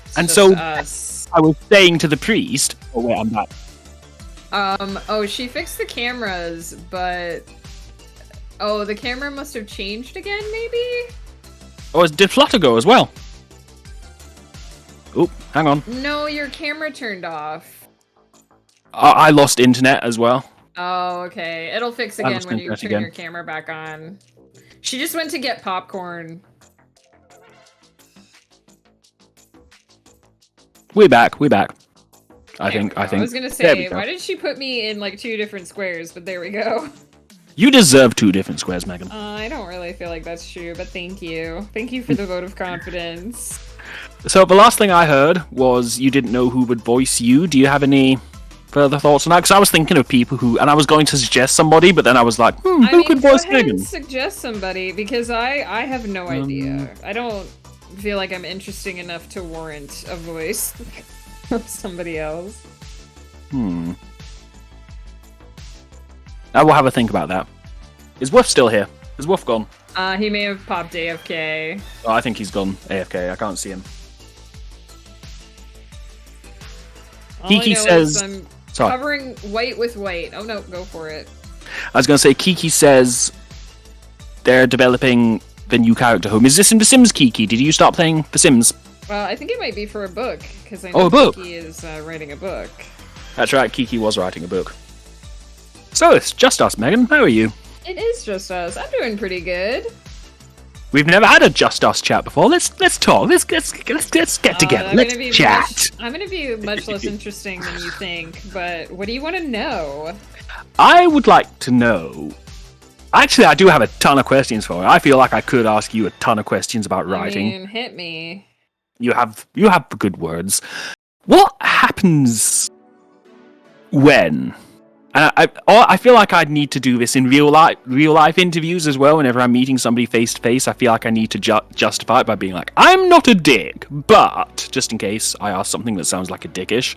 It's And just so us. I was saying to the priest, oh wait, I'm back. Oh, she fixed the cameras, but... Oh, the camera must have changed again, maybe? Oh, did Flutter go as well? Oh, hang on. No, your camera turned off. I lost internet as well. Oh, okay. It'll fix I again lost when you internet turn again. your camera back on. She just went to get popcorn. We're back. I There think. we go. I was gonna There we say, go. why did she put me in like 2 different squares? But there we go. You deserve 2 different squares, Megan. I don't really feel like that's true, but thank you. Thank you for the vote of confidence. So the last thing I heard was you didn't know who would voice you. Do you have any further thoughts on that? Because I was thinking of people who, and I was going to suggest somebody, but then I was like, who could go voice ahead Megan? and suggest somebody because I have no idea. I don't feel like I'm interesting enough to warrant a voice of somebody else. I will have a think about that. Is Woof still here? Is Woof gone? He may have popped AFK. Oh, I think he's gone AFK. I can't see him. All Kiki I know is says- I'm Sorry. covering white with white. Oh no, go for it. I was going to say, Kiki says, they're developing the new character home. Is this in The Sims, Kiki? Did you start playing The Sims? Well, I think it might be for a book, because I know Oh, a book. Kiki is writing a book. That's right, Kiki was writing a book. So, it's just us, Megan. How are you? It is just us. I'm doing pretty good. We've never had a Just Us chat before. Let's talk. Let's get together. I'm Let's gonna be chat. I'm gonna be much less interesting than you think, but what do you want to know? I would like to know. Actually, I do have a ton of questions for you. I feel like I could ask you a ton of questions about writing. I mean, hit me. You have good words. What happens when? And I feel like I'd need to do this in real life interviews as well. Whenever I'm meeting somebody face to face, I feel like I need to justify it by being like, I'm not a dick, but just in case I ask something that sounds like a dickish.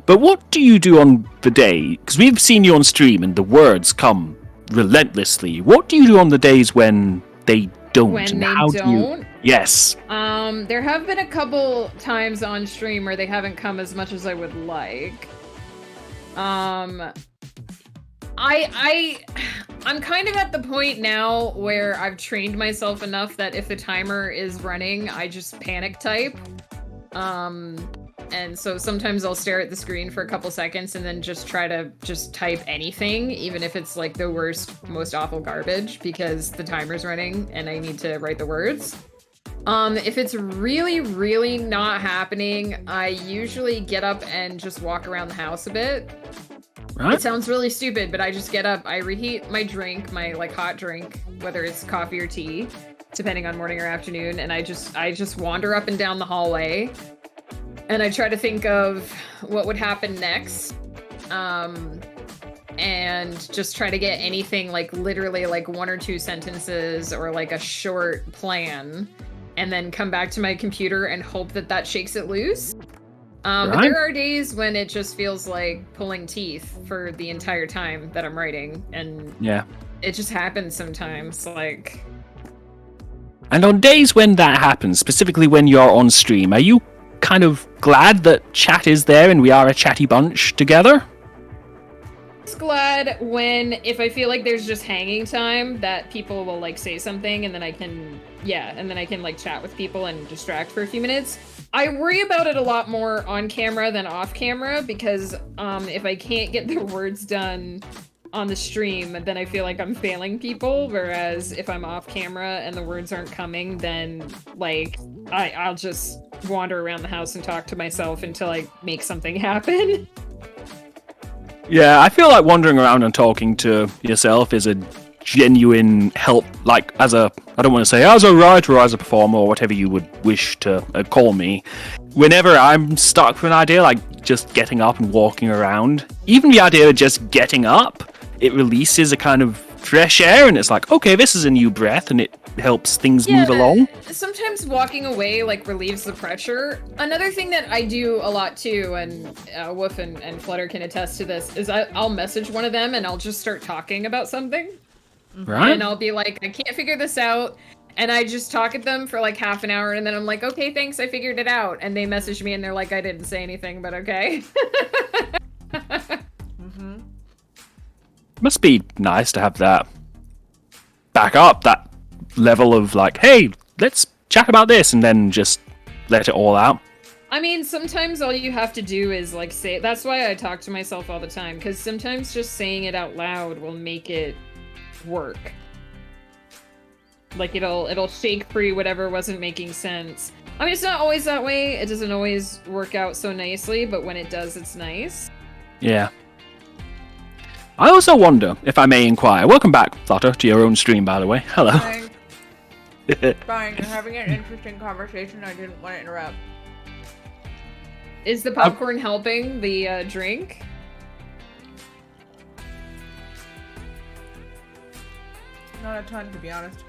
But what do you do on the day? Because we've seen you on stream and the words come relentlessly. What do you do on the days when they don't? When and they how don't? Do you... Yes. There have been a couple times on stream where they haven't come as much as I would like. I'm kind of at the point now where I've trained myself enough that if the timer is running, I just panic type. And so sometimes I'll stare at the screen for a couple seconds and then just try to just type anything, even if it's like the worst, most awful garbage, because the timer's running and I need to write the words. If it's really, really not happening, I usually get up and just walk around the house a bit. Right. It sounds really stupid, but I just get up, I reheat my drink, my like hot drink, whether it's coffee or tea, depending on morning or afternoon, and I just wander up and down the hallway, and I try to think of what would happen next, and just try to get anything like literally like 1 or 2 sentences or like a short plan, and then come back to my computer and hope that shakes it loose. But there are days when it just feels like pulling teeth for the entire time that I'm writing, and yeah, it just happens sometimes. Like, and on days when that happens, specifically when you're on stream, are you kind of glad that chat is there and we are a chatty bunch together? I'm glad when, if I feel like there's just hanging time, that people will like say something, and then I can like chat with people and distract for a few minutes. I worry about it a lot more on camera than off camera, because if I can't get the words done on the stream, then I feel like I'm failing people, whereas if I'm off camera and the words aren't coming, then like I'll just wander around the house and talk to myself until I make something happen. Yeah, I feel like wandering around and talking to yourself is a genuine help, like I don't want to say as a writer or as a performer or whatever you would wish to call me. Whenever I'm stuck for an idea, like just getting up and walking around, even the idea of just getting up, it releases a kind of fresh air, and it's like, okay, this is a new breath, and it helps things move along. Sometimes walking away like relieves the pressure. Another thing that I do a lot too, and Woof and Flutter can attest to this, is I'll message one of them and I'll just start talking about something. Right. And I'll be like, I can't figure this out. And I just talk at them for like half an hour, and then I'm like, okay, thanks, I figured it out. And they message me and they're like, I didn't say anything, but okay. Must be nice to have that back up, that level of like, hey, let's chat about this, and then just let it all out. I mean, sometimes all you have to do is like say, that's why I talk to myself all the time, because sometimes just saying it out loud will make it work. Like it'll shake free whatever wasn't making sense. I mean, it's not always that way. It doesn't always work out so nicely, but when it does, it's nice. Yeah. I also wonder, if I may inquire, welcome back, Flutter, to your own stream, by the way. Hello. Fine. Fine, you're having an interesting conversation. I didn't want to interrupt. Is the popcorn helping the drink? Not a ton, to be honest.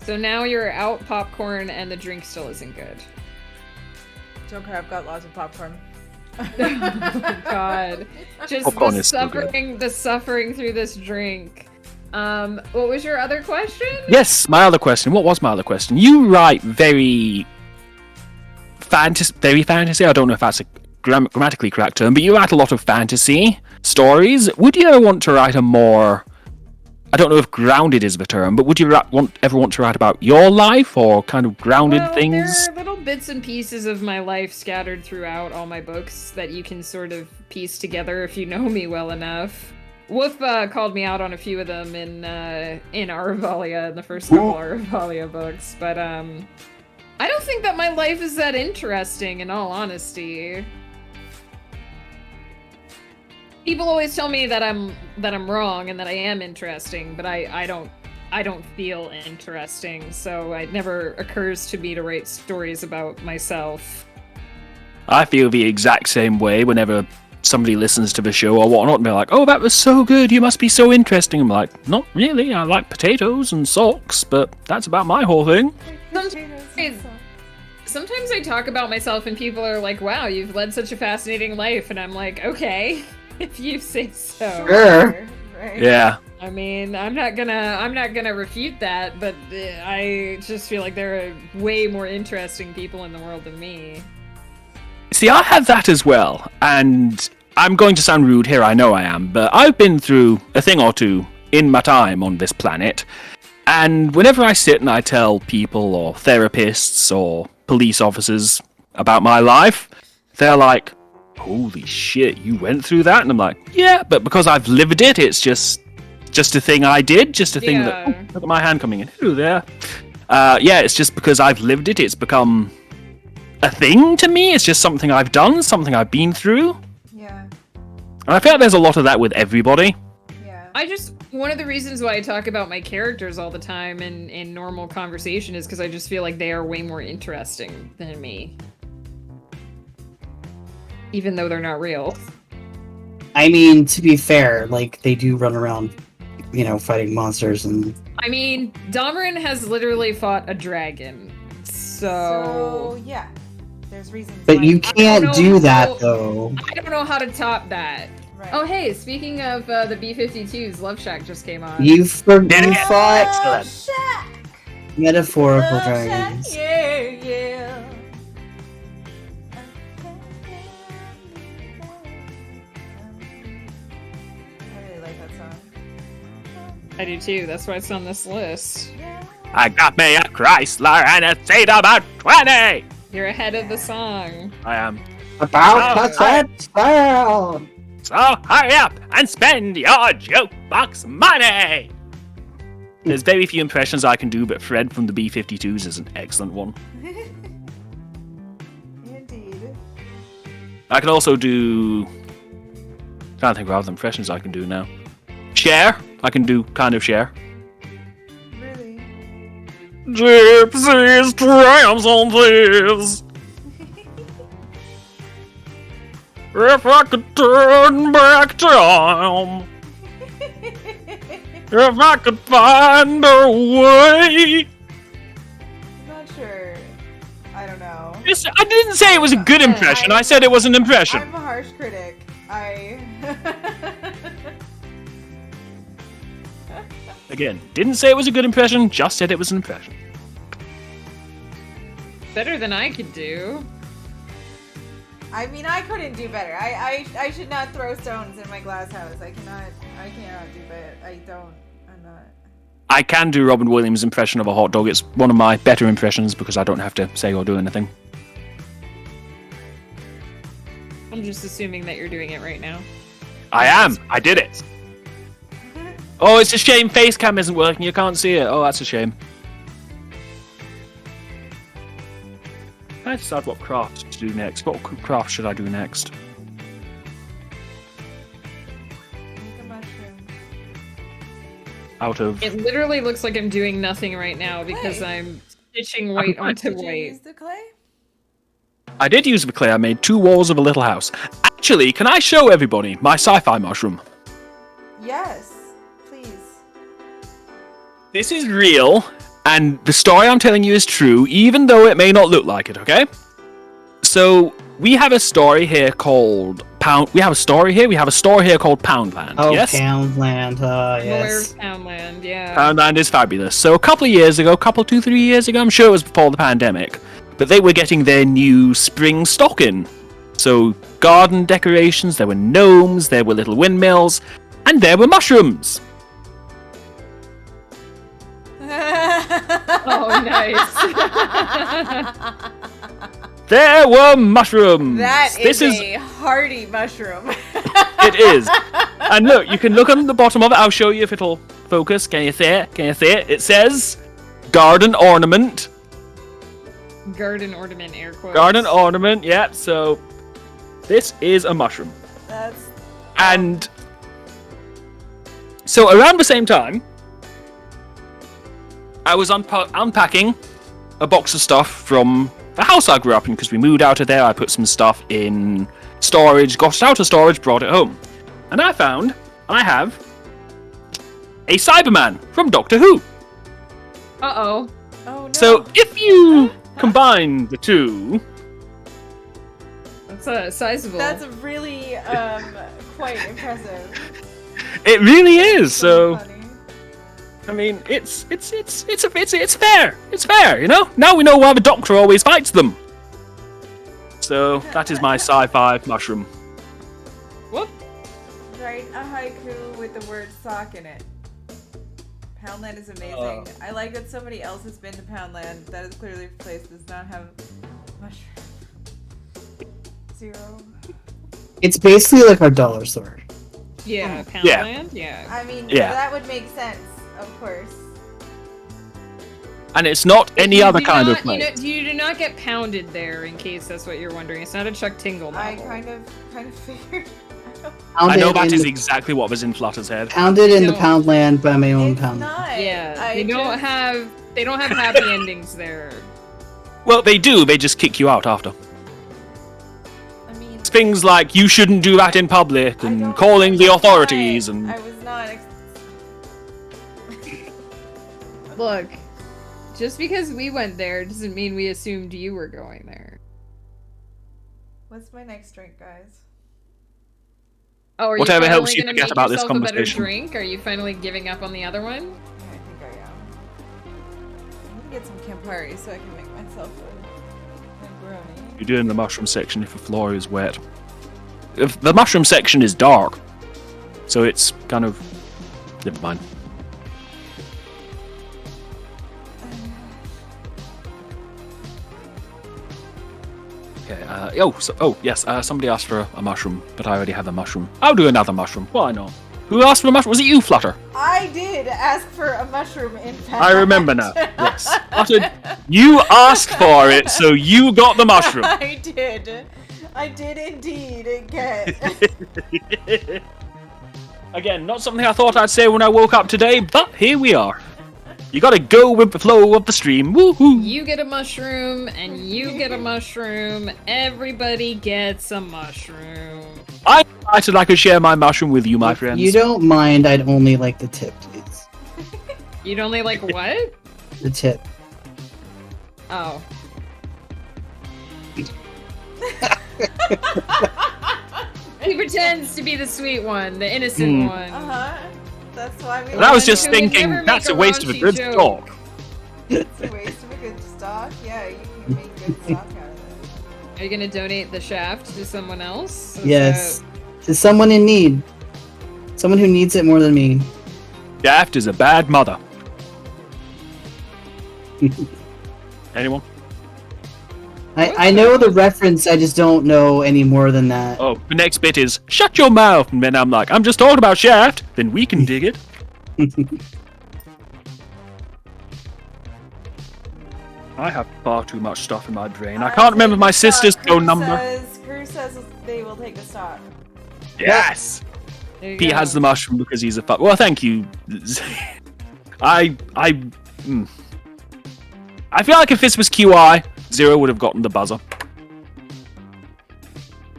So now you're out popcorn and the drink still isn't good. It's okay, I've got lots of popcorn. Oh God. Just Popcorn the is still good. suffering through this drink. What was your other question? Yes, my other question. What was my other question? You write very fantasy. I don't know if that's a grammatically correct term, but you write a lot of fantasy stories. Would you ever want to write a more I don't know if grounded is the term, but would you ever want to write about your life or kind of grounded things? There are little bits and pieces of my life scattered throughout all my books that you can sort of piece together if you know me well enough. Wolf called me out on a few of them in Aravalia, in the first couple Aravalia books, but I don't think that my life is that interesting, in all honesty. People always tell me that I'm wrong and that I am interesting, but I don't feel interesting, so it never occurs to me to write stories about myself. I feel the exact same way whenever somebody listens to the show or whatnot, and they're like, "Oh, that was so good, you must be so interesting." I'm like, "Not really, I like potatoes and socks, but that's about my whole thing." Sometimes I talk about myself and people are like, "Wow, you've led such a fascinating life," and I'm like, "Okay, if you say so." Sure. Right. Yeah. I mean, I'm not gonna refute that, but I just feel like there are way more interesting people in the world than me. See, I have that as well, and I'm going to sound rude here, I know I am, but I've been through a thing or two in my time on this planet, and whenever I sit and I tell people or therapists or police officers about my life, they're like, "Holy shit, you went through that?" And I'm like, "Yeah, but because I've lived it, it's just a thing I did, just a thing that, oh, look at my hand coming in, hello there. Yeah, it's just because I've lived it, it's become a thing to me, it's just something I've done, something I've been through. Yeah. And I feel like there's a lot of that with everybody. Yeah. One of the reasons why I talk about my characters all the time in normal conversation is because I just feel like they are way more interesting than me. Even though they're not real. I mean, to be fair, like, they do run around, fighting monsters and... I mean, Damarin has literally fought a dragon, so yeah, there's reasons. But why. you can't do that, though. I don't know how to top that. Right. Oh, hey, speaking of the B-52s, Love Shack just came on. You fought Shack. metaphorical Love Shack, dragons. yeah. I really like that song. I do too, that's why it's on this list. I got me a Chrysler and a seat about 20! You're ahead of the song. I am. About to set down! So hurry up and spend your jukebox money! There's very few impressions I can do, but Fred from the B-52s is an excellent one. Indeed. I can also do... trying to think of other impressions I can do now. Cher. I can do kind of Cher. Really? Gypsies, tramps on thieves. If I could turn back time, if I could find a way. Not sure. I don't know. I didn't say it was a good impression. I said it was an impression. I'm a harsh critic. Again, didn't say it was a good impression. Just said it was an impression. Better than I could do. I mean, I couldn't do better. I should not throw stones in my glass house. I cannot do better. I'm not. I can do Robin Williams' impression of a hot dog. It's one of my better impressions because I don't have to say or do anything. I'm just assuming that you're doing it right now. I am. I did it. Oh, it's a shame Facecam isn't working. You can't see it. Oh, that's a shame. I decide what craft to do next. What craft should I do next? Make a mushroom. Out of... It literally looks like I'm doing nothing right now because Clay. I'm stitching white onto Did you white. use the clay? I did use the clay. I made 2 walls of a little house. Actually, can I show everybody my sci-fi mushroom? Yes, please. This is real, and the story I'm telling you is true, even though it may not look like it, okay? So, we have a story here called We have a store here called Poundland, Oh, yes? Poundland, Where's yes. Poundland? Yeah. Poundland is fabulous. So a couple of years ago, 2-3 years ago, I'm sure it was before the pandemic, but they were getting their new spring stock in. So garden decorations, there were gnomes, there were little windmills, and there were mushrooms. Oh, nice. There were mushrooms. That this is a hearty mushroom. It is. And look, you can look on the bottom of it. I'll show you if it'll focus. Can you see it? Can you see it? It says garden ornament. Garden ornament, air quotes. Garden ornament, yeah. So this is a mushroom. That's And so around the same time, I was unpacking a box of stuff from the house I grew up in because we moved out of there. I put some stuff in storage, got it out of storage, brought it home. And I found I have a Cyberman from Doctor Who. Uh-oh. oh no. So if you combine the two, That's sizable. That's really quite impressive. it really is. So funny. I mean, it's fair. It's fair, you know. Now we know why the Doctor always fights them. So that is my sci-fi mushroom. Whoop. Write a haiku with the word sock in it. Poundland is amazing. I like that somebody else has been to Poundland. That is clearly a place that does not have mushroom. 0. It's basically like our dollar store. Yeah, Yeah. Poundland? Yeah. I mean, Yeah. that would make sense, of course. And it's not any You other do kind of not- place. You do not get pounded there, in case that's what you're wondering. It's not a Chuck Tingle I novel. kind of figured. I know that in is the, exactly what was in Flutter's head. pounded in the No. Poundland by my own It's pound. not. Yeah, I they don't just- have happy endings there. Well, they do. They just kick you out after. I mean, Things like you shouldn't do that in public I and don't- calling the I- authorities and I was not. Look, just because we went there doesn't mean we assumed you were going there. What's my next drink, guys? Oh, are Whatever you helps finally you gonna forget make about this yourself a better conversation. drink? Are you finally giving up on the other one? Yeah, I think I am. I'm gonna get some Campari so I can make myself a Negroni. you do in the mushroom section if the floor is wet. If the mushroom section is dark, so it's kind of never mind. Okay. Yes. Somebody asked for a mushroom, but I already have a mushroom. I'll do another mushroom. Why not? Who asked for a mushroom? Was it you, Flutter? I did ask for a mushroom in fact. I remember now. Yes. Flutter, you asked for it, so you got the mushroom. I did. I did indeed get. Again, not something I thought I'd say when I woke up today, but here we are. You gotta go with the flow of the stream. Woohoo! You get a mushroom, and you get a mushroom. Everybody gets a mushroom. I'm excited I could share my mushroom with you, my If friends. you don't mind, I'd only like the tip, please. You'd only like what? The tip. Oh. He pretends to be the sweet one, the innocent one. Uh-huh. That's why we. And I was just Who would thinking, never that's make a a waste of a raunchy good joke. stock. It's a waste of a good stock. Yeah, you can make good stock out of it. Are you gonna donate the shaft to someone else? Is Yes. To someone in need. Someone who needs it more than me. Daft is a bad mother. Anyone? I know the reference, I just don't know any more than that. Oh, the next bit is, shut your mouth! And then I'm like, I'm just talking about Shaft, then we can dig it. I have far too much stuff in my brain. I can't remember my sister's phone number. Crew says they will take a stock. Yes! there you Pete go. has the mushroom because he's a fuck. Well, thank you. I feel like if this was QI, Zero would have gotten the buzzer.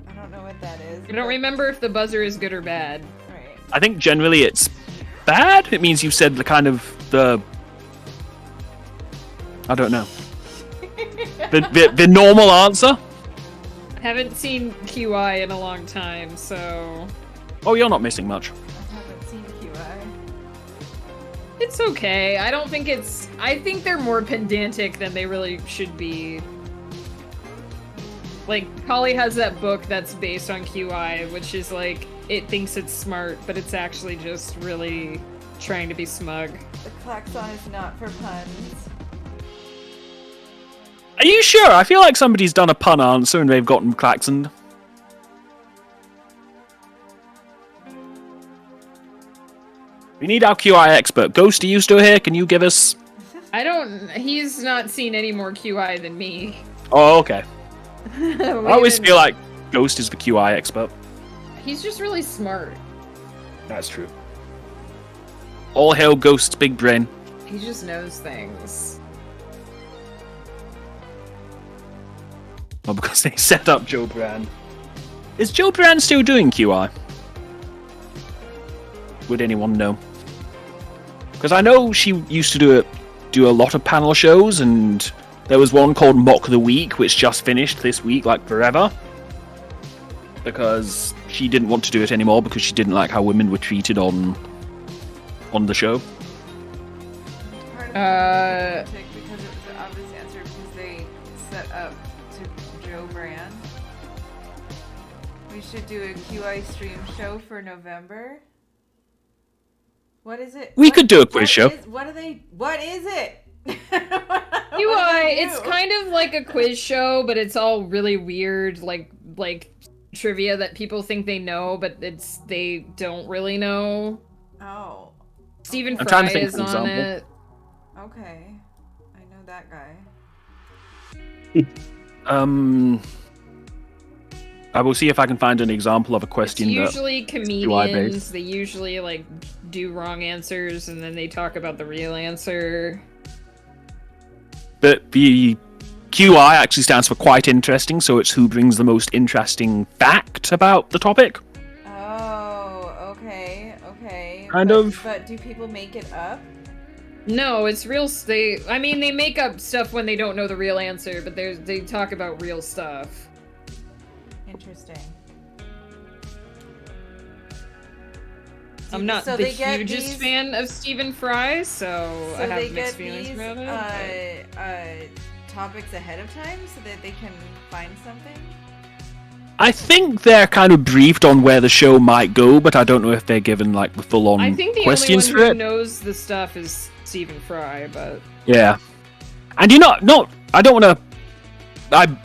I don't know what that is. I don't remember if the buzzer is good or bad. Right. I think generally it's bad. It means you said the kind of the. I don't know. The normal answer. I haven't seen QI in a long time, so Oh, you're not missing much. I haven't seen QI. it's okay. I don't think it's. I think they're more pedantic than they really should be. Like, Polly has that book that's based on QI, which is like, it thinks it's smart, but it's actually just really trying to be smug. The klaxon is not for puns. Are you sure? I feel like somebody's done a pun answer and they've gotten klaxoned. We need our QI expert. Ghost, are you still here? Can you give us... He's not seen any more QI than me. Oh, okay. I always feel like Ghost is the QI expert. He's just really smart. That's true. All hail Ghost's big brain. He just knows things. Well, because they set up Joe Brand. Is Joe Brand still doing QI? Would anyone know? Because I know she used to do a lot of panel shows, and there was one called Mock the Week, which just finished this week, like forever. Because she didn't want to do it anymore because she didn't like how women were treated on the show. Because it was the obvious answer because they set up to Joe Brand. We should do a QI stream show for November. What is it? We could do a quiz show. What is it? QI, it's kind of like a quiz show, but it's all really weird, like trivia that people think they know, but they don't really know. Oh. Stephen I'm trying Fry to think is of an on example. Okay. I know that guy. I will see if I can find an example of a question It's that... usually QI comedians. based. They usually like do wrong answers and then they talk about the real answer. But the QI actually stands for quite interesting, so it's who brings the most interesting fact about the topic. Oh, okay. Kind of. But do people make it up? No, it's real. They make up stuff when they don't know the real answer, but they talk about real stuff. Interesting. I'm not So the they get hugest these- fan of Stephen Fry, so I they have mixed get feelings these about it. topics ahead of time so that they can find something? I think they're kind of briefed on where the show might go, but I don't know if they're given like the full-on I think the questions only one for who it. knows the stuff is Stephen Fry, but Yeah, and you know, no, I don't want to.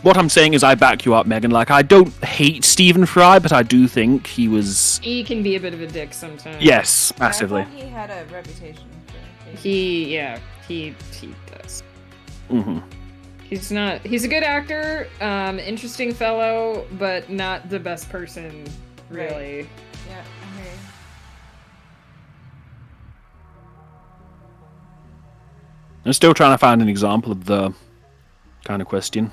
What I'm saying is, I back you up, Megan. Like, I don't hate Stephen Fry, but I do think he was. he can be a bit of a dick sometimes. Yes, massively. I thought he had a reputation for He does. Hmm. He's a good actor, interesting fellow, but not the best person, really. Yeah, I hear you. I'm still trying to find an example of the kind of question.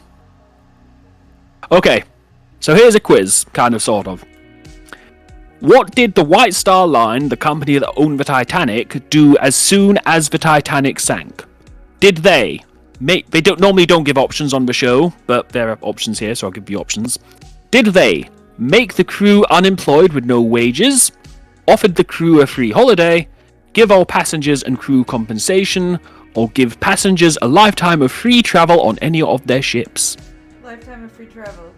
Okay, so here's a quiz, kind of, sort of. What did the White Star Line, the company that owned the Titanic, do as soon as the Titanic sank? Did they normally don't give options on the show, but there are options here, so I'll give you options. Did they make the crew unemployed with no wages, offered the crew a free holiday, give all passengers and crew compensation, or give passengers a lifetime of free travel on any of their ships? Lifetime of free travel.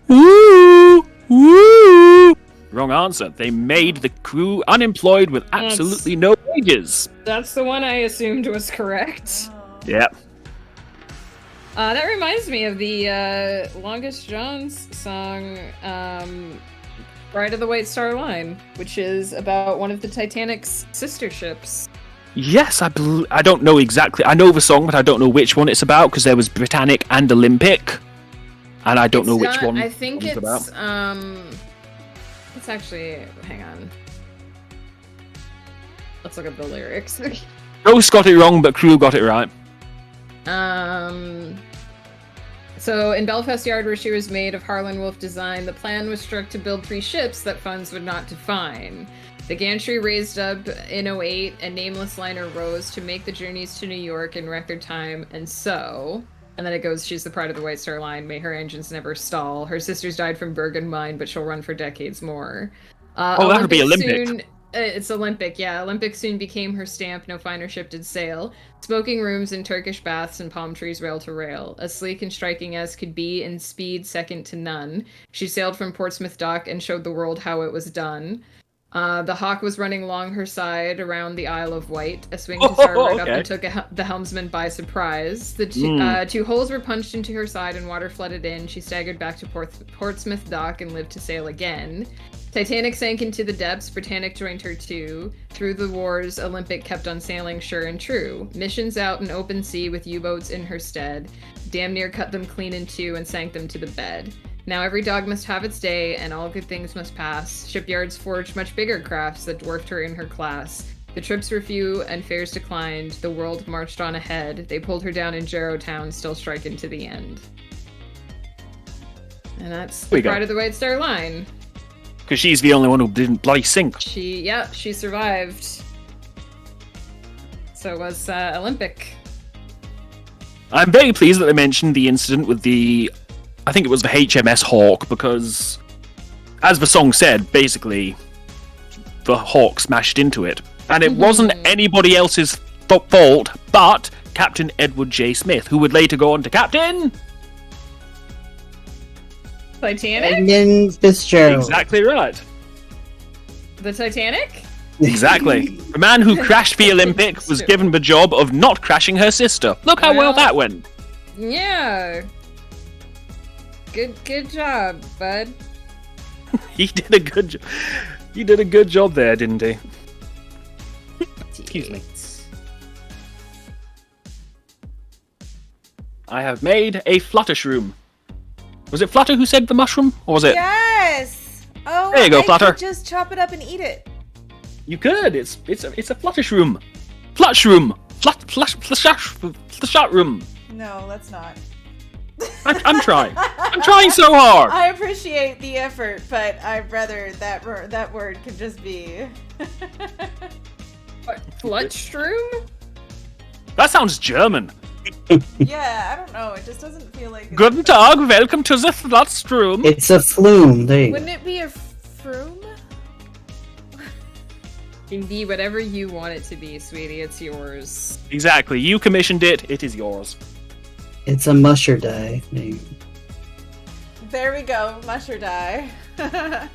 Woo! Woo! Wrong answer. They made the crew unemployed with absolutely no wages. That's the one I assumed was correct. Yep. That reminds me of the Longest John's song, Bride of the White Star Line, which is about one of the Titanic's sister ships. Yes, I don't know exactly. I know the song, but I don't know which one it's about because there was Britannic and Olympic, and I don't know which one. I think it's it's about. It's actually, hang on. Let's look up the lyrics. Ghost got it wrong, but crew got it right. So in Belfast Yard, where she was made of Harlan Wolff design, the plan was struck to build 3 ships that funds would not define. The gantry raised up in 08, and Nameless Liner rose to make the journeys to New York in record time, and then it goes, she's the pride of the White Star Line, may her engines never stall. Her sisters died from Bergen mine, but she'll run for decades more. That would be Olympic. It's Olympic, yeah. Olympic soon became her stamp, no finer ship did sail. Smoking rooms and Turkish baths and palm trees rail to rail. As sleek and striking as could be, in speed second to none. She sailed from Portsmouth dock and showed the world how it was done. The hawk was running along her side around the Isle of Wight. A swing hussar rode up okay. and took the helmsman by surprise. The two holes were punched into her side and water flooded in. She staggered back to Portsmouth dock and lived to sail again. Titanic sank into the depths. Britannic joined her too. Through the wars, Olympic kept on sailing sure and true. Missions out in open sea with U-boats in her stead. Damn near cut them clean in two and sank them to the bed. Now every dog must have its day, and all good things must pass. Shipyards forged much bigger crafts that dwarfed her in her class. The trips were few and fares declined. The world marched on ahead. They pulled her down in Jarrow Town, still striking to the end. And that's the Pride of the White Star Line. Because she's the only one who didn't bloody sink. She survived. So was Olympic. I'm very pleased that they mentioned the incident with I think it was the HMS Hawk, because, as the song said, basically, the Hawk smashed into it. And it wasn't anybody else's fault but Captain Edward J. Smith, who would later go on to Captain... Titanic? Edmund Fitzgerald. Exactly right. The Titanic? Exactly. The man who crashed the Olympic was given the job of not crashing her sister. Look how well that went. Yeah. Good job, bud. He did a good job. He did a good job there, didn't he? Excuse me. I have made a Fluttershroom. Was it Flutter who said the mushroom, or was it? Yes. Oh, there you go, I Flutter. could just chop it up and eat it. You could. It's a Fluttershroom. Flutshroom. Flutshroom. No, let's not. I'm trying. I'm trying so hard. I appreciate the effort, but I'd rather that word could just be. Flutshroom? That sounds German. Yeah, I don't know. It just doesn't feel like. Guten Tag, welcome to the Flutshroom. It's a flume. There you go. Wouldn't it be a froom? It can be whatever you want it to be, sweetie. It's yours. Exactly. You commissioned it. It is yours. It's a musher die. There we go. Musher die. I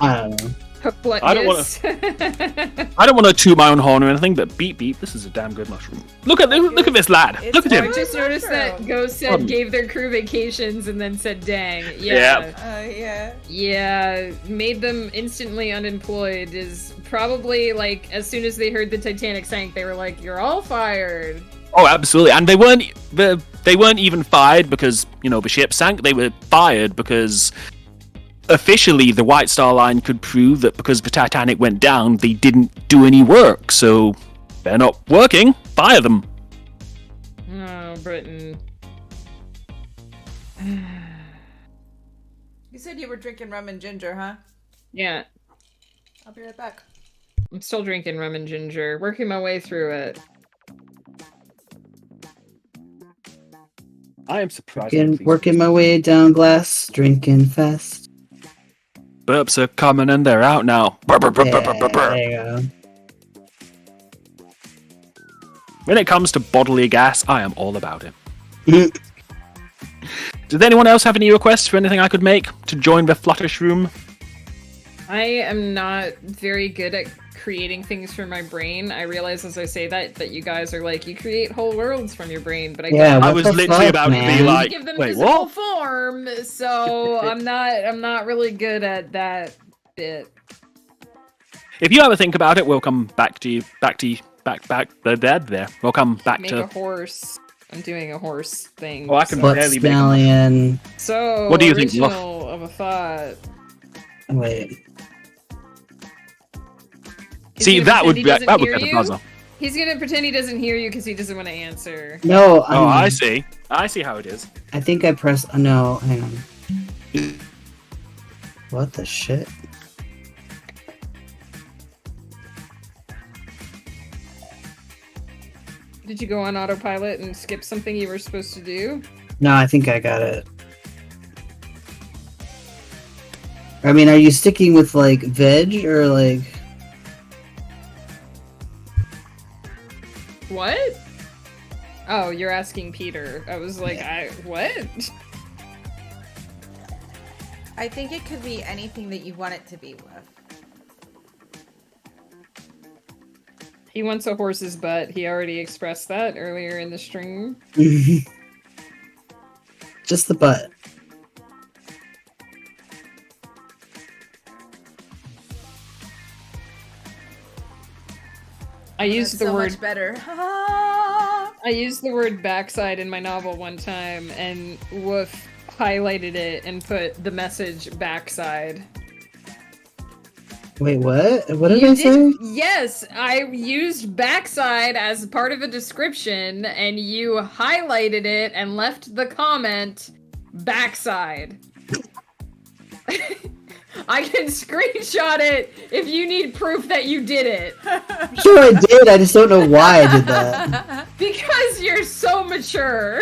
don't know. I don't want to toot my own horn or anything, but beep beep, this is a damn good mushroom. Look at this lad. Look at him. I just noticed that Ghost said gave their crew vacations and then said dang. Yeah. Yeah, made them instantly unemployed is probably like as soon as they heard the Titanic sank, they were like, "You're all fired." Oh, absolutely. And they weren't even fired because, the ship sank. They were fired because officially the White Star Line could prove that because the Titanic went down, they didn't do any work. So they're not working. Fire them. Oh, Britain. You said you were drinking rum and ginger, huh? Yeah. I'll be right back. I'm still drinking rum and ginger, working my way through it. I am surprised. Working my way down glass, drinking fast. Burps are coming and they're out now. Burr, burr, burr, burr, burr, burr. There you go. When it comes to bodily gas, I am all about it. Does anyone else have any requests for anything I could make to join the Fluttershroom? I am not very good at creating things from my brain. I realize as I say that you guys are like, you create whole worlds from your brain, but I was literally about to be like, give them wait, physical what? form, so I'm not really good at that bit. If you ever think about it, we'll come back to you. There. We'll come back Make to. a horse. I'm doing a horse thing. Oh, I can Butt barely make stallion. So What do you think, Muff? original of a thought. Wait. See, that would pretend he get doesn't the hear buzzer. you? He's gonna pretend he doesn't hear you because he doesn't want to answer. No. Oh, I see. I see how it is. I think I pressed. No, hang on. What the shit? Did you go on autopilot and skip something you were supposed to do? No, I think I got it. I mean, are you sticking with like veg or like? What? Oh, you're asking Peter. I was like, what? I think it could be anything that you want it to be with. He wants a horse's butt. He already expressed that earlier in the stream. Just the butt. I used That's the so word much better. I used the word backside in my novel one time, and Woof highlighted it and put the message backside. Wait, what? What did You I say? Yes, I used backside as part of a description, and you highlighted it and left the comment backside. I can screenshot it if you need proof that you did it. Sure, I did. I just don't know why I did that. Because you're so mature.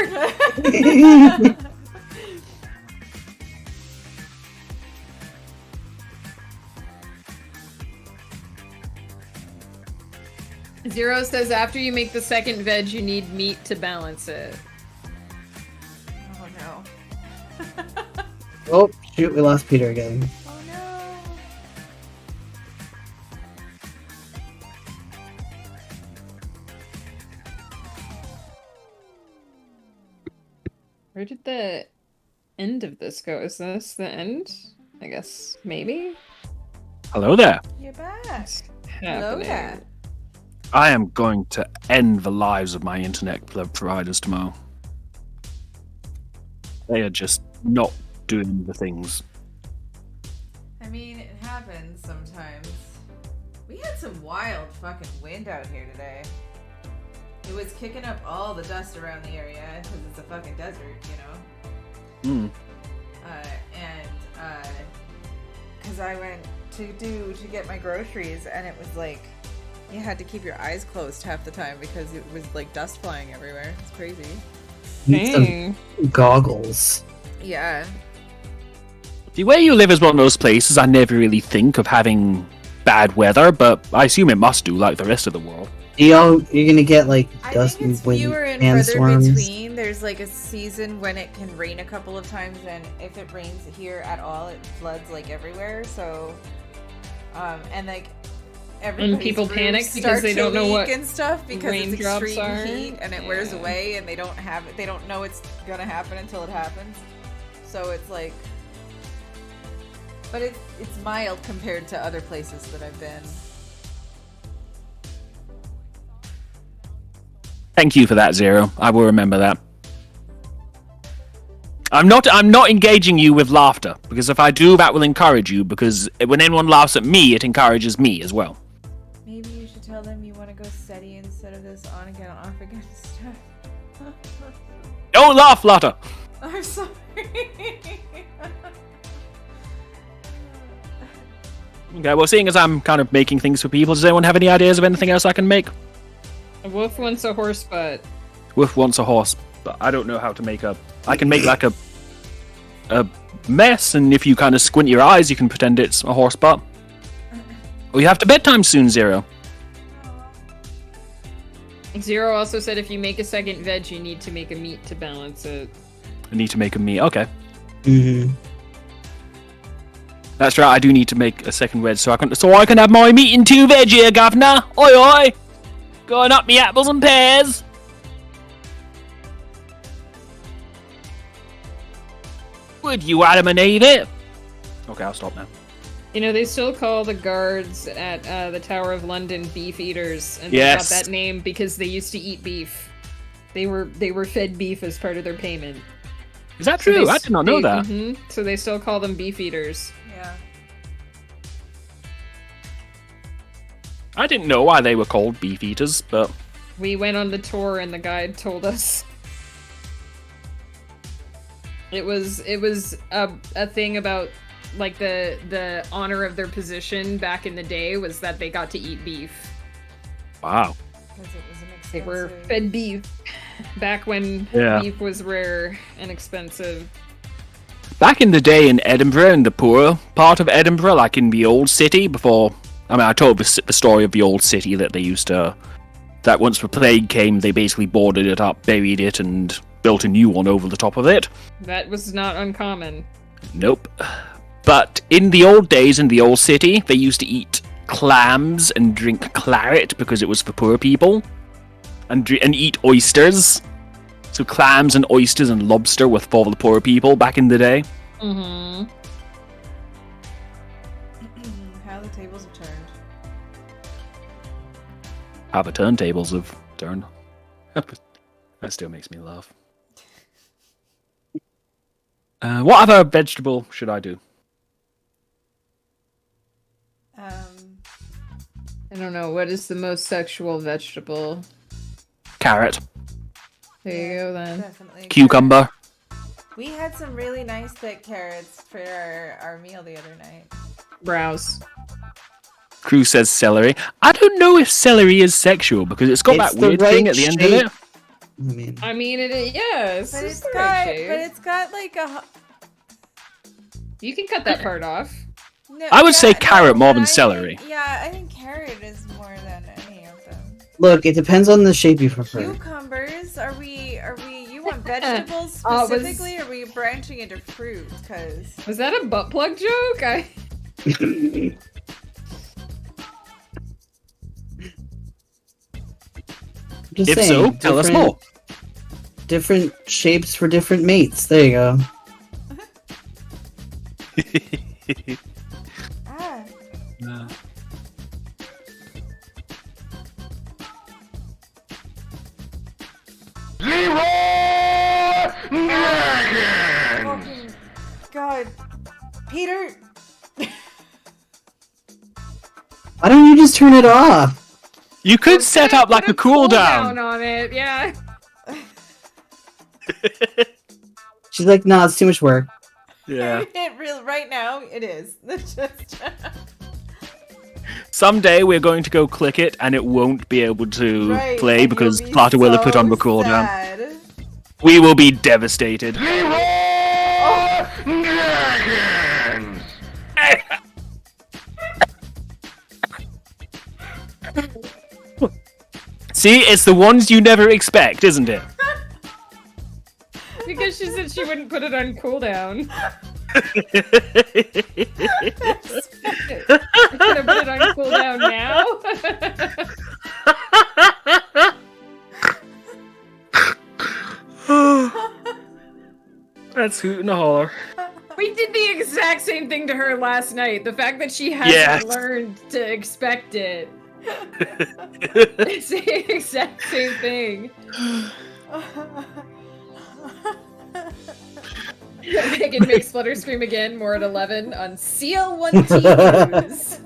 Zero says after you make the second veg, you need meat to balance it. Oh no. Oh, shoot, we lost Peter again. Oh no. Where did the end of this go? Is this the end? I guess maybe. Hello there. You're back. Happening. Hello there. I am going to end the lives of my internet providers tomorrow. They are just not doing the things. I mean, it happens sometimes. We had some wild fucking wind out here today. It was kicking up all the dust around the area because it's a fucking desert, you know? Hmm. Because I went to get my groceries and it was like, you had to keep your eyes closed half the time because it was like dust flying everywhere. It's crazy. Need some Dang. goggles. Yeah. The way you live is one of those places I never really think of having bad weather, but I assume it must do like the rest of the world. You're gonna get like I dust think and it's wind fewer and and further storms. between. There's like a season when it can rain a couple of times, and if it rains here at all, it floods like everywhere. So, and like everybody's people roofs panic because start they to don't know leak what and stuff because it's raindrops extreme are. heat and it wears Yeah. away, and they don't have it. They don't know it's gonna happen until it happens. So it's like, but it's mild compared to other places that I've been. Thank you for that, Zero. I will remember that. I'm not engaging you with laughter, because if I do, that will encourage you, because when anyone laughs at me, it encourages me as well. Maybe you should tell them you want to go steady instead of this on again, off again stuff. Don't laugh, Lotta! I'm sorry. Okay, well, seeing as I'm kind of making things for people, does anyone have any ideas of anything else I can make? A wolf wants a horse butt. Wolf wants a horse, but I don't know how to make a... I can make like a mess, and if you kind of squint your eyes, you can pretend it's a horse butt. Oh, you have to bedtime soon, Zero. Zero also said if you make a second veg, you need to make a meat to balance it. I need to make a meat. Okay. Mm-hmm. That's right, I do need to make a second veg so I can have my meat and 2 veg here, Governor. Oi oi! Going up me apples and pears. Would you Adam and Eve it? Okay, I'll stop now. You know, they still call the guards at the Tower of London beef eaters, and Yes. they got that name because they used to eat beef. They were fed beef as part of their payment. Is that So true? they I did not know that. So they still call them beef eaters. Yeah. I didn't know why they were called beef eaters, but We went on the tour and the guide told us. It was a thing about like the honor of their position back in the day was that they got to eat beef. wow. Because it was an They were expensive- fed beef back when Yeah. beef was rare and expensive. Back in the day in Edinburgh, in the poorer part of Edinburgh, like in the old city, before... I mean, I told the story of the old city that they used to... That once the plague came, they basically boarded it up, buried it, and built a new one over the top of it. That was not uncommon. Nope. But in the old days, in the old city, they used to eat clams and drink claret because it was for poor people, and eat oysters. So clams and oysters and lobster were for the poor people back in the day. Mm-hmm. How the tables have turned. How the turntables have turned. That still makes me laugh. What other vegetable should I do? I don't know. What is the most sexual vegetable? Carrot. There you go then. Definitely. Cucumber. We had some really nice thick carrots for our meal the other night. Browse. Crew says celery. I don't know if celery is sexual because it's got It's that the weird right thing at the end of shape. it. I mean, yes. But It's it's the got, right shape. but it's got like a. You can cut that part off. No, I would say carrot more than but celery. I think carrot is more than any of them. Look, it depends on the shape you prefer. Cucumbers? Are we? You want vegetables Oh, it was- specifically? Or are we branching into fruit? Cause Was that a butt plug joke? Just If saying, so, tell us different- more. Different shapes for different mates. There you go. ah, fucking God, Peter. Why don't you just turn it off? You could set up like a cooldown. on it, yeah. She's like, nah, it's too much work. Yeah. It really right now it is. It's just. Someday we're going to go click it and it won't be able to Right, play and because you'll be Flutter will have put on so the cooldown. sad. We will be devastated. See, it's the ones you never expect, isn't it? Because she said she wouldn't put it on cooldown. Gonna put it on cooldown now? That's hoot and a holler. We did the exact same thing to her last night. The fact that she hasn't Yes. learned to expect it. It's the exact same thing. Megan makes Flutter scream again, more at 11 on CL1T News.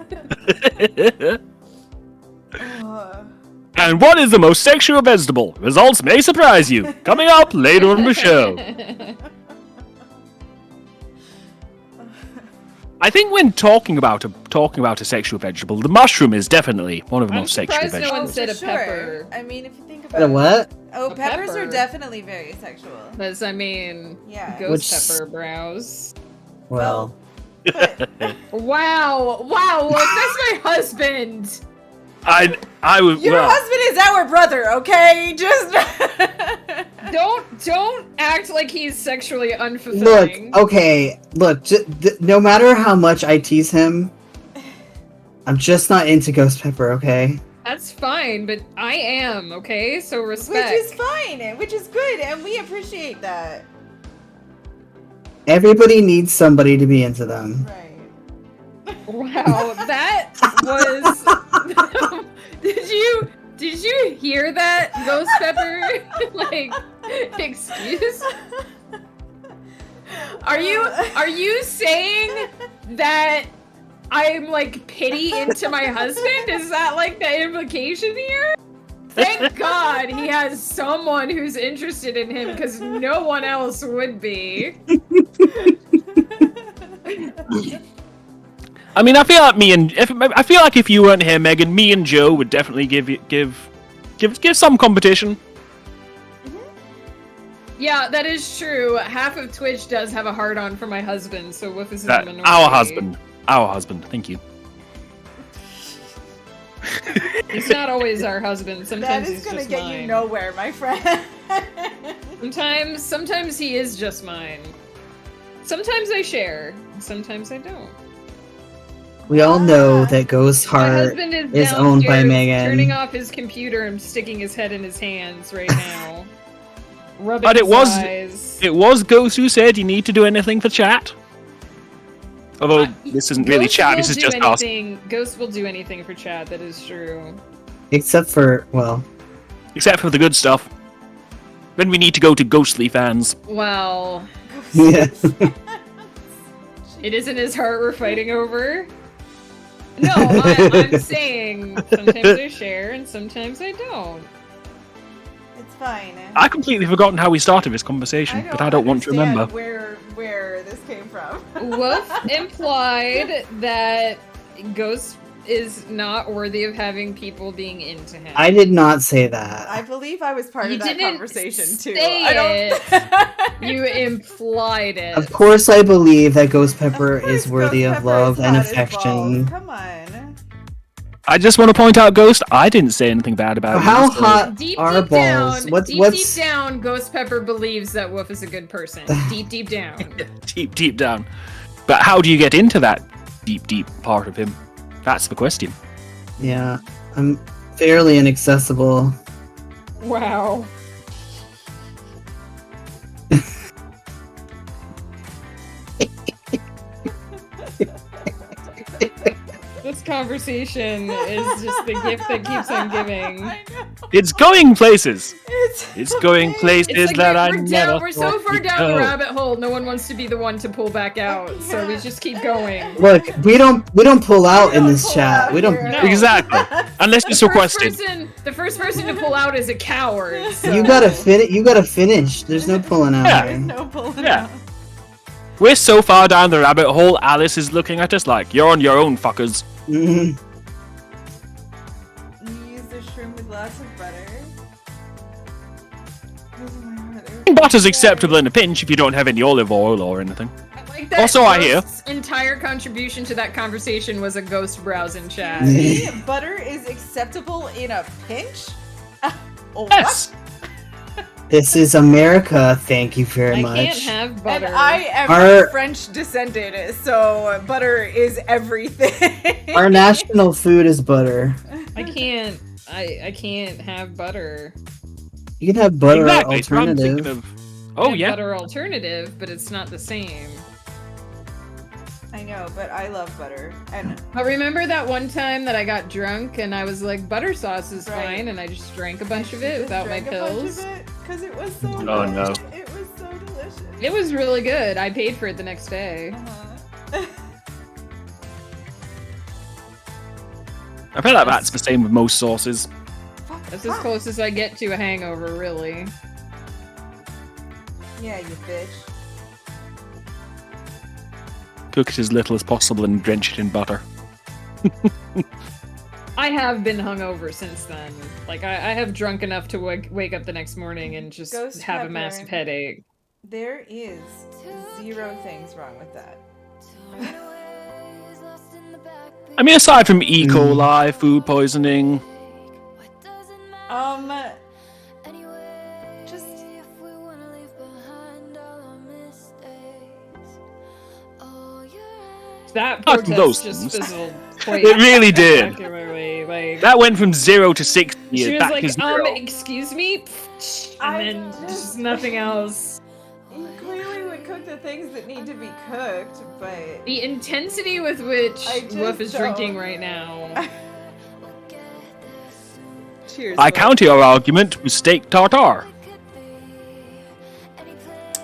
And what is the most sexual vegetable? Results may surprise you. Coming up later on the show. I think when talking about a sexual vegetable, the mushroom is definitely one of the I'm most sexual surprised no one vegetables. said a For pepper. I mean, if you think A about what? Oh, A peppers are pepper. definitely very sexual. Because, I mean, Yeah. ghost Which- pepper brows. Well, But Wow, look, that's my husband! I would. your well, husband is our brother, okay? Just Don't act like he's sexually look, unfulfilling. okay, look, no matter how much I tease him, I'm just not into ghost pepper, okay? That's fine, but I am, okay? So respect. Which is fine, which is good, and we appreciate that. Everybody needs somebody to be into them. Right. Wow, that was. Did you hear that, Ghost Pepper? Like, excuse? Are you saying that I'm like pity into my husband? Is that like the implication here? Thank God he has someone who's interested in him because no one else would be. I mean, I feel like if you weren't here, Megan, me and Joe would definitely give some competition. Yeah, that is true. Half of Twitch does have a hard-on for my husband, so Woof is in the minority. Our husband. Thank you. He's not always our husband. That Sometimes is he's gonna just get mine. you nowhere, my friend. Sometimes he is just mine. Sometimes I share. Sometimes I don't. We all know that Ghost My Heart husband is is owned by downstairs Megan. turning off his computer and sticking his head in his hands right now. Rubbing But it his was- eyes. It was Ghost who said you need to do anything for chat. Although this isn't really Ghost chat, will this is do just us. anything. Ghost will do anything for chat, that is true. Except for, well, Except for the good stuff. When we need to go to Ghostly fans. Well, yeah. it isn't his heart we're fighting over. No, I'm saying sometimes I share and sometimes I don't. It's fine. I've completely forgotten how we started this conversation, but I don't want to understand remember. where this came from. Wolf implied that Ghost is not worthy of having people being into him. I did not say that. I believe I was part You of that didn't conversation too. say I don't. You implied it. Of course, I believe that Ghost Pepper Of course is worthy Ghost of Pepper love is and not affection. involved. Come on. I just want to point out, Ghost, I didn't say anything bad about you. How so- hot Deep are balls? down, What's deep down, Ghost Pepper believes that Wolf is a good person. deep down. Deep down. But how do you get into that deep part of him? That's the question. Yeah, I'm fairly inaccessible. Wow. This conversation is just the gift that keeps on giving. I know. It's going places. It's going okay. places It's like that I we're never we're so thought far we'd down the go. rabbit hole, no one wants to be the one to pull back out, so we just keep going. Look, we don't pull out in don't this pull chat. out We don't. here. No. Exactly. Unless it's requested. The first person to pull out is a coward. So. You gotta finish. You gotta finish. There's no pulling out Yeah. here. No pulling Yeah. out. We're so far down the rabbit hole, Alice is looking at us like, you're on your own, fuckers. Mhm. You use the shroom with lots of butter. Oh my God, they're Butter's so acceptable good. in a pinch if you don't have any olive oil or anything. I like that Also, I hear. Ghost's entire contribution to that conversation was a ghost browse in chat. See, butter is acceptable in a pinch? Oh, Yes! This is America. Thank you very I much. can't have what? butter. And I am Our- French descended, so butter is everything. Our national food is butter. I can't. I can't have butter. You can have butter Exactly. it's what I'm thinking alternative. of. I Oh, have yeah. Butter alternative, but it's not the same. I know, but I love butter. And But remember that one time that I got drunk and I was like, butter sauce is Right. fine, and I just drank a bunch of it without my pills. Because it was so Oh, good. no. It was so delicious. It was really good. I paid for it the next day. Uh-huh. I feel like that's the same with most sauces. That's as close as I get to a hangover, really. Yeah, you bitch. Cook it as little as possible and drench it in butter. I have been hungover since then. Like, I have drunk enough to wake up the next morning and just Ghost have a pepper. massive headache. There is 0 things wrong with that. I mean, aside from E. coli, food poisoning, Just That Apart from those protest just things. fizzled quite it really did. spectacularly. Like, That went from 0 to 60 she was back like, to 0. excuse me? I And then just- just nothing else. you clearly would cook the things that need to be cooked, but The intensity with which I just Wolf is don't- drinking right now. cheers. I Will. counter your argument with steak tartare.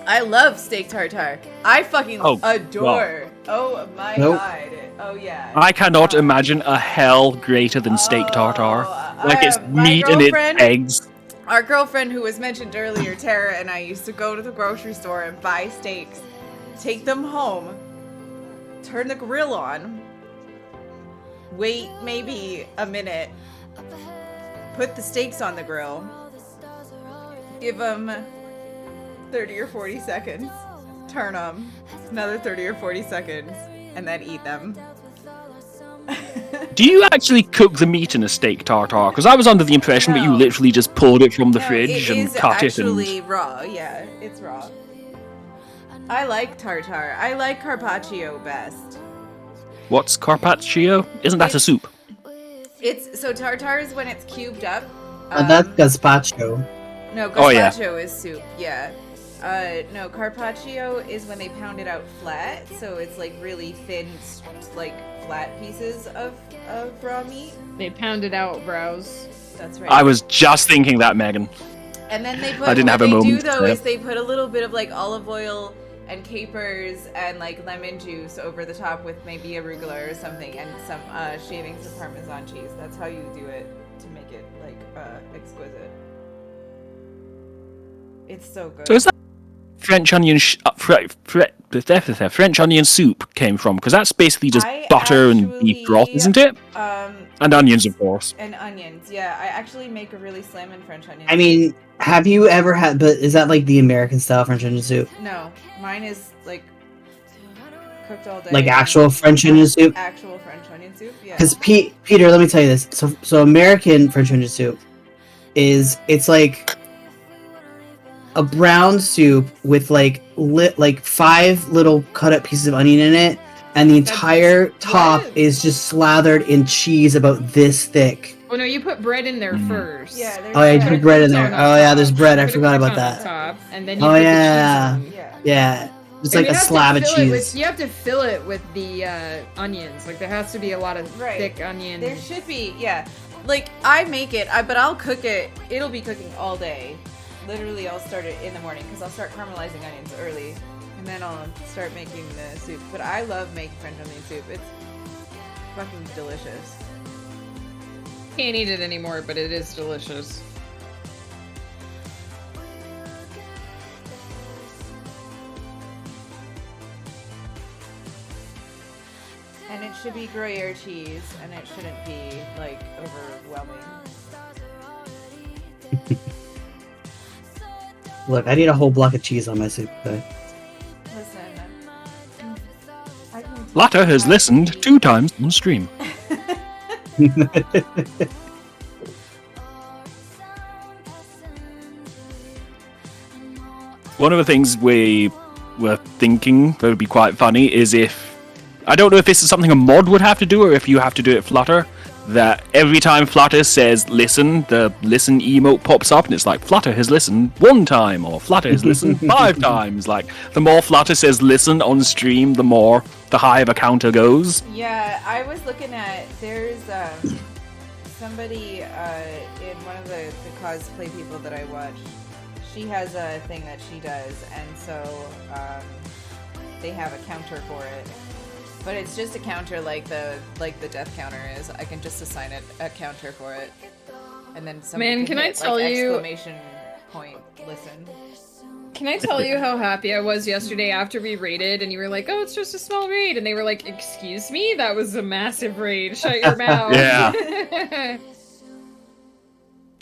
I love steak tartare. I fucking Oh, adore. Oh my Nope. god. Oh yeah. I cannot imagine a hell greater than steak tartare. Like it's my meat and it's girlfriend- eggs. Our girlfriend who was mentioned earlier, Tara, and I used to go to the grocery store and buy steaks, take them home, turn the grill on, wait maybe a minute, put the steaks on the grill, give them 30 or 40 seconds, turn them, another 30 or 40 seconds, and then eat them. Do you actually cook the meat in a steak tartare? Because I was under the impression that you No. literally just pulled it from the No, fridge it and is cut it and... actually raw. Yeah, it's raw. I like tartare. I like carpaccio best. What's carpaccio? Isn't that a soup? It's so tartar is when it's cubed up. That's gazpacho. No, Oh, yeah. gazpacho is soup. Yeah. No, carpaccio is when they pound it out flat, so it's like really thin, like flat pieces of raw meat. They pounded out brows. That's right. I was just thinking that, Megan. And then they put. I didn't have a what they moment do though there. is they put a little bit of like olive oil and capers and like lemon juice over the top with maybe arugula or something and some shavings of Parmesan cheese. That's how you do it to make it like exquisite. It's so good. So is that French onion French onion soup came from? Because that's basically just I butter and beef broth, actually, isn't it? Um, And onions, of course. and onions. Yeah, I actually make a really slammin' French onion. I mean, have you ever had? But is that like the American style French onion soup? no, mine is like cooked all day. Like actual French onion soup? Actual French onion soup. Yeah. Because Peter, let me tell you this. So American French onion soup it's like a brown soup with like 5 little cut up pieces of onion in it, and the entire top is just slathered in cheese about this thick. Oh no, you put bread in there first. Yeah. There's Oh yeah, you bread. put bread in there. On Oh yeah, there's top. bread. I Put a forgot about crust on that. Top, and then you Oh put yeah, the cheese on. Yeah. yeah. It's And like you a have to slab of fill it cheese. you have to fill it with the onions. Like there has to be a lot of Right. thick onion. There should be, yeah. Like I make it, but I'll cook it. It'll be cooking all day. Literally, I'll start it in the morning because I'll start caramelizing onions early, and then I'll start making the soup. But I love making French onion soup. It's fucking delicious. Can't eat it anymore, but it is delicious. And it should be Gruyere cheese, and it shouldn't be like overwhelming. Look, I need a whole block of cheese on my soup. Okay? Listen, I can. Latta has listened 2 times on stream. One of the things we were thinking that would be quite funny is if... I don't know if this is something a mod would have to do or if you have to do it Flutter. That every time Flutter says listen, the listen emote pops up and it's like Flutter has listened 1 time or Flutter has listened 5 times. Like the more Flutter says listen on stream, the higher the counter goes. Yeah, I was looking at there's somebody in one of the cosplay people that I watch. She has a thing that she does, and so they have a counter for it. But it's just a counter like the death counter is. I can just assign it a counter for it, and then somebody Man, can I hit, tell like, you- exclamation point listen. Can I tell you how happy I was yesterday after we raided and you were like, oh, it's just a small raid. And they were like, excuse me? That was a massive raid. Shut your mouth. Yeah.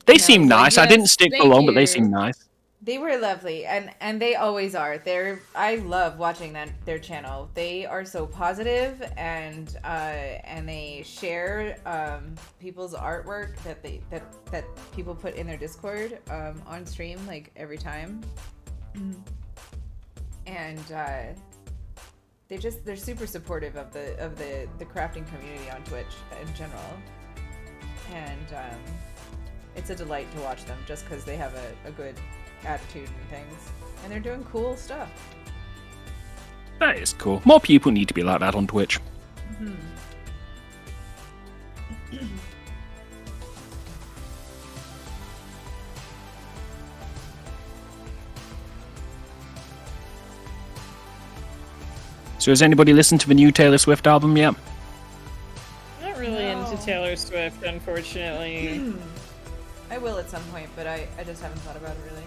They seem like, nice. I yes, didn't stick for thank long, but they you. seem nice. They were lovely, and they always are. I love watching their channel. They are so positive, and they share people's artwork that people put in their Discord on stream like every time, and they're super supportive of the crafting community on Twitch in general, and it's a delight to watch them just because they have a good attitude and things, and they're doing cool stuff. That is cool. More people need to be like that on Twitch. So has anybody listened to the new Taylor Swift album yet? Not really No. into Taylor Swift, unfortunately. I will at some point, but I just haven't thought about it really.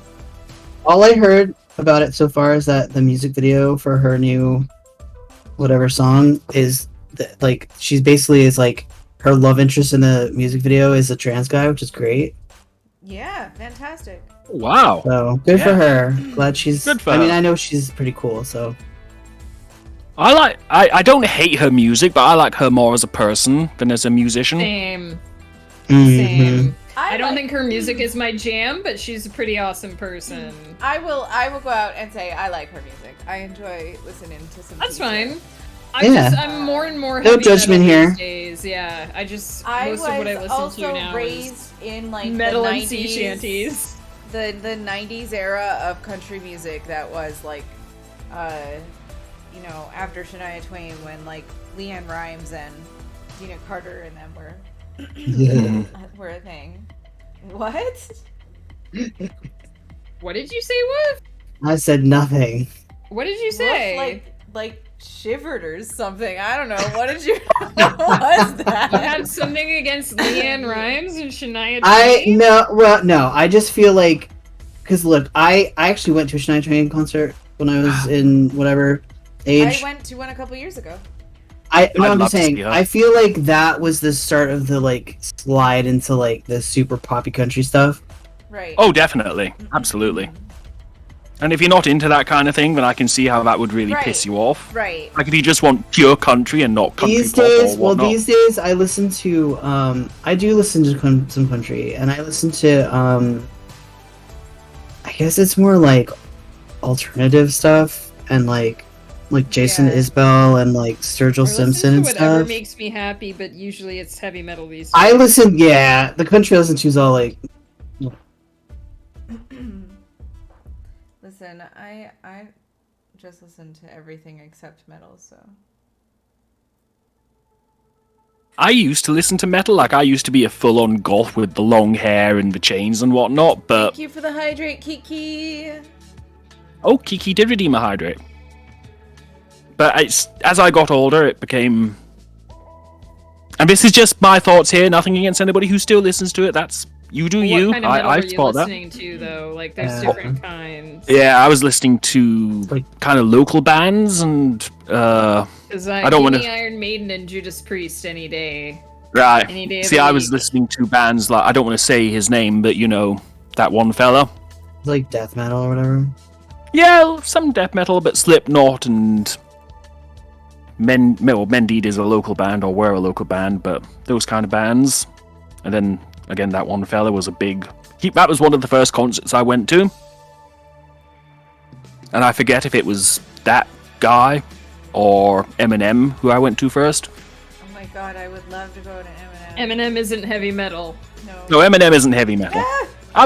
All I heard about it so far is that the music video for her new whatever song is like she's basically is like her love interest in the music video is a trans guy, which is great. Yeah, fantastic. Wow. So good for Yeah. her. Glad she's. Good for I mean, her. I know she's pretty cool. So I don't hate her music, but I like her more as a person than as a musician. Same. Mhm. Same. I don't like- think her music is my jam, but she's a pretty awesome person. I will go out and say I like her music. I enjoy listening to some. That's Keisha. fine. I'm more and more No heavy judgment metal here. these days. Yeah, I just I most of what I was listen also to now is raised in like metal the and 90s, sea shanties. the 90s era of country music that was like, after Shania Twain, when like Leanne Rimes and Dina Carter and them were a thing. What? What did you say? What? I said nothing. What did you say? Like shivered or something. I don't know. What did you? What was that? You have something against Leanne Rimes and Shania I Twain? just feel like, because look, I actually went to a Shania Twain concert when I was in whatever age. I went to one a couple years ago. I'm love just to saying. see her. I feel like that was the start of the like slide into like the super poppy country stuff. Right. Oh, definitely, absolutely. And if you're not into that kind of thing, then I can see how that would really Right. piss you off. Right. Like if you just want pure country and not country These pop days, or whatnot. these days I listen to I do listen to some country, and I listen to I guess it's more like alternative stuff and like Jason Yeah. Isbell and like Sturgill I Simpson and listen to whatever stuff. makes me happy, but usually it's heavy metal these days. I listen, yeah, the country I listen to is all like Listen, I just listen to everything except metal, so. I used to listen to metal, like I used to be a full-on goth with the long hair and the chains and whatnot, but Thank you for the hydrate, Kiki. oh, Kiki did redeem a hydrate. But as I got older, it became... And this is just my thoughts here, nothing against anybody who still listens to it, that's... You do What you, kind of metal I were you support that. listening to, though? Like, there's Uh, different kinds. Yeah, I was listening to kind of local bands and... Because I don't give wanna- me Iron Maiden and Judas Priest any day. Right. Any day of See, the I was week. listening to bands like... I don't want to say his name, but you know, that one fella. like death metal or whatever. Yeah, some death metal, but Slipknot and... Mended is a local band, or were a local band, but those kind of bands. And then, again, that one fella was a big... that was one of the first concerts I went to. And I forget if it was that guy or Eminem who I went to first. Oh my god, I would love to go to Eminem. Eminem isn't heavy metal. No, Eminem isn't heavy metal. I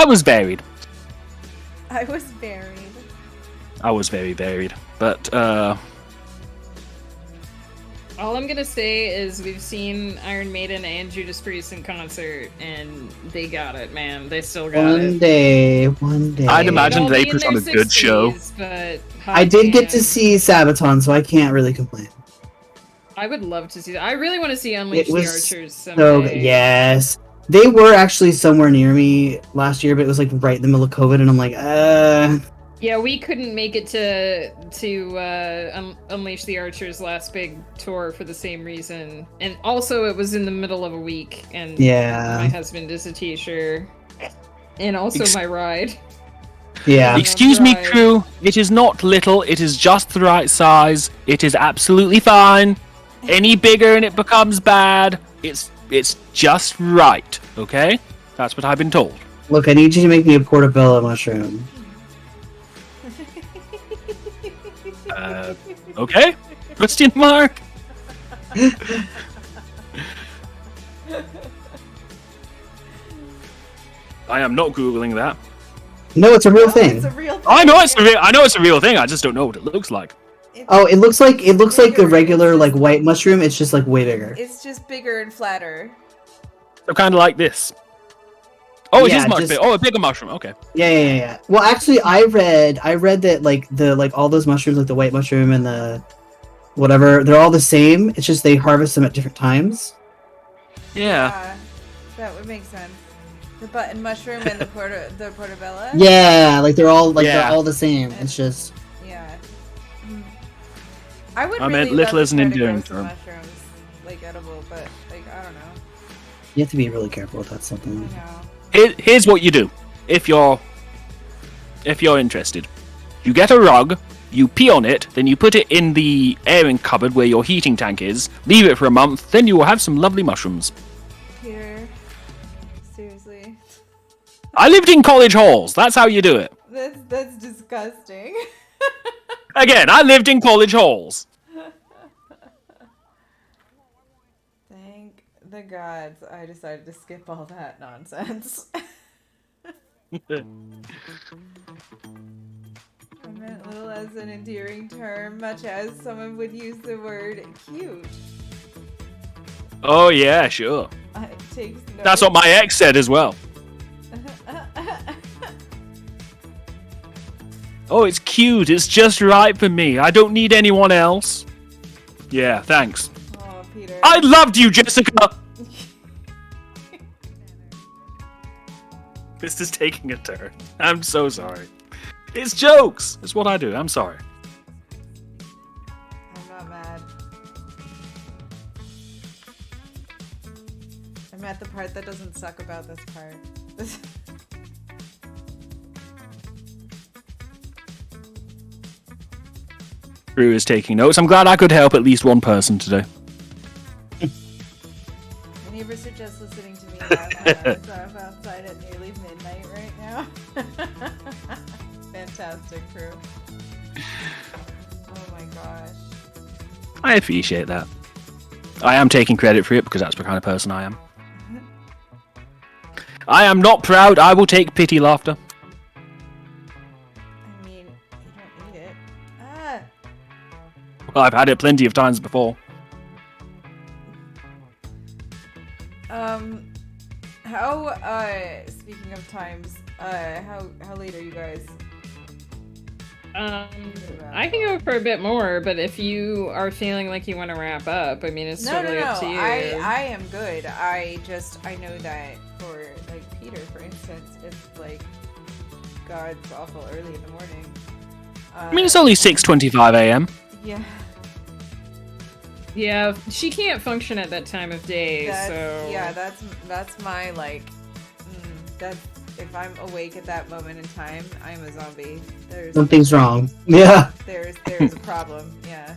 was varied. I was buried. I was very varied. But, All I'm gonna say is we've seen Iron Maiden and Judas Priest in concert, and they got it, man. They still got One it. day. I'd imagine They'll they be in put on their a good show. 60s, but I did get to damn. see Sabaton, so I can't really complain. I would love to see that. I really want to see Unleash It the was Archers so someday. yes, they were actually somewhere near me last year, but it was like right in the middle of COVID, and I'm like, Yeah, we couldn't make it to Unleash the Archers' last big tour for the same reason, and also it was in the middle of a week, and Yeah. my husband is a teacher, and also my ride. yeah. Excuse me, Right. crew. It is not little. It is just the right size. It is absolutely fine. Any bigger and it becomes bad. It's just right. Okay? That's what I've been told. Look, I need you to make me a portobello mushroom. Okay? Question mark? I am not googling that. No, it's a real Oh, thing. it's a real thing. I know it's a real thing. I just don't know what it looks like. Oh, it looks like the bigger, regular it's like just- white mushroom. It's just like way bigger. It's just bigger and flatter. So kind of like this. Oh, it Yeah, is much just- bigger. Oh, a bigger mushroom. Okay. Yeah. Well, actually, I read that like all those mushrooms, like the white mushroom and the whatever, they're all the same. It's just they harvest them at different times. Yeah. That would make sense. The button mushroom and the portobello. Yeah, like they're all Yeah. the same. It's just Yeah. I would I really meant love little to is an try to endearing grow some term. mushrooms, like edible, but like I don't know. you have to be really careful with that something. I know. Here's what you do. If you're interested, you get a rug, you pee on it, then you put it in the airing cupboard where your heating tank is. Leave it for a month, then you will have some lovely mushrooms. Peter, seriously, I lived in college halls. That's how you do it. that's disgusting. Again, I lived in college halls. Thank the gods I decided to skip all that nonsense. I meant little as an endearing term, much as someone would use the word cute. Oh yeah, sure. It takes no... That's what my ex said as well. Oh, it's cute. It's just right for me. I don't need anyone else. Yeah, thanks. Oh, Peter. I loved you, Jessica! This is taking a turn. I'm so sorry. It's jokes! It's what I do. I'm sorry. I'm not mad. I'm at the part that doesn't suck about this part. Drew is taking notes. I'm glad I could help at least one person today. My neighbors are just listening to me laugh outside at nearly midnight right now. Fantastic, crew. Oh my gosh. I appreciate that. I am taking credit for it because that's the kind of person I am. I am not proud. I will take pity laughter. I mean, you don't need it. Ah! Well, I've had it plenty of times before. Speaking of times, how late are you guys? I can go for a bit more, but if you are feeling like you want to wrap up, I mean, it's totally up to you. I am good. I know that for, like, Peter, for instance, it's, like, God's awful early in the morning. I mean, it's only 6:25 a.m. Yeah. Yeah, she can't function at that time of day, so... Yeah, that's my, like... that's... If I'm awake at that moment in time, I'm a zombie. Something's wrong. Yeah. There's a problem. Yeah.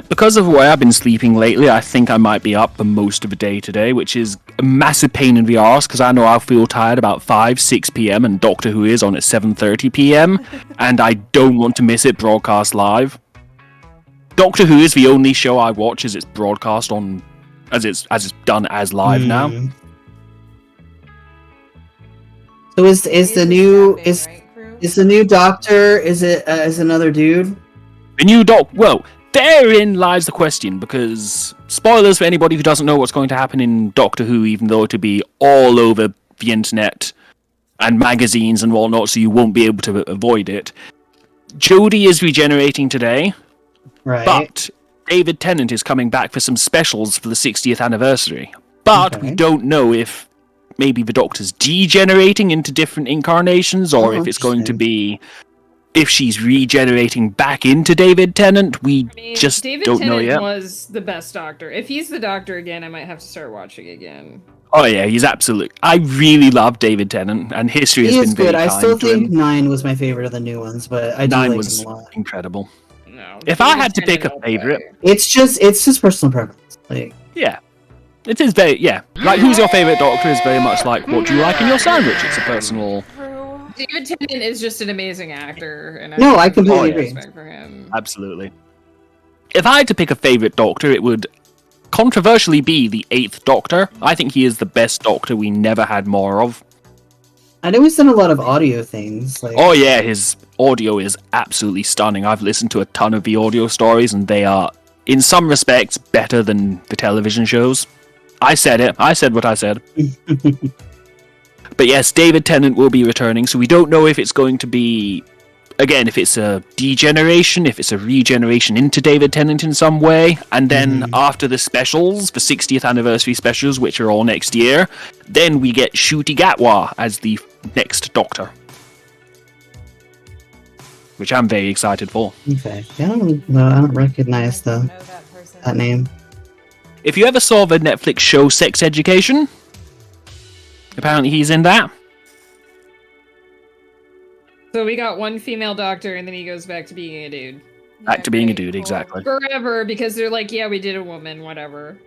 Because of the way I've been sleeping lately, I think I might be up for most of the day today, which is a massive pain in the arse because I know I'll feel tired about 6 p.m. and Doctor Who is on at 7:30 p.m. and I don't want to miss it broadcast live. Doctor Who is the only show I watch as it's broadcast on, as it's done as live now. So is the new Doctor? Is another dude? The new well, therein lies the question, because spoilers for anybody who doesn't know what's going to happen in Doctor Who, even though it'll be all over the internet and magazines and whatnot, so you won't be able to avoid it. Jodie is regenerating today, right? But David Tennant is coming back for some specials for the 60th anniversary. But we don't know if maybe the Doctor's degenerating into different incarnations, or if it's going to be if she's regenerating back into David Tennant. David don't know yet. David Tennant was the best Doctor. If he's the Doctor again, I might have to start watching again. Oh yeah, he's absolute. I really love David Tennant, and history has been very kind to him. I still think 9 was my favorite of the new ones, but I do 9 like was him a lot. Incredible. No, if I had to pick a favorite, it's just personal preference. Like, yeah. It is very, like, who's your favourite Doctor is very much like, what do you like in your sandwich? It's a personal... David Tennant is just an amazing actor, and I completely agree. Respect for him. Absolutely. If I had to pick a favourite Doctor, it would controversially be the 8th Doctor. I think he is the best Doctor we never had more of. I know he's done a lot of audio things. Like... Oh yeah, his audio is absolutely stunning. I've listened to a ton of the audio stories, and they are, in some respects, better than the television shows. I said it. I said what I said. But yes, David Tennant will be returning, so we don't know if it's going to be, again, if it's a degeneration, if it's a regeneration into David Tennant in some way, and then after the specials, the 60th anniversary specials, which are all next year, then we get Ncuti Gatwa as the next Doctor. Which I'm very excited for. Okay. I don't recognize that name. If you ever saw the Netflix show Sex Education, apparently he's in that. So we got one female Doctor, and then he goes back to being a dude. Back to being a dude, exactly. Forever, because they're like, yeah, we did a woman, whatever.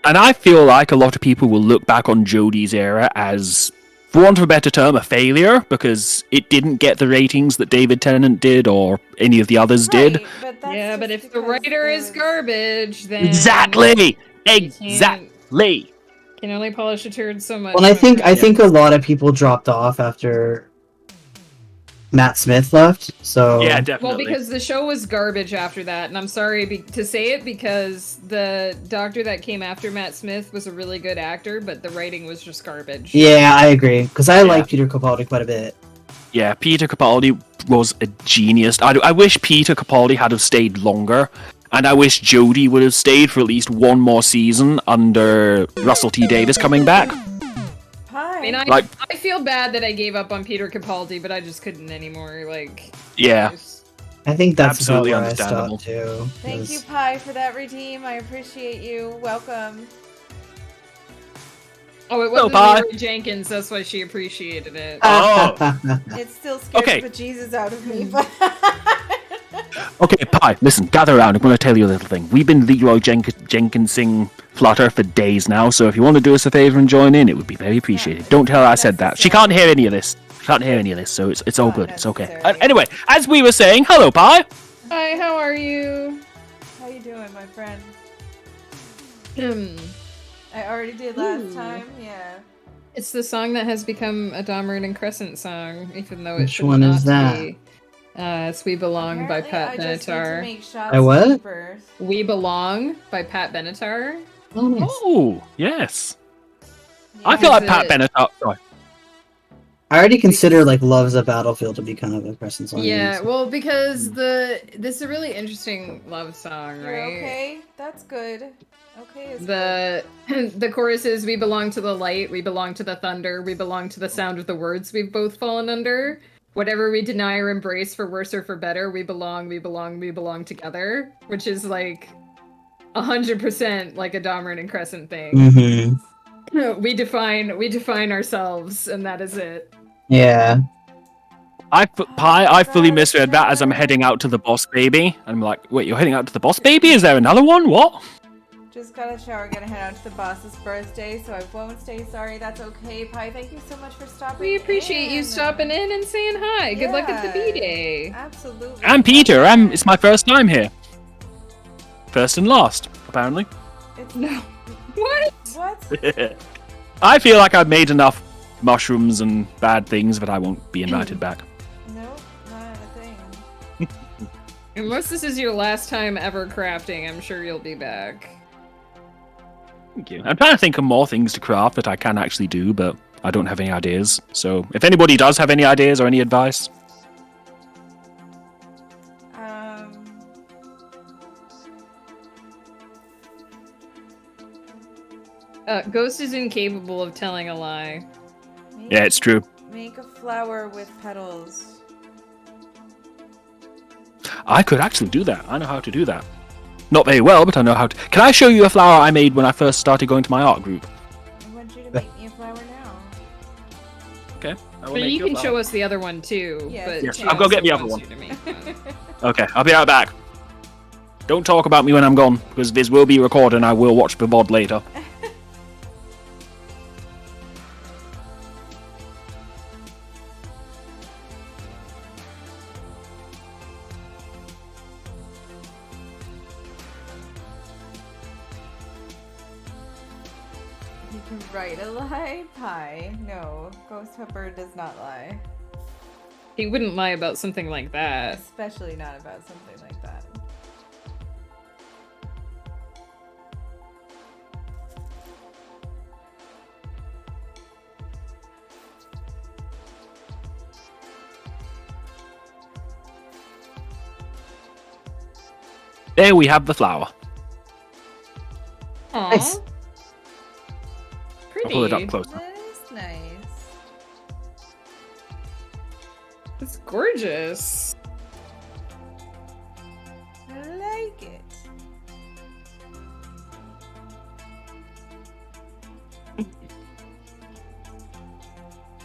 And I feel like a lot of people will look back on Jodie's era as for want of a better term, a failure because it didn't get the ratings that David Tennant did or any of the others did. Right, but that's Yeah, but just if the because writer there is was- garbage, then Exactly. can't- Exactly. can only polish a turd so much. Well, I think sometimes. a lot of people dropped off after Matt Smith left. So Yeah, Well, definitely. because the show was garbage after that, and I'm sorry to say it because the doctor that came after Matt Smith was a really good actor, but the writing was just garbage. yeah, I agree because I like Peter Capaldi quite a bit. Yeah, Peter Capaldi was a genius. I wish Peter Capaldi had have stayed longer, and I wish Jodie would have stayed for at least one more season under Russell T Davies coming back. Hi. I mean, Like- I feel bad that I gave up on Peter Capaldi, but I just couldn't anymore. Like, Yeah. I think that's Absolutely about where I understandable. stopped too. Thank 'cause- you, Pi, for that redeem. I appreciate you. Welcome. Oh, it wasn't bye. Leroy Jenkins. That's why she appreciated it. Oh. It still scares Okay. the bejesus out of me, but Okay, Pi, listen, gather around. I'm going to tell you a little thing. We've been Leroy Jenkinsing Flutter for days now, so if you want to do us a favor and join in, it would be very appreciated. Don't tell her I said that. She can't hear any of this. She can't hear any of this, so it's all Not good. It's okay. necessary. Anyway, as we were saying, hello, Pi. Hi, how are you? how you doing, my friend? Hmm. I already did last Ooh. time. Yeah. It's the song that has become a Dahmer and Crescent song, even though it Which should one not is that? be. It's "We Belong" by Apparently, Pat I just need to Benatar. make shots By what? deeper. "We Belong" by Pat Benatar. Oh, nice. Oh, yes. I feel Yeah. like Pat Benatar. Sorry. I already consider like "Love's a Battlefield" to be kind of a Crescent song. Yeah, so- well, because this is a really interesting love song, You're right? okay. That's good. Okay. Is The the chorus is "We belong to the light, we belong to the thunder, we belong to the sound of the words we've both fallen under. Whatever we deny or embrace, for worse or for better, we belong, we belong, we belong together." Which is like 100% like a Dahmer and Crescent thing. Mhm. We define ourselves, and that is it. Yeah. I fully misread that as I'm heading out to the Boss Baby. I'm like, wait, you're heading out to the Boss Baby? Is there another one? What? Just got a shower, gonna head out to the boss's birthday, so I won't stay. Sorry, that's okay. Pi, thank you so much for stopping. We appreciate you stopping in and saying hi. Good luck at the Yeah. B-Day. Absolutely. I'm Peter. It's my first time here. First and last, apparently. It's, No. What? what? I feel like I've made enough mushrooms and bad things that I won't be invited back. Nope, not a thing. Unless this is your last time ever crafting, I'm sure you'll be back. Thank you. I'm trying to think of more things to craft that I can actually do, but I don't have any ideas. So if anybody does have any ideas or any advice, Ghost is incapable of telling a lie. yeah, it's true. Make a flower with petals. I could actually do that. I know how to do that. Not very well, but I know how to. Can I show you a flower I made when I first started going to my art group? I want you to make me a flower now. Okay. I will But make you you a can flower. show us the other one too. Yes, but Yes, she I'll go get also the other wants one. you to make one. Okay, I'll be right back. Don't talk about me when I'm gone, because this will be recorded and I will watch the VOD later. You can write a lie? Pi. No, Ghost Pepper does not lie. He wouldn't lie about something like that. Especially not about something like that. There we have the flower. Aww. Nice. Pretty. I'll pull it up closer. That is nice. It's gorgeous. I like it.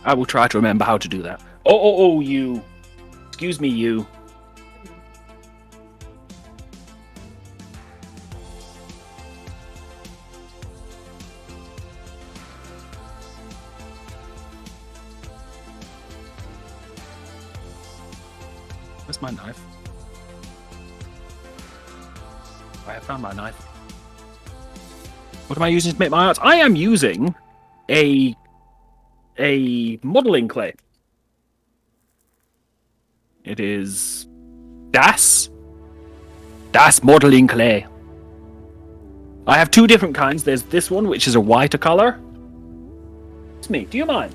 I will try to remember how to do that. Oh, you. Excuse me, you. Where's my knife? I have found my knife. What am I using to make my arts? I am using a modeling clay. It is Das modeling clay. I have two different kinds. There's this one, which is a whiter color. It's me. Do you mind?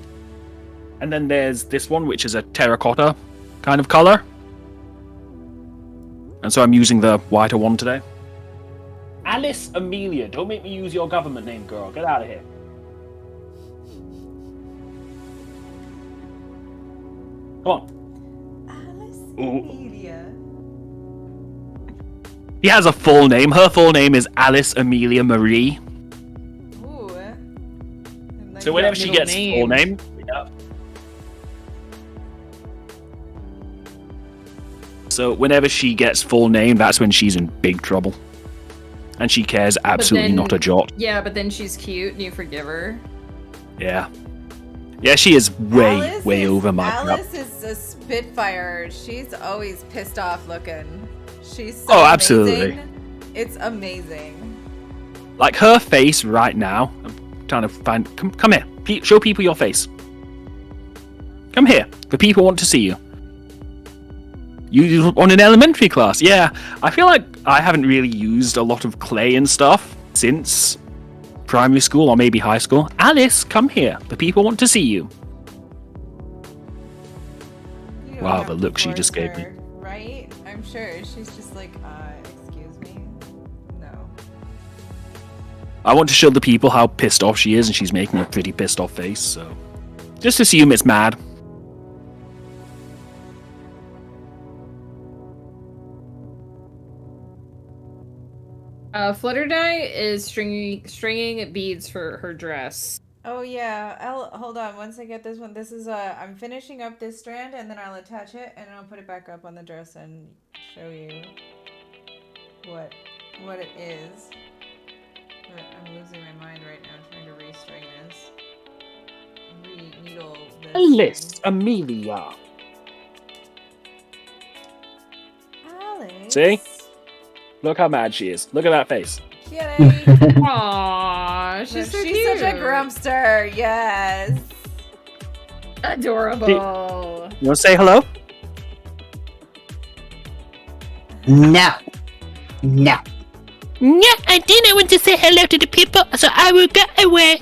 And then there's this one, which is a terracotta kind of color. And so I'm using the whiter one today. Alice Amelia. Don't make me use your government name, girl. Get out of here. Come on. Alice Ooh. Amelia. She has a full name. Her full name is Alice Amelia Marie. Ooh. So whenever she middle gets full name, so whenever she gets full name, that's when she's in big trouble, and she cares absolutely then- not a jot. Yeah, but then she's cute and you forgive her. Yeah, she is way over my crap. Alice is a spitfire. She's always pissed off looking. She's so Oh, absolutely. amazing. It's amazing. Like her face right now. I'm trying to find. Come here. Show people your face. Come here. The people want to see you. You on an elementary class. Yeah. I feel like I haven't really used a lot of clay and stuff since primary school or maybe high school. Alice, come here. The people want to see you. You don't Wow, have the to look she force just gave me. her, right? I'm sure she's just like, excuse me? No. I want to show the people how pissed off she is, and she's making a pretty pissed off face, so just assume it's mad. Flutterdye is stringing beads for her dress. Oh yeah, hold on. Once I get this one, this is I'm finishing up this strand and then I'll attach it and I'll put it back up on the dress and show you what it is. But I'm losing my mind right now trying to restring this. Re-needle this. Alice string. Amelia. Alice. See? Look how mad she is. Look at that face. Kitty. Aww, she's Look, so she's cute. such a grumpster. Yes. Adorable. You want to say hello? No. No. Yeah, I didn't want to say hello to the people, so I will go away.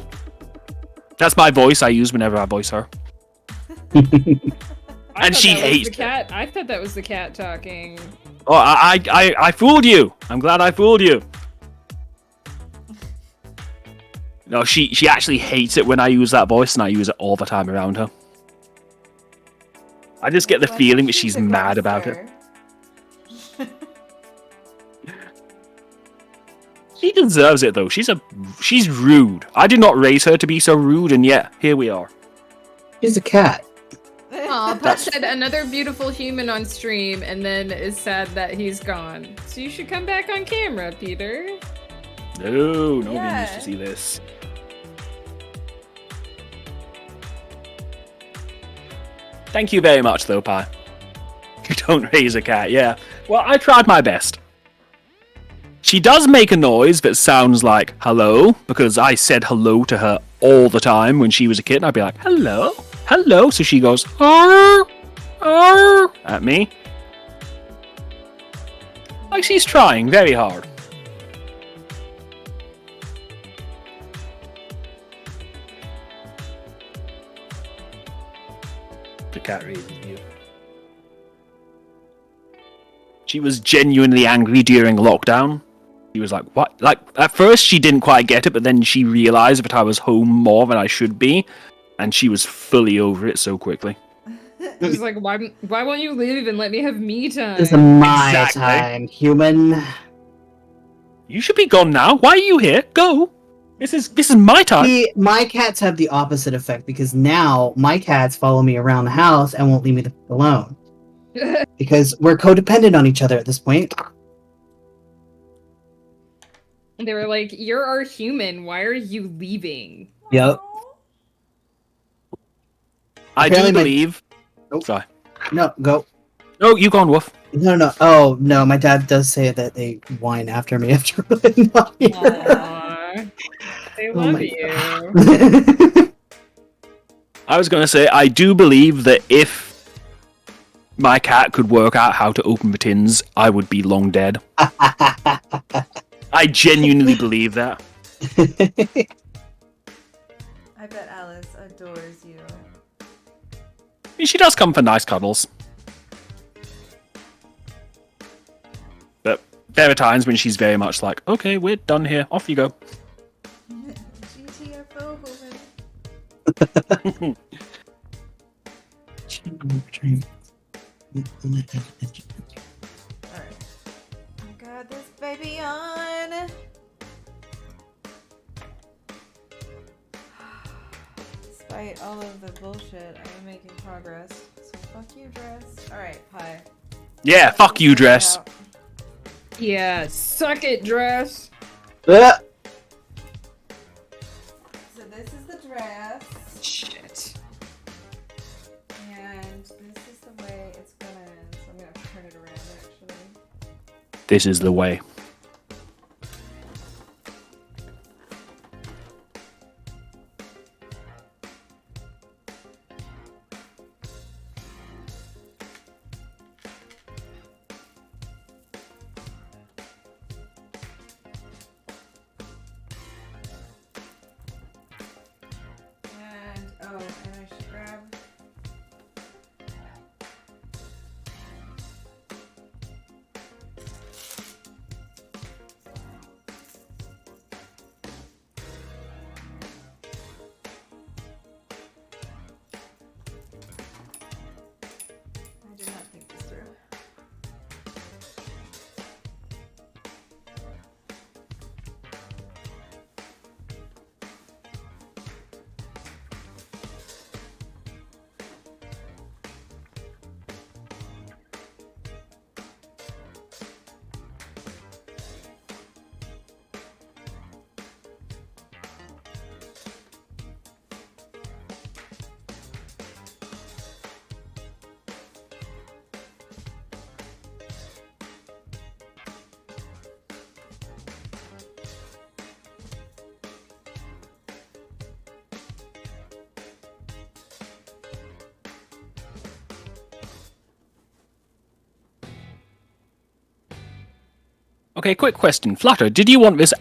That's my voice I use whenever I voice her. I And thought she that was hates the cat. I thought that was the cat talking. Oh, I fooled you. I'm glad I fooled you. No, she actually hates it when I use that voice, and I use it all the time around her. I just get the Well, feeling that she's a mad about it. grumpster. She deserves it though. She's rude. I did not raise her to be so rude, and yet here we are. She's a cat. Aw, Pat said another beautiful human on stream and then is sad that he's gone. So you should come back on camera, Peter. No, nobody Yeah. needs to see this. Thank you very much, though, Pi. You don't raise a cat, yeah. Well, I tried my best. She does make a noise that sounds like hello, because I said hello to her all the time when she was a kid, and I'd be like, hello, hello. So she goes, arr, arr, at me. Like she's trying very hard. The cat raising you. She was genuinely angry during lockdown. She was like, what? Like, at first she didn't quite get it, but then she realized that I was home more than I should be, and she was fully over it so quickly. He's like, why won't you leave and let me have me time? This is my Exactly. time, human. You should be gone now. Why are you here? Go. This is my time. See, my cats have the opposite effect because now my cats follow me around the house and won't leave me alone. Because we're codependent on each other at this point. They were like, you're our human. Why are you leaving? Yep. I do Apparently my- believe. Oh. Sorry. No, go. No, you go on, Wolf. No. Oh no, my dad does say that they whine after me after I'm not here. Aww. They Oh love my you. I was going to say, I do believe that if my cat could work out how to open the tins, I would be long dead. I genuinely believe that. I bet Alice adores you. I mean, she does come for nice cuddles. But there are times when she's very much like, okay, we're done here. Off you go. GTFO woman. Alright. I got this baby on. Despite all of the bullshit, I am making progress. So fuck you, dress. Alright, pie. Yeah, fuck you, dress. Yeah, suck it, dress. Ah, So this is the dress. Shit. And this is the way it's gonna end. So I'm gonna turn it around actually. This is the way. And I should grab. I did not think this through. Okay, quick question. Flutter, did you want this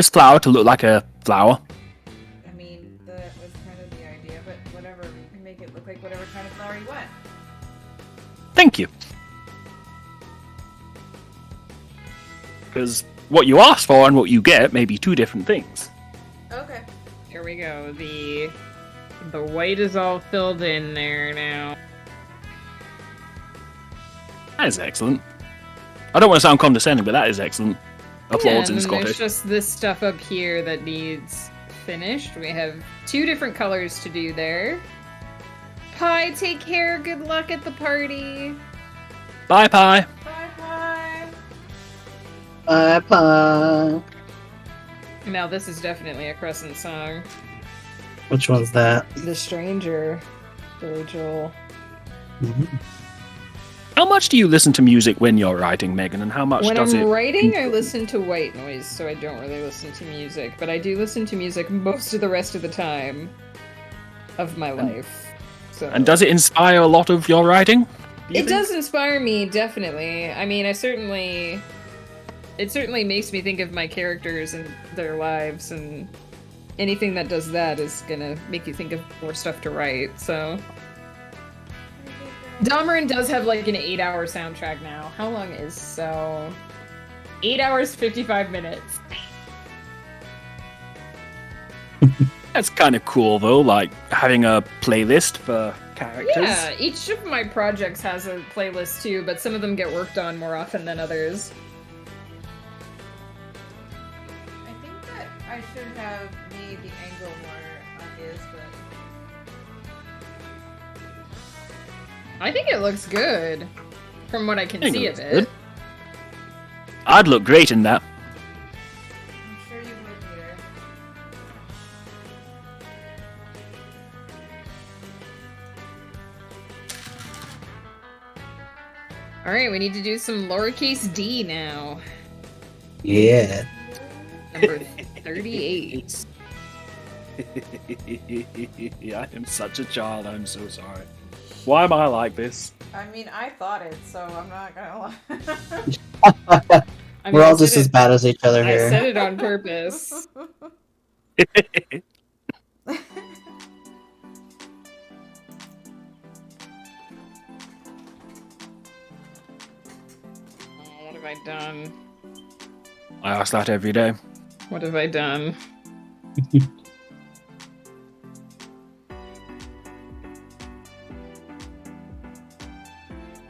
flower to look like a flower? I mean, that was kind of the idea, but whatever. We can make it look like whatever kind of flower you want. Thank you. Because what you ask for and what you get may be two different things. Okay. Here we go. The white is all filled in there now. That is excellent. I don't want to sound condescending, but that is excellent. Applauds in and then Scottish. there's just this stuff up here that needs finished. We have 2 different colors to do there. Pie, take care. Good luck at the party. Bye, Pie. Bye bye. Bye. Now this is definitely a Crescent song. Which one's that? The Stranger, Billy Joel. Mhm. How much do you listen to music when you're writing, Megan, and how much When does I'm it... writing, I listen to white noise, so I don't really listen to music. But I do listen to music most of the rest of the time of my life. So And does it inspire a lot of your writing? It does inspire me, definitely. I mean, it certainly makes me think of my characters and their lives, and anything that does that is gonna make you think of more stuff to write, so... Damarin does have like an 8-hour soundtrack now. How long is so? 8 hours, 55 minutes. That's kind of cool, though, like having a playlist for characters. Yeah, each of my projects has a playlist too, but some of them get worked on more often than others. I think that I should have made the angle more obvious, but I think it looks good, from what I can I think see it of looks it. good. I'd look great in that. I'm sure you would, Peter. we need to do some lowercase d now. Yeah. Number 38. I am such a child. I'm so sorry. Why am I like this? I mean, I thought it, so I'm not gonna lie. I mean, We're I all said just as it- bad as each other I said here. it on purpose. Oh, what have I done? I ask that every day. What have I done?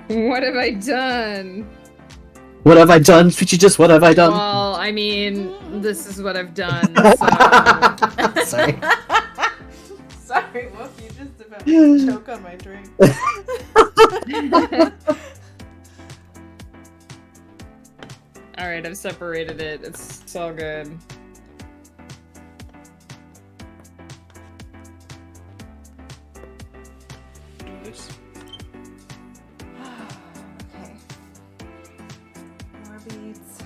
What have I done? What have I done? Switchy, just what have I done? Well, I mean, this is what I've done. So. Sorry. Sorry, Woof, you just about to choke on my drink. Alright, I've separated it. It's all good. Do this. Okay. More beads.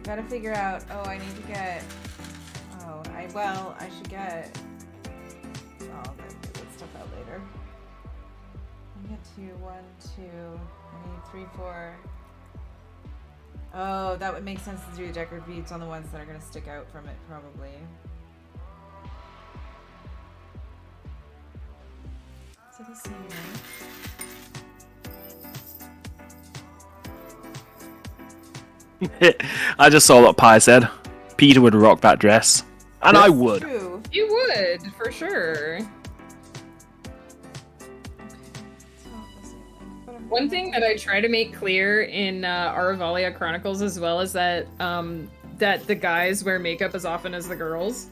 Gotta figure out. Oh, I need to get. Oh, I should get. Oh, I'm gonna figure that stuff out later. I get 2, 1, 2. I need 3, 4. Oh, that would make sense to do decorative beads on the ones that are gonna stick out from it, probably. Is it the same way? I just saw what Pi said. Peter would rock that dress. And I would. True. You would, for sure. One thing that I try to make clear in Aravalia Chronicles as well is that that the guys wear makeup as often as the girls.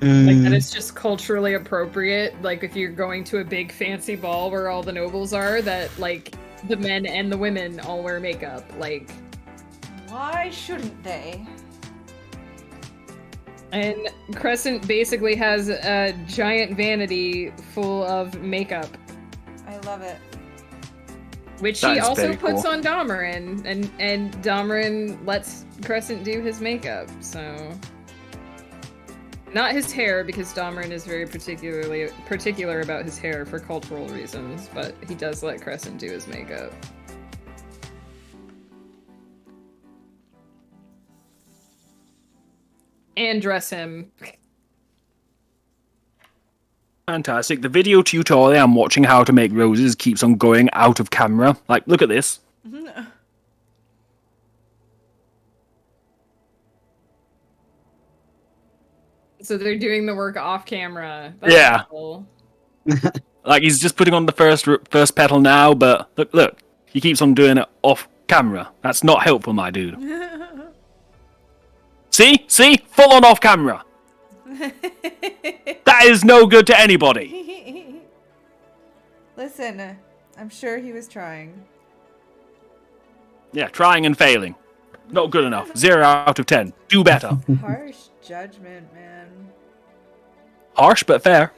Like that it's just culturally appropriate. Like if you're going to a big fancy ball where all the nobles are, that like the men and the women all wear makeup. Like, Why shouldn't they? and Crescent basically has a giant vanity full of makeup, I love it. which That he is also very puts cool. on Domarin, and Domarin lets Crescent do his makeup. So, not his hair, because Domarin is very particular about his hair for cultural reasons, but he does let Crescent do his makeup. And dress him. Fantastic. The video tutorial I'm watching how to make roses keeps on going out of camera. Like, look at this. So they're doing the work off camera. That's Yeah. cool. Like, he's just putting on the first petal now, but look. He keeps on doing it off camera. That's not helpful, my dude. See? Full on off camera. That is no good to anybody. Listen, I'm sure he was trying. Yeah, trying and failing. Not good enough. 0 out of 10. Do better. Harsh judgment, man. Harsh, but fair.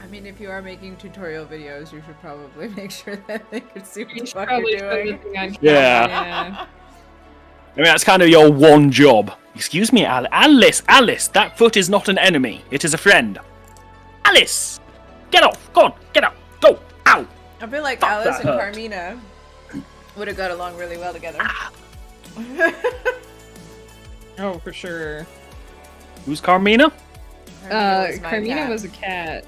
I mean, if you are making tutorial videos, you should probably make sure that they can see what You the should fuck probably you're show the doing. thing on camera, Yeah. yeah. I mean, that's kind of your one job. Excuse me, Alice, that foot is not an enemy. It is a friend. Alice! Get off! Go on, get up! Go! Ow! I feel like Fuck, Alice that and hurt. Carmina would have got along really well together. Oh, for sure. Who's Carmina? Carmina cat. was a cat.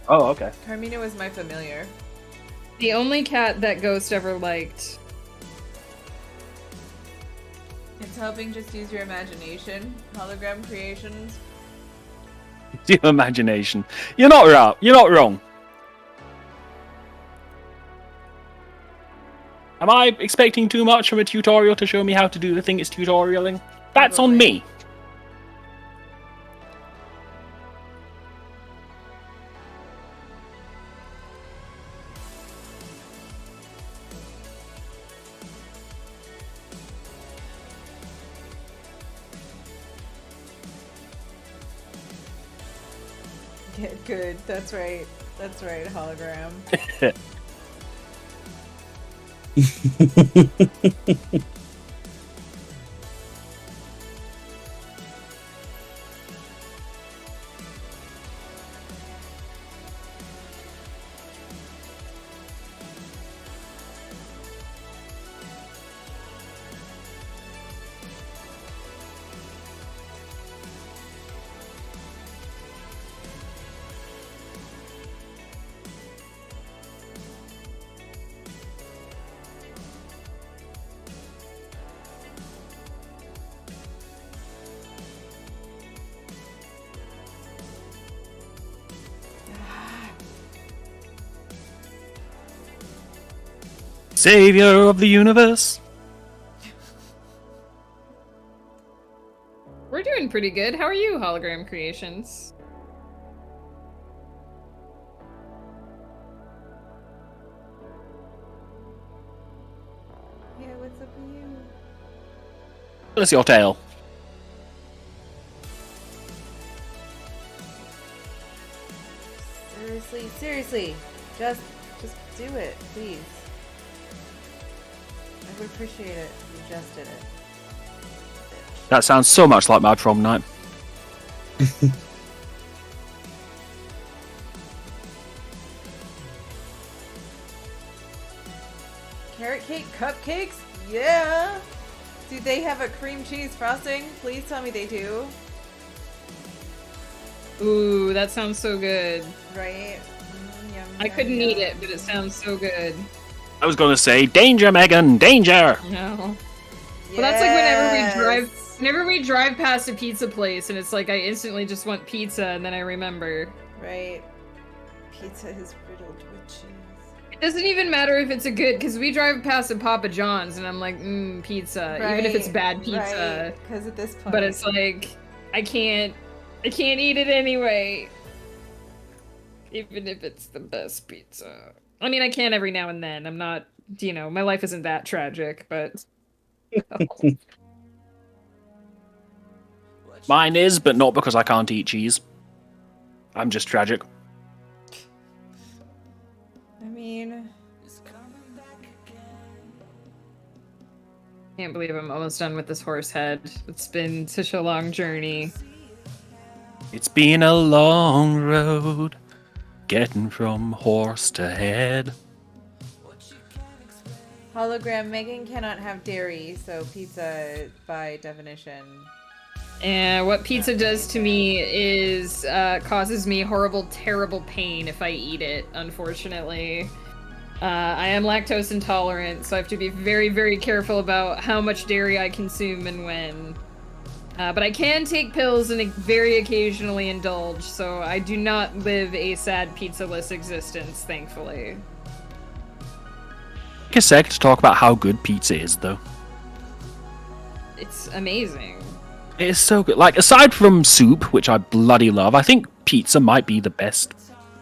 Oh, okay. Carmina was my familiar. The only cat that Ghost ever liked. It's helping just use your imagination. Hologram creations. Your imagination. You're not wrong. You're not wrong. Am I expecting too much from a tutorial to show me how to do the thing it's tutorialing? That's on Probably. me. Get good. That's right. That's right, hologram. Savior of the universe. We're doing pretty good. How are you, Hologram Creations? Yeah, what's up with you? What's your tale? Seriously, just do it, please. I would appreciate it if you just did it. That sounds so much like my prom night. Carrot cake cupcakes? Yeah! Do they have a cream cheese frosting? Please tell me they do. Ooh, that sounds so good. Right? Yum, I yum, couldn't yum. eat it, but it sounds so good. I was going to say, danger, Megan, danger! No. Well, that's like Yes. whenever we drive past a pizza place, and it's like I instantly just want pizza, and then I remember. Right. Pizza is riddled with cheese. It doesn't even matter if it's a good, because we drive past a Papa John's, and I'm like, pizza, even if it's bad pizza. Because at this point. But it's like, I can't eat it anyway. Even if it's the best pizza. I mean, I can every now and then. I'm not, my life isn't that tragic, but. Mine is, but not because I can't eat cheese. I'm just tragic. I mean. Can't believe I'm almost done with this horse head. It's been such a long journey. It's been a long road, getting from horse to head. Hologram Megan cannot have dairy, so pizza by definition. And what pizza does to me is causes me horrible, terrible pain if I eat it, unfortunately. I am lactose intolerant, so I have to be very, very careful about how much dairy I consume and when. But I can take pills and very occasionally indulge, so I do not live a sad pizza-less existence, thankfully. Take a sec to talk about how good pizza is, though. It's amazing. It is so good. Like, aside from soup, which I bloody love, I think pizza might be the best.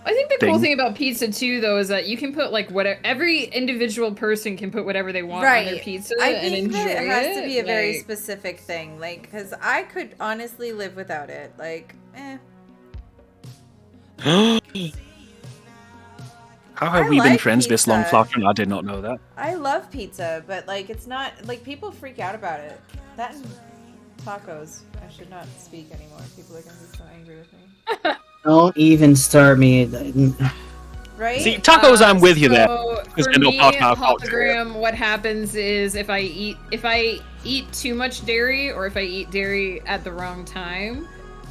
I think the cool thing. thing about pizza too, though, is that you can put like whatever. Every individual person can put whatever they want on their pizza I and think enjoy that it has to be a very like- specific thing, like, because I could honestly live without it. Like, How have I we been like friends this long, pizza. Fluffy? I did not know that. I love pizza, but like, it's not like people freak out about it. That and tacos. I should not speak anymore. People are gonna be so angry with me. Don't even start me. Right? See, tacos, I'm with you there. So Because for they're not me, part of our culture. hologram, what happens is if I eat too much dairy or if I eat dairy at the wrong time,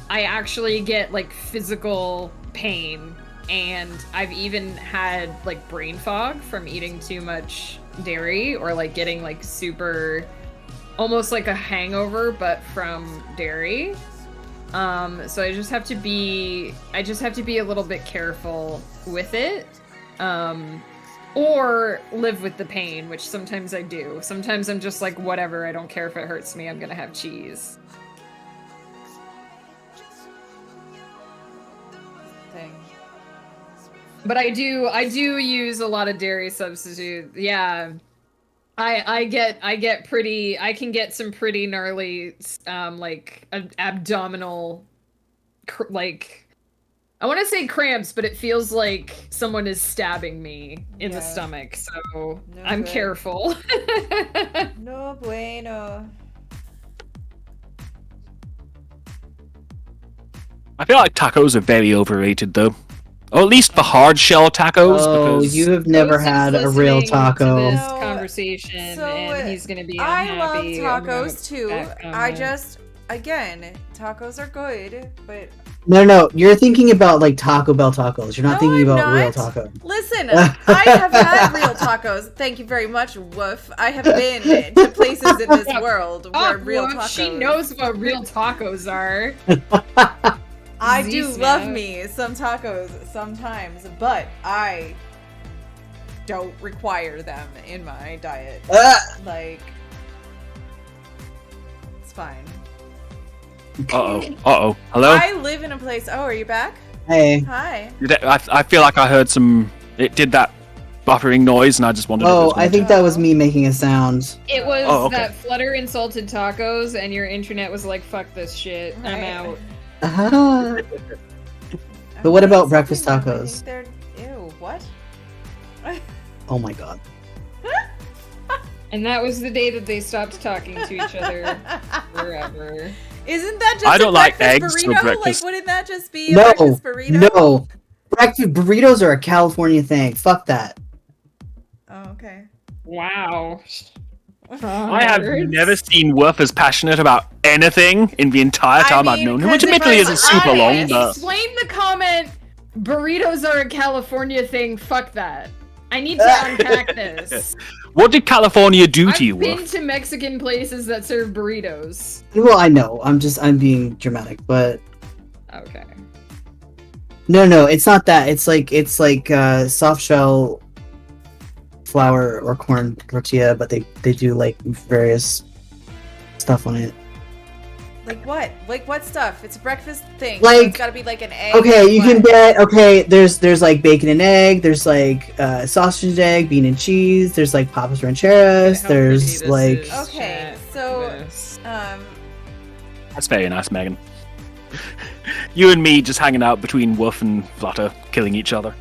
I actually get like physical pain, and I've even had like brain fog from eating too much dairy or like getting like super, almost like a hangover, but from dairy. So I just have to be a little bit careful with it. Or live with the pain, which sometimes I do. Sometimes I'm just like, whatever, I don't care if it hurts me, I'm gonna have cheese. Thing. But I do use a lot of dairy substitute. Yeah. I can get some pretty gnarly, like abdominal, like I want to say cramps, but it feels like someone is stabbing me in the Yeah. stomach, so No I'm good. careful. No bueno. I feel like tacos are very overrated, though. Or at least the hard shell tacos, Oh, because you have never Ghost is had a real listening to taco. this No, conversation, so, and he's gonna be I love unhappy. about tacos too. that I comment. just, again, tacos are good, but No, you're thinking about like Taco Bell tacos. You're not No, thinking I'm about real not. taco. listen, I have had real tacos. Thank you very much, Woof. I have been to places in this world where real Woof, tacos. She knows what real tacos are. I Z do love snap. me some tacos sometimes, but I don't require them in my diet. Like, it's fine. Uh-oh. Hello? I live in a place. Oh, are you back? Hey. Hi. I feel like I heard some... It did that buffering noise, and I just wondered if it Oh, was I think that was me making a sound. It was Oh, okay. that Flutter insulted tacos, and your internet was like, "Fuck this shit, I'm Right. out." Ah. I'm But what not about breakfast insulting them. I tacos? think they're ew. What? Oh my god. And that was the day that they stopped talking to each other forever. Isn't that just I a don't like breakfast eggs for burrito? breakfast. Like, wouldn't that just be a No, breakfast burrito? no. Breakfast burritos are a California thing. Fuck that. Oh, okay. Wow. I have never seen Worf as passionate about anything in the entire time I've mean, known him, 'cause which if admittedly I'm isn't super long, honest- but... Explain the comment. Burritos are a California thing. Fuck that. I need to unpack this. What did California do to you, I've been Worf? to Mexican places that serve burritos. Well, I know. I'm being dramatic, but Okay. no, it's not that. It's like soft shell flour or corn tortilla, but they do like various stuff on it. Like what? Like what stuff? It's a breakfast thing. Like- so it's gotta be like an egg. Okay, or you can what? get there's like bacon and egg, there's like sausage and egg, bean and cheese, there's like papas rancheras, How there's pretty this like is, Okay, chat. so This. That's very nice, Megan. You and me just hanging out between Worf and Flutter, killing each other.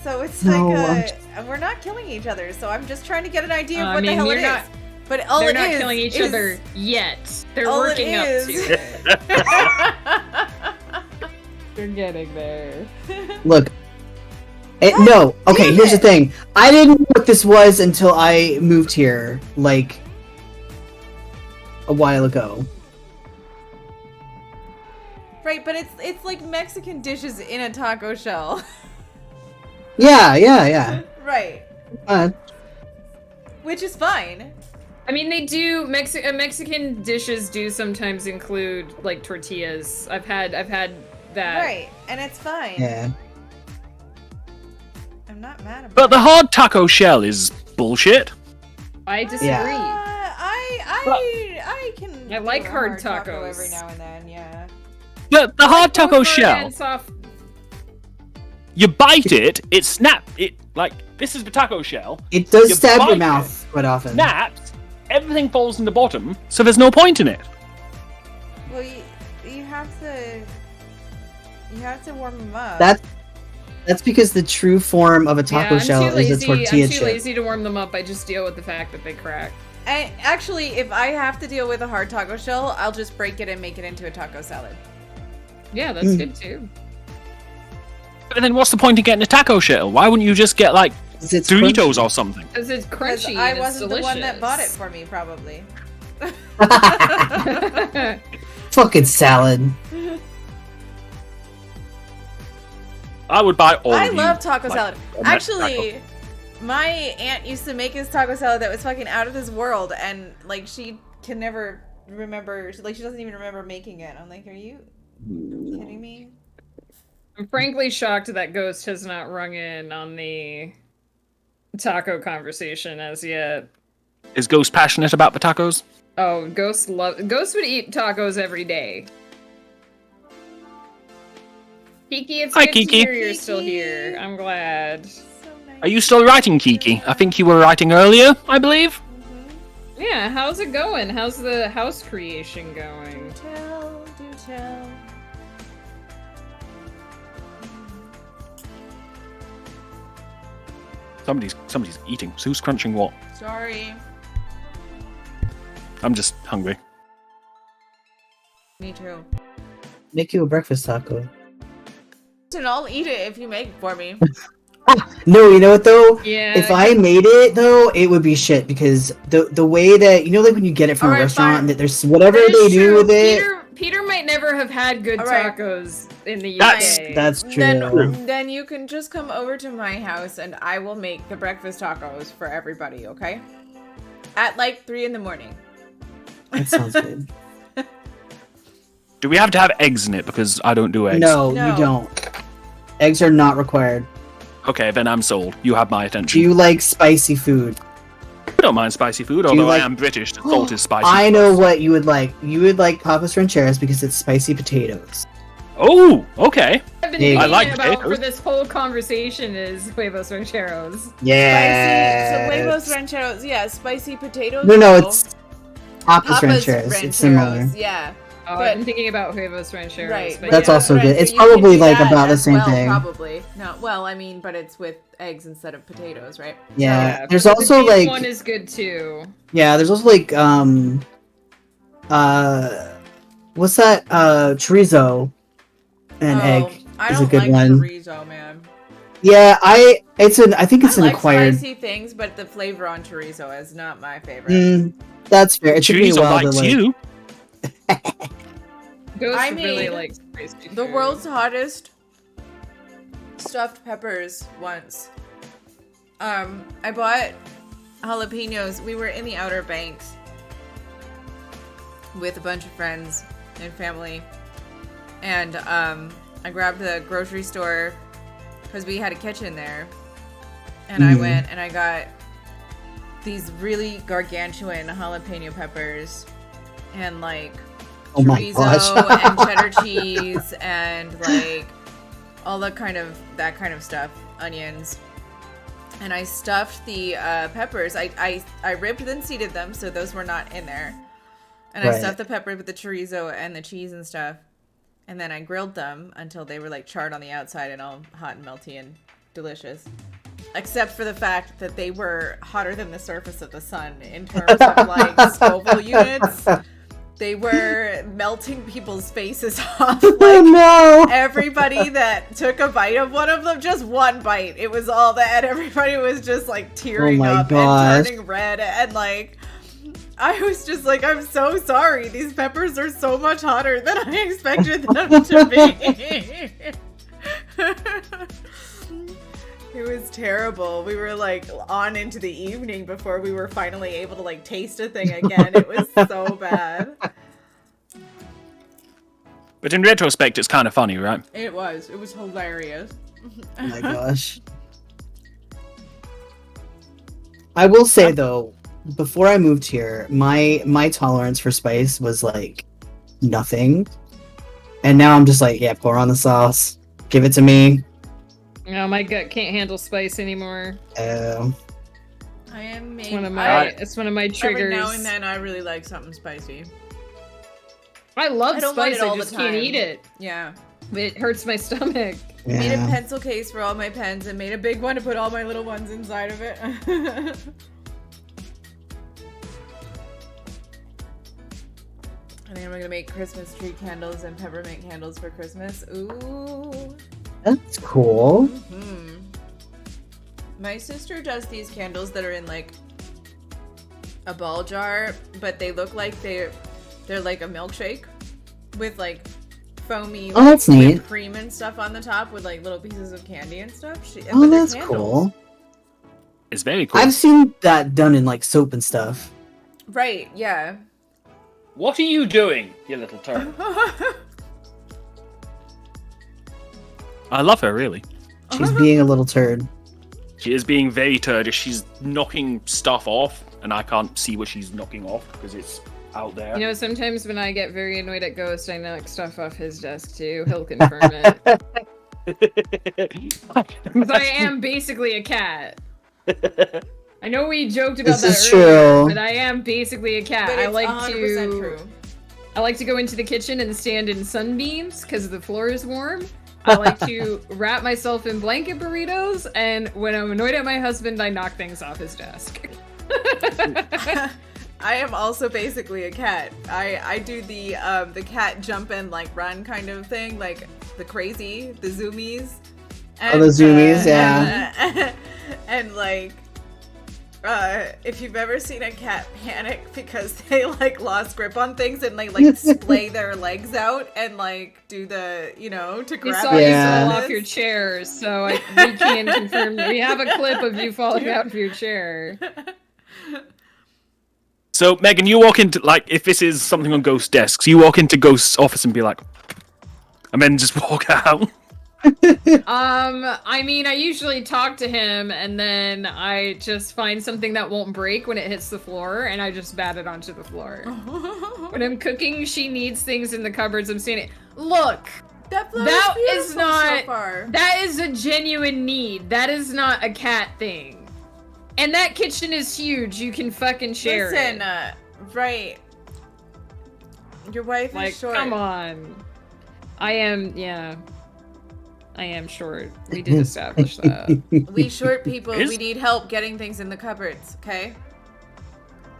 So it's No, like we're not killing each other. So I'm just trying to get an idea of I what the mean, hell you're it not- is. But all They're it not is killing each is- other yet. They're all it working up is- to it. They're getting there. look. God No, okay, damn here's the it. thing. I didn't know what this was until I moved here, like a while ago. Right, but it's like Mexican dishes in a taco shell. Yeah. Right. Which is fine. I mean, they do Mexican dishes do sometimes include like tortillas. I've had that. Right. And it's fine. Yeah. I'm not mad about But the it. hard taco shell is bullshit. I disagree. I can I do like a hard taco tacos. every now and then, yeah. But the hard taco Both hard shell, and soft. you bite it, it snaps. It like this is the taco shell. It does You stab bite your it, mouth quite often. Snaps. Everything falls in the bottom, so there's no point in it. Well, you have to warm them up. That's because the true form of a taco Yeah, shell I'm too is a lazy. tortilla I'm too chip. lazy to warm them up. I just deal with the fact that they crack. And actually, if I have to deal with a hard taco shell, I'll just break it and make it into a taco salad. Yeah, that's Mm. good too. But then what's the point of getting a taco shell? Why wouldn't you just get like 'Cause it's Doritos crunchy. or something? Because it's 'Cause crunchy. I and wasn't it's the one that bought it delicious. for me, probably. Fucking salad. I would buy all. I of you, love taco like, salad. a Mex Actually, taco. my aunt used to make this taco salad that was fucking out of this world, and like she can never remember. Like she doesn't even remember making it. I'm like, are you kidding me? I'm frankly shocked that Ghost has not rung in on the taco conversation as yet. Is Ghost passionate about the tacos? Oh, Ghost would eat tacos every day. Kiki, it's Hi, good Kiki. to hear you're still Kiki. here. I'm glad. So nice. Are you still writing, Kiki? I think you were writing earlier, I believe. Yeah, how's it going? How's the house creation going? Do tell. Somebody's eating. So who's crunching what? Sorry. I'm just hungry. Me too. Make you a breakfast taco. And I'll eat it if you make it for me. No, you know what though? Yeah. If I made it though, it would be shit because the way that like when you get it from a Alright, restaurant fine. that there's whatever That is they do true. with it. Peter might never have had good Alright. tacos in the UK. That's true. Then you can just come over to my house and I will make the breakfast tacos for everybody, okay? At like 3 in the morning. That sounds good. Do we have to have eggs in it? Because I don't do eggs. No, No. you don't. Eggs are not required. Okay, then I'm sold. You have my Do attention. you like spicy food? I don't mind spicy food, Do you although like- I am British. The salt is spicy. I know what you would like. You would like Papas Rancheras because it's spicy potatoes. Oh, okay. I've been Yeah. thinking I like about potatoes. for this whole conversation is huevos rancheros. Yeah. Spicy, so huevos rancheros, yeah, spicy potatoes. No, though. it's Papa's Rancheras. It's similar. Rancheros, yeah. Oh, But- I'm thinking about huevos rancheros. Right. But That's yeah. also good. It's you can probably do like that about the as same well, thing. Probably. No, well, I mean, but it's with eggs instead of potatoes, right? Yeah. There's the also beef like one is good too. yeah. There's also like what's that? Chorizo and egg. I is don't a good like one. chorizo, man. Yeah, I think it's I an like acquired. spicy things, but the flavor on chorizo is not my favorite. That's fair. It took me a Chorizo while to likes like. you. Ghost I really mean, likes spicy The food. world's hottest stuffed peppers once. I bought jalapenos. We were in the Outer Banks with a bunch of friends and family, and I grabbed the grocery store because we had a kitchen there, and I went and I got these really gargantuan jalapeno peppers and like Oh my chorizo and gosh. cheddar cheese and like all that kind of stuff, onions. And I stuffed the peppers. I ripped and seeded them, so those were not in there. And I Right. stuffed the peppers with the chorizo and the cheese and stuff. And then I grilled them until they were like charred on the outside and all hot and melty and delicious. Except for the fact that they were hotter than the surface of the sun in terms of like Scoville units. They were melting people's faces off. Oh Like, no! everybody that took a bite of one of them, just one bite, it was all that. Everybody was just like tearing my up gosh. and turning red. And like, I was just like, I'm so sorry. These peppers are so much hotter than I expected them to be. It was terrible. We were like on into the evening before we were finally able to like taste a thing again. It was so bad. But in retrospect, it's kind of funny, right? It was. It was hilarious. Oh my gosh. I will say though, before I moved here, my tolerance for spice was like nothing. And now I'm just like, yeah, pour on the sauce. Give it to me. No, my gut can't handle spice anymore. I am It's one of my Every triggers. now and then I really like something spicy. I love I don't want spice, it all I just the can't time. eat it. Yeah. It hurts my stomach. Made a Yeah. pencil case for all my pens and made a big one to put all my little ones inside of it. I think I'm gonna make Christmas tree candles and peppermint candles for Christmas. Ooh. That's cool. Hmm. My sister does these candles that are in like a ball jar, but they look like they're like a milkshake with like foamy Oh, that's whipped neat. cream and stuff on the top with like little pieces of candy and stuff. Oh, but they're that's candles. cool. It's very cool. I've seen that done in like soap and stuff. Right, yeah. What are you doing, you little turd? I love her, really. She's being a little turd. She is being very turdish. She's knocking stuff off, and I can't see what she's knocking off because it's out there. You know, sometimes when I get very annoyed at Ghost, I knock stuff off his desk too. He'll confirm it. Because I am basically a cat. I know we joked about This that is earlier, true. but I am basically a cat. But I it's like 100% to true. I like to go into the kitchen and stand in sunbeams because the floor is warm. I like to wrap myself in blanket burritos, and when I'm annoyed at my husband, I knock things off his desk. I am also basically a cat. I do the cat jump and like run kind of thing, like the crazy, the zoomies. Oh, the zoomies, yeah. And like, if you've ever seen a cat panic because they like lost grip on things and they like splay their legs out and like do the, you know, to We grab saw it. you fall off your chair, so we can confirm. We have a clip of you falling out of your chair. So, Megan, you walk into, like, if this is something on Ghost desks, you walk into Ghost's office and be like, and then just walk out. I mean, I usually talk to him, and then I just find something that won't break when it hits the floor, and I just bat it onto the floor. When I'm cooking, she needs things in the cupboards. I'm saying, look, That is not. so far. That is a genuine need. That is not a cat thing. And that kitchen is huge. You can fucking share Listen, it. Right. Your wife Like, is short. come on. I am short. We did establish that. We short people, Is- we need help getting things in the cupboards, okay?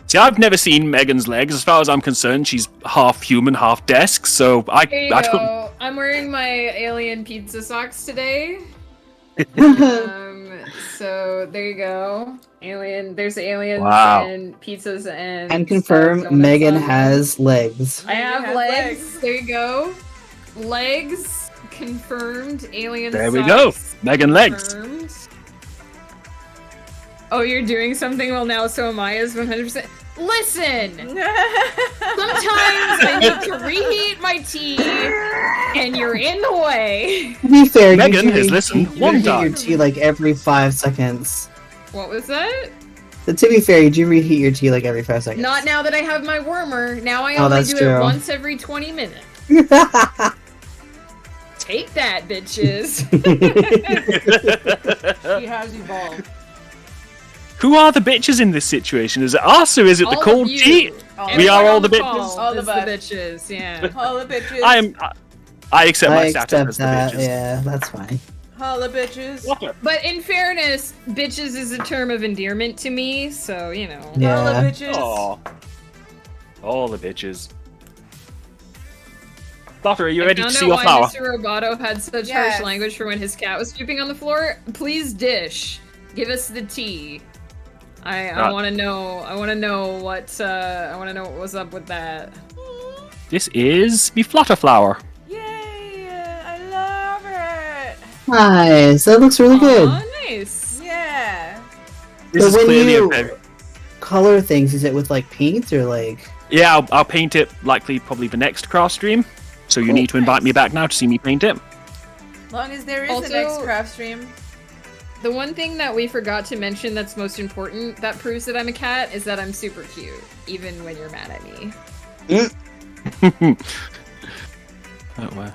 See, I've never seen Megan's legs. As far as I'm concerned, she's half human, half desk, so There you I don't... go. I'm wearing my alien pizza socks today. So there you go. There's aliens Wow. and pizzas and And confirm donuts Megan on them. has legs. I have has legs. legs. There you go. Legs confirmed. Alien There we go. socks Megan legs. confirmed. Oh, you're doing something? Well, now so am I. Is 100%. Listen. Sometimes I need to reheat my tea, and you're in the way. To be fair, Megan you do has listened you one reheat time. your tea like every 5 seconds. What was that? But to be fair, you do reheat your tea like every 5 seconds. Not now that I have my warmer. Now I Oh, only that's do true. it once every 20 minutes. Take that, bitches. She has evolved. Who are the bitches in this situation? Is it us or is it the All cold of you. tea? All We of are us. all the bitches. Call All is of us. the bitches, yeah. Holla bitches. I accept my I status accept as the that. bitches. Yeah, that's fine. Holla bitches. But in fairness, bitches is a term of endearment to me, so, you know. Yeah. Holla bitches. Aw. All the bitches. Flutter, are you ready to I see found your out flower? why Mr. Roboto had such Yes. harsh language for when his cat was pooping on the floor. Please dish. Give us the tea. I Right. want to know. I want to know what was up with that. This is me flutter flower. Yay! I love it. Nice. That looks really good. Aw, nice. Yeah. This So is when clearly you a very... color things, is it with like paint or like? Yeah, I'll paint it likely probably the next craft stream. So you Cool. need to invite me back now to see me paint it. Long as there is Also- a next craft stream. The one thing that we forgot to mention that's most important that proves that I'm a cat is that I'm super cute, even when you're mad at me. Oh, wow.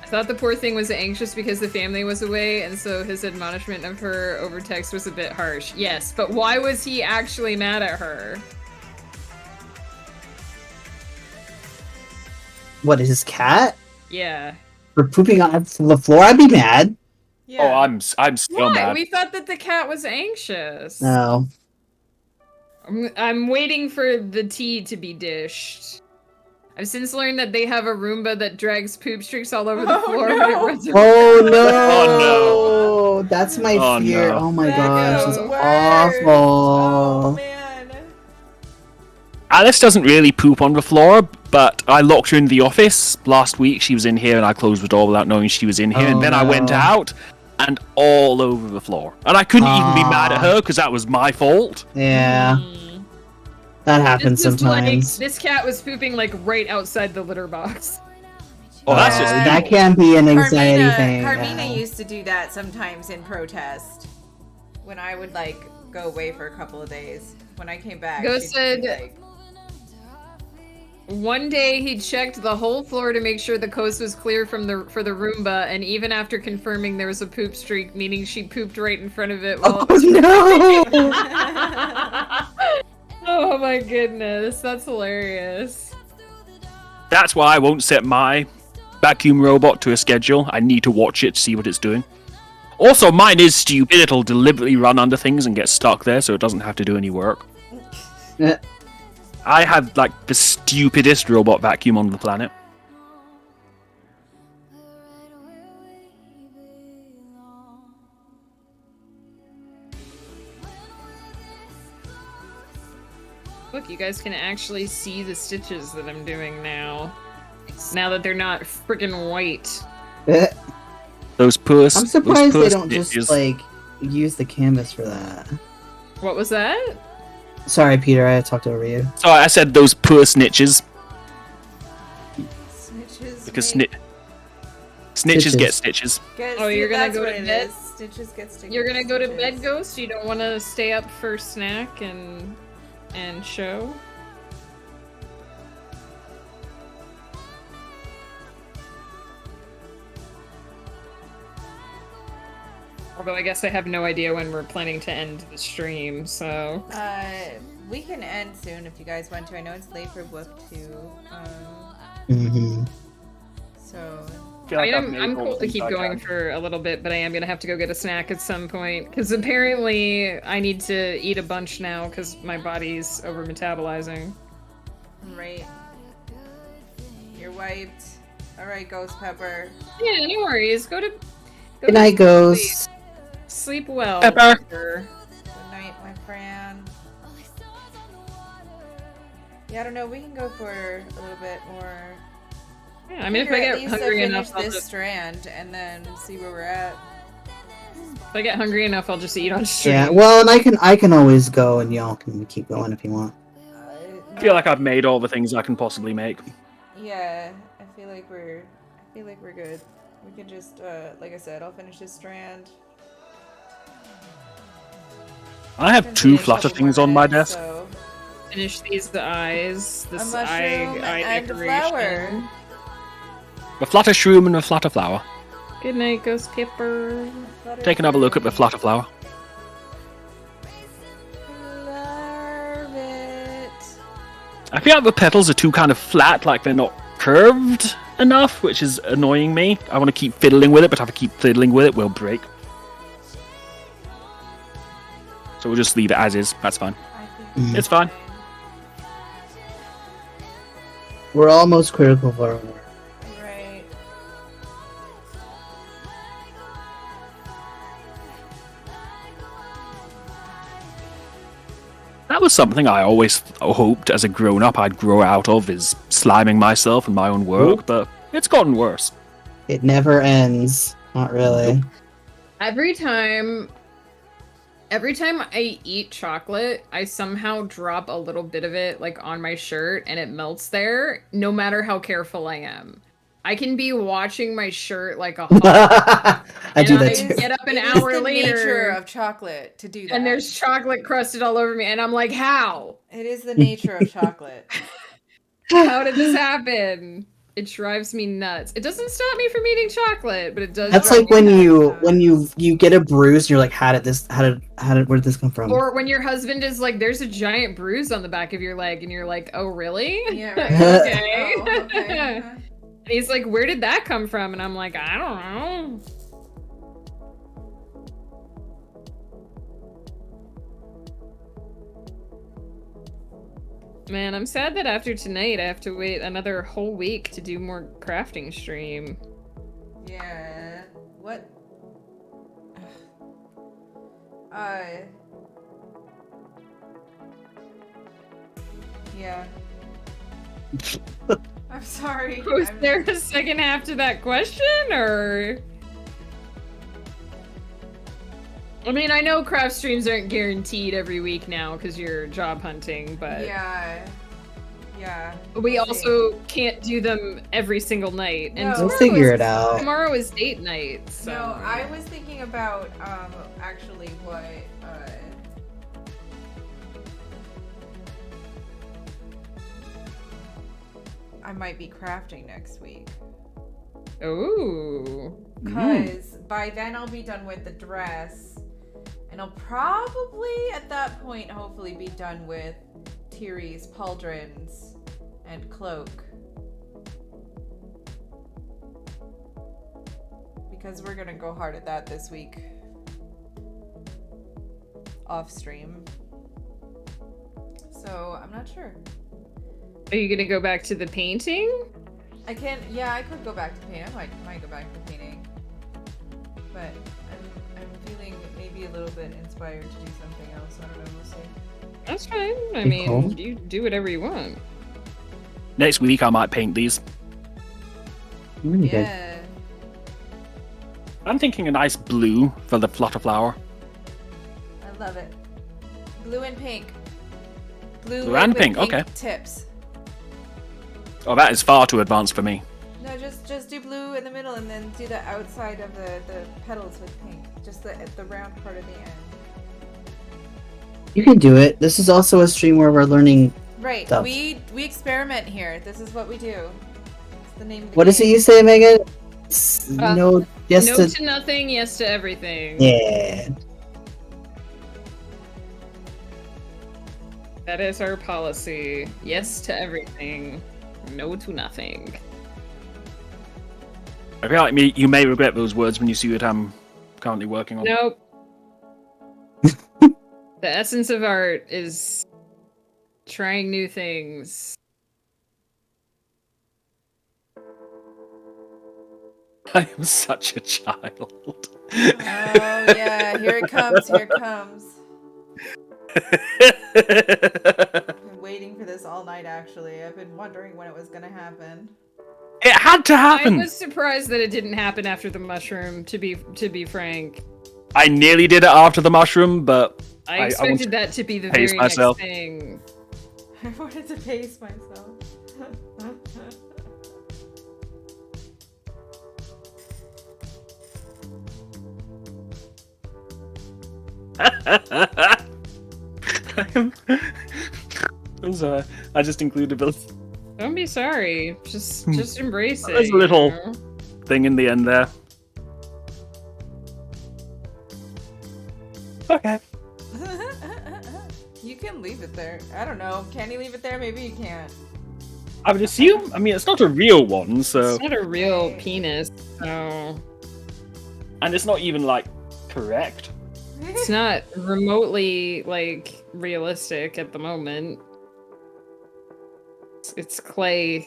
I thought the poor thing was anxious because the family was away, and so his admonishment of her over text was a bit harsh. Yes, but why was he actually mad at her? What is his cat? Yeah. For pooping on the floor? I'd be mad. Yeah. Oh, I'm still Why? mad. We thought that the cat was anxious. No. I'm waiting for the tea to be dished. I've since learned that they have a Roomba that drags poop streaks all over the Oh, floor no. when it runs around. Oh no! Oh, That's my Oh, fear. no. Oh my That gosh, goes that's worse. awful. Oh man. Alice doesn't really poop on the floor, but I locked her in the office. Last week she was in here and I closed the door without knowing she was in here. Oh, and then I went no. out and all over the floor. And I couldn't even be mad at Aw. her because that was my fault. Yeah, Mm. that happens This was like, sometimes. this cat was pooping like right outside the litter box. Oh, that's just that evil. can be an anxiety thing. Carmina yeah. used to do that sometimes in protest. When I would like go away for a couple of days. When I came back, Ghost she'd be said- like, One day he checked the whole floor to make sure the coast was clear for the Roomba, and even after confirming there was a poop streak, meaning she pooped right in front of it. While Oh no! Oh my goodness, that's hilarious. That's why I won't set my vacuum robot to a schedule. I need to watch it to see what it's doing. Also, mine is stupid. It'll deliberately run under things and get stuck there, so it doesn't have to do any work. Eh, I have like the stupidest robot vacuum on the planet. Look, you guys can actually see the stitches that I'm doing now. Now that they're not freaking white. eh. Those puss. I'm surprised they don't just like use the canvas for that. What was that? Sorry, Peter, I talked over you. So I said those poor snitches Snitches. because make- snitches Stitches. get stitches. Oh, you're gonna that's go what to it bed? is. Stitches get stitches. You're gonna go to bed, stitches. Ghost? You don't want to stay up for snack and show? Although I guess I have no idea when we're planning to end the stream, so... We can end soon if you guys want to. I know it's late for Whoop too. Mm-hmm. So I mean, I'm cool to keep going for a little bit, but I am gonna have to go get a snack at some point. Because apparently I need to eat a bunch now because my body's over metabolizing. right, you're wiped. All right, Ghost Pepper. Yeah, no worries. Go to Good night, sleep. Ghost. Sleep well. Pepper. Pepper. Good night, my friend. Yeah, I don't know. We can go for a little bit more. Yeah, I mean, if I Figure at get least hungry finish enough, I'll this just, strand and then see where we're at. if I get hungry enough, I'll just eat on stream. Yeah, well, and I can always go, and y'all can keep going if you want. I feel like I've made all the things I can possibly make. Yeah, I feel like we're good. We can just, like I said, I'll finish this strand. I have Can 2 finish a flutter couple more things on my minutes, desk. so- Finish these eyes. A This mushroom eye and a decoration. flower. A flutter shroom and a flutter flower. Good night, Ghost Pepper. Take another look at the flutter flower. Love it. I feel like the petals are too kind of flat, like they're not curved enough, which is annoying me. I want to keep fiddling with it, but if I keep fiddling with it, we'll break. So we'll just leave it as is. That's fine. I think It's fine. We're almost critical for our work. right. That was something I always hoped as a grown-up I'd grow out of, is sliming myself in my own work, but it's gotten worse. It never ends. Not really. Every time I eat chocolate, I somehow drop a little bit of it like on my shirt and it melts there, no matter how careful I am. I can be watching my shirt like a hawk, I do and that I too. get up an It is hour the later nature of chocolate to do that. and there's chocolate crusted all over me, and I'm like, how? It is the nature of chocolate. How did this happen? It drives me nuts. It doesn't stop me from eating chocolate, but it does. That's drive like me when nuts. you get a bruise and you're like, where did this come from? Or when your husband is like, there's a giant bruise on the back of your leg, and you're like, oh, really? Yeah, right. Okay. Oh, okay. And he's like, where did that come from? And I'm like, I don't know. Man, I'm sad that after tonight I have to wait another whole week to do more crafting stream. Yeah. What? Yeah. I'm sorry. Was I'm- there a second half to that question, or? I mean, I know craft streams aren't guaranteed every week now because you're job hunting, but Yeah. Yeah. we We'll see. also can't do them every single night. And No. We'll tomorrow figure is- it out. Tomorrow is date night, so. No, I was thinking about actually what I might be crafting next week. Ooh. Because by then I'll be done with the dress. And I'll probably at that point hopefully be done with Tiri's pauldrons and cloak. because we're gonna go hard at that this week. Off stream. So I'm not sure. Are you gonna go back to the painting? I can, yeah, I could go back to painting. I might go back to painting. But I'm feeling maybe a little bit inspired to do something else. I don't know, we'll see. That's fine. I Be mean, cool. you do whatever you want. Next week I might paint these. Really good. Yeah. I'm thinking a nice blue for the flutter flower. I love it. Blue and pink. Blue with and pink, okay. Tips. Oh, that is far too advanced for me. No, just do blue in the middle and then do the outside of the petals with pink. Just the round part of the end. You can do it. This is also a stream where we're learning. Right. Stuff. We experiment here. This is what we do. It's the name of the What is it game. you say, Megan? No, yes No to. to nothing, yes to everything. Yeah. That is our policy. Yes to everything, no to nothing. I feel like you may regret those words when you see what I'm currently working on. Nope. The essence of art is trying new things. I am such a child. Oh yeah, here it comes. Here it comes. I've been waiting for this all night. Actually, I've been wondering when it was gonna happen. It had to I happen. was surprised that it didn't happen after the mushroom. To be frank, I nearly did it after the mushroom, but I want expected to that to be the pace very myself. next thing. I wanted to pace myself. I'm sorry. I just included a Don't be sorry. Just embrace it. There's a you little- know? thing in the end there. Okay. You can leave it there. I don't know. Can you leave it there? Maybe you can't. I would assume. I mean, it's not a real one, so, It's not a real penis, so and it's not even like correct. it's not remotely like realistic at the moment. It's clay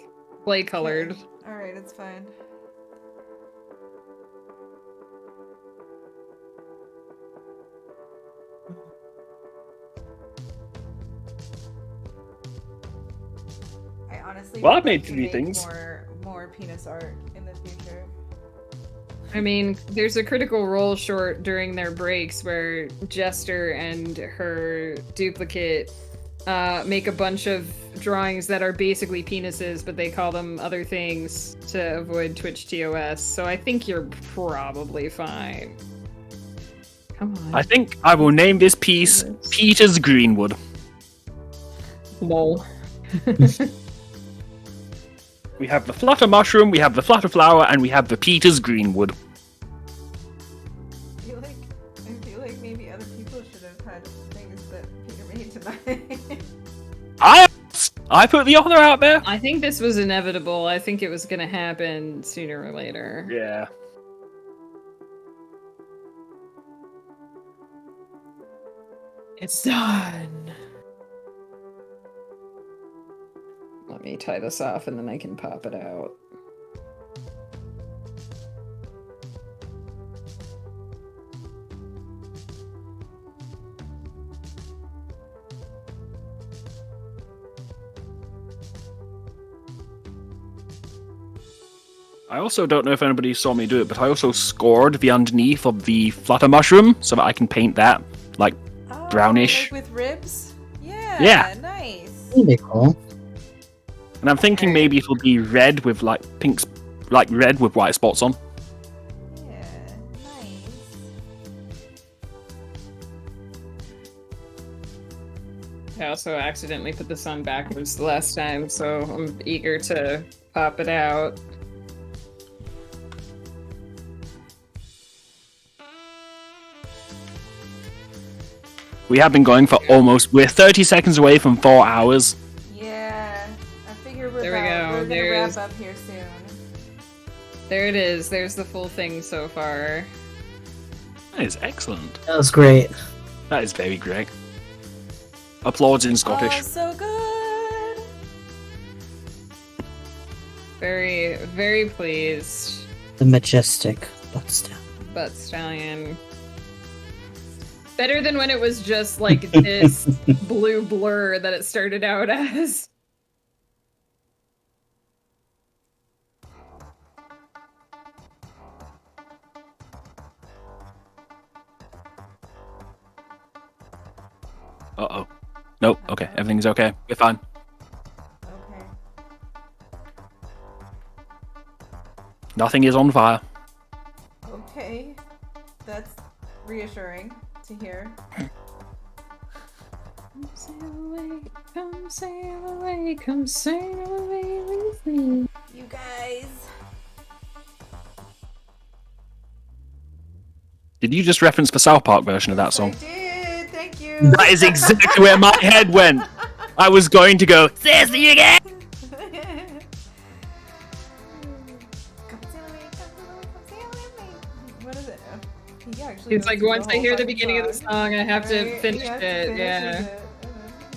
colored. All right, it's fine. I honestly Well, would I've made like to 3 make things. More penis art in the future. I mean, there's a Critical Role short during their breaks where Jester and her duplicate make a bunch of drawings that are basically penises, but they call them other things to avoid Twitch TOS. So I think you're probably fine. Come on. I think I will name this piece Peter's Greenwood. Lol. We have the flutter mushroom, we have the flutter flower, and we have the Peter's Greenwood. I feel like maybe other people should have had things that Peter made tonight. I put the author out there. I think this was inevitable. I think it was gonna happen sooner or later. Yeah. It's done. Let me tie this off and then I can pop it out. I also don't know if anybody saw me do it, but I also scored the underneath of the flutter mushroom so that I can paint that like brownish. Like with ribs? Yeah. Yeah. Nice. That'd be cool. And I'm thinking maybe it'll be red with like pinks, like red with white spots on. Yeah. Nice. I also accidentally put this on backwards the last time, so I'm eager to pop it out. We have been going for we're 30 seconds away from 4 hours. Yeah. I figure we're There we go, we're gonna there's- wrap up here soon. There it is. There's the full thing so far. That is excellent. That was great. That is very great. Applauds in Oh, Scottish. so good. Very, very pleased. The majestic butt stallion. Butt Stallion. Better than when it was just like this blue blur that it started out as. Uh-oh. Nope, okay. Everything's okay. We're fine. Okay. Nothing is on fire. Okay. That's reassuring to hear. Come sail away, come sail away, come sail away with me. You guys. Did you just reference the South Park version of that song? I did. Thank you. That is exactly where my head went. I was going to go, "Says you again." Come sail away, come sail with me. What is it? He actually It's knows like the once I whole hear the fucking beginning of the song, I have to Right? finish You have to it. finish Yeah. it.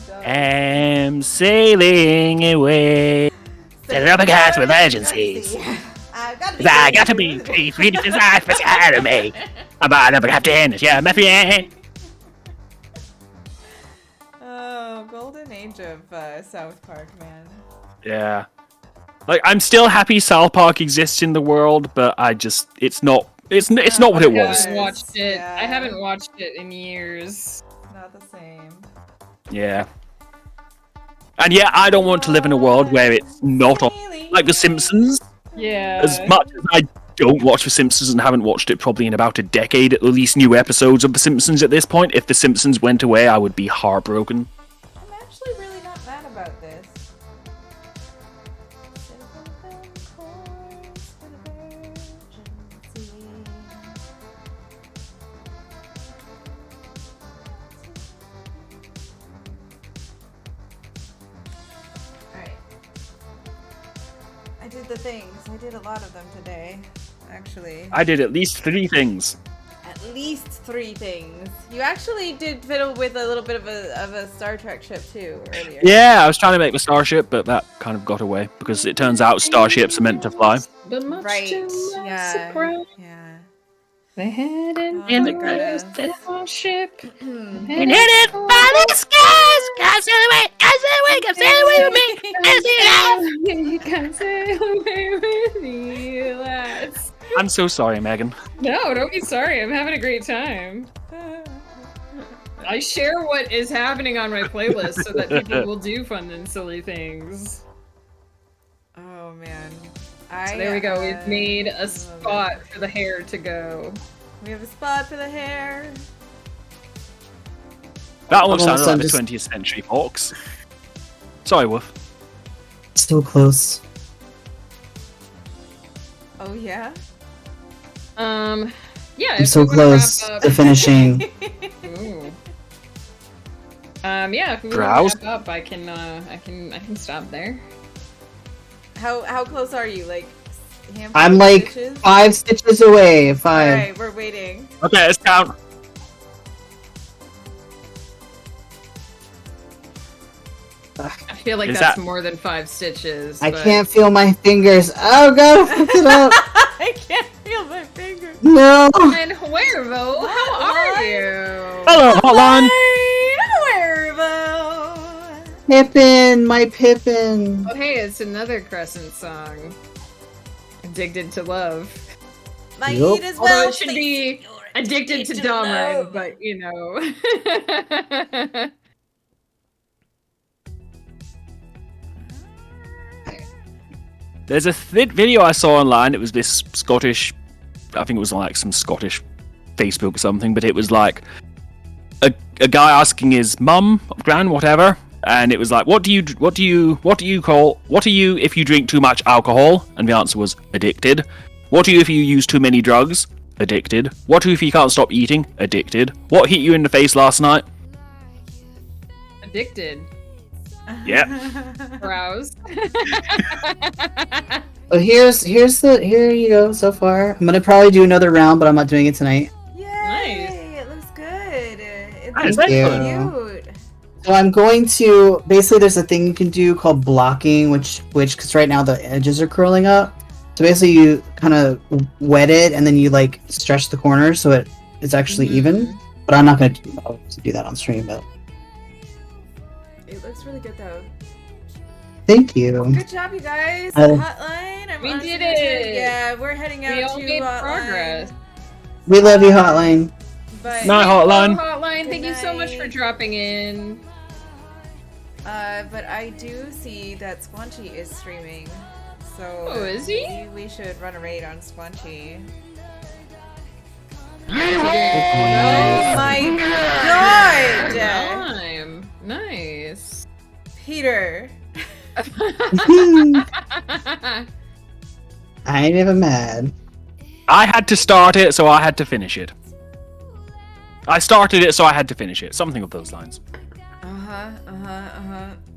Duh. Am sailing away. Set up a cat with urgencies. I got to be free to decide for me. About another captain, yeah, my friend. Oh, golden age of South Park, man. Yeah. Like, I'm still happy South Park exists in the world, but it's not what it I was. haven't watched it. Yeah. I haven't watched it in years. Not the same. Yeah. And yeah, I don't want to live in a world where it's not on, like The Simpsons. Yeah. As much as I don't watch The Simpsons and haven't watched it probably in about a decade, at least new episodes of The Simpsons at this point, if The Simpsons went away, I would be heartbroken. I'm actually really not mad about this. Alright. I did the things. I did a lot of them today, actually. I did at least 3 things. At least 3 things. You actually did fiddle with a little bit of a Star Trek ship too earlier. Yeah, I was trying to make the starship, but that kind of got away because it turns out starships are meant to fly. But much Right. to my Yeah. surprise, Yeah. they had an Oh my starship. goodness. And hit it by the skies! Come sail away! Come sail away! Come sail away with me! Come sail away! You can sail away with me, lads. I'm so sorry, Megan. No, don't be sorry. I'm having a great time. I share what is happening on my playlist so that people will do fun and silly things. Oh man. So there we go. We've made a love spot it. for the hair to go. We have a spot for the hair. That one sounded I'm like the just- 20th Century Fox. Sorry, Wolf. So close. Oh yeah. Yeah. I'm if so we wanna close wrap up- to finishing. Ooh. Yeah. If we want Browse. to wrap up, I can stop there. How close are you? Like handful I'm of like stitches? 5 stitches away. 5. Alright, we're waiting. Okay, let's count. I feel like Is that's that- more than 5 stitches. I but- can't feel my fingers. Oh god, I fucked it up. I can't feel my fingers. No. And Huervo, how are you? Hello, hotline. Huervo. Pippin, my Pippin. Oh, hey, it's another Crescent song. Addicted to Love. Might Yup. as Although well it should say be you're Addicted to Dahmer, but you know. There's a video I saw online. It was this Scottish, I think it was on like some Scottish Facebook or something, but it was like a guy asking his mum, gran, whatever, and it was like, what are you if you drink too much alcohol? And the answer was addicted. What are you if you use too many drugs? Addicted. What if you can't stop eating? Addicted. What hit you in the face last night? Addicted. Yeah. Browse. Oh, here you go so far. I'm gonna probably do another round, but I'm not doing it tonight. Yay! It looks good. It Nice, looks thank cute. So I'm going to basically there's a thing you can do called blocking, which because right now the edges are curling up. So basically you kind of wet it and then you like stretch the corners so it's actually even. But I'm not gonna do that on stream. But It looks really good though. thank you. Good job, you guys. Uh, Hotline. I'm We honestly did gonna turn- it. Yeah, we're heading out We all to made Hotline. progress. We love you, Hotline. But Night, Hotline. Hotline, Good thank you so much for night. dropping in. But I do see that Squanchy is streaming. So Oh, is he? maybe we should run a raid on Squanchy. Oh my god! Time. Nice. Peter. I ain't even mad. I had to start it, so I had to finish it. I started it, so I had to finish it. Something of those lines.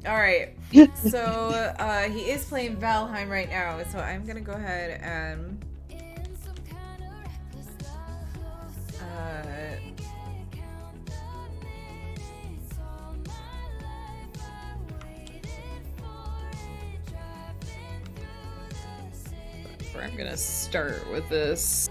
Alright. So, he is playing Valheim right now, so I'm gonna go ahead and... I'm gonna start with this.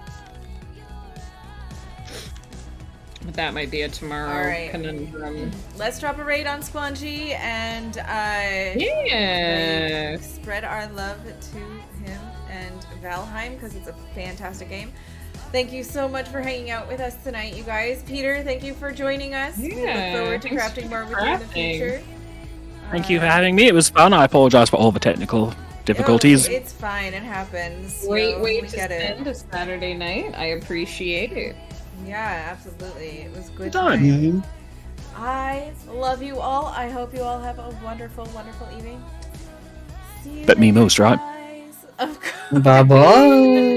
But that might be a tomorrow Alright. conundrum. Let's drop a raid on Squanchy and Yeah. spread our love to him and Valheim because it's a fantastic game. Thank you so much for hanging out with us tonight, you guys. Peter, thank you for joining us. We look Yeah, forward to thanks crafting for more with you in the crafting. future. Thank you for having me. It was fun. I apologize for all the technical difficulties. Oh, it's fine. It happens. you Great know, way we to get it. spend a Saturday night. I appreciate it. Yeah, absolutely. It was good Done. time. Mhm. I love you all. I hope you all have a wonderful, wonderful evening. See you But me later, most, right? guys. Of course. Bye bye.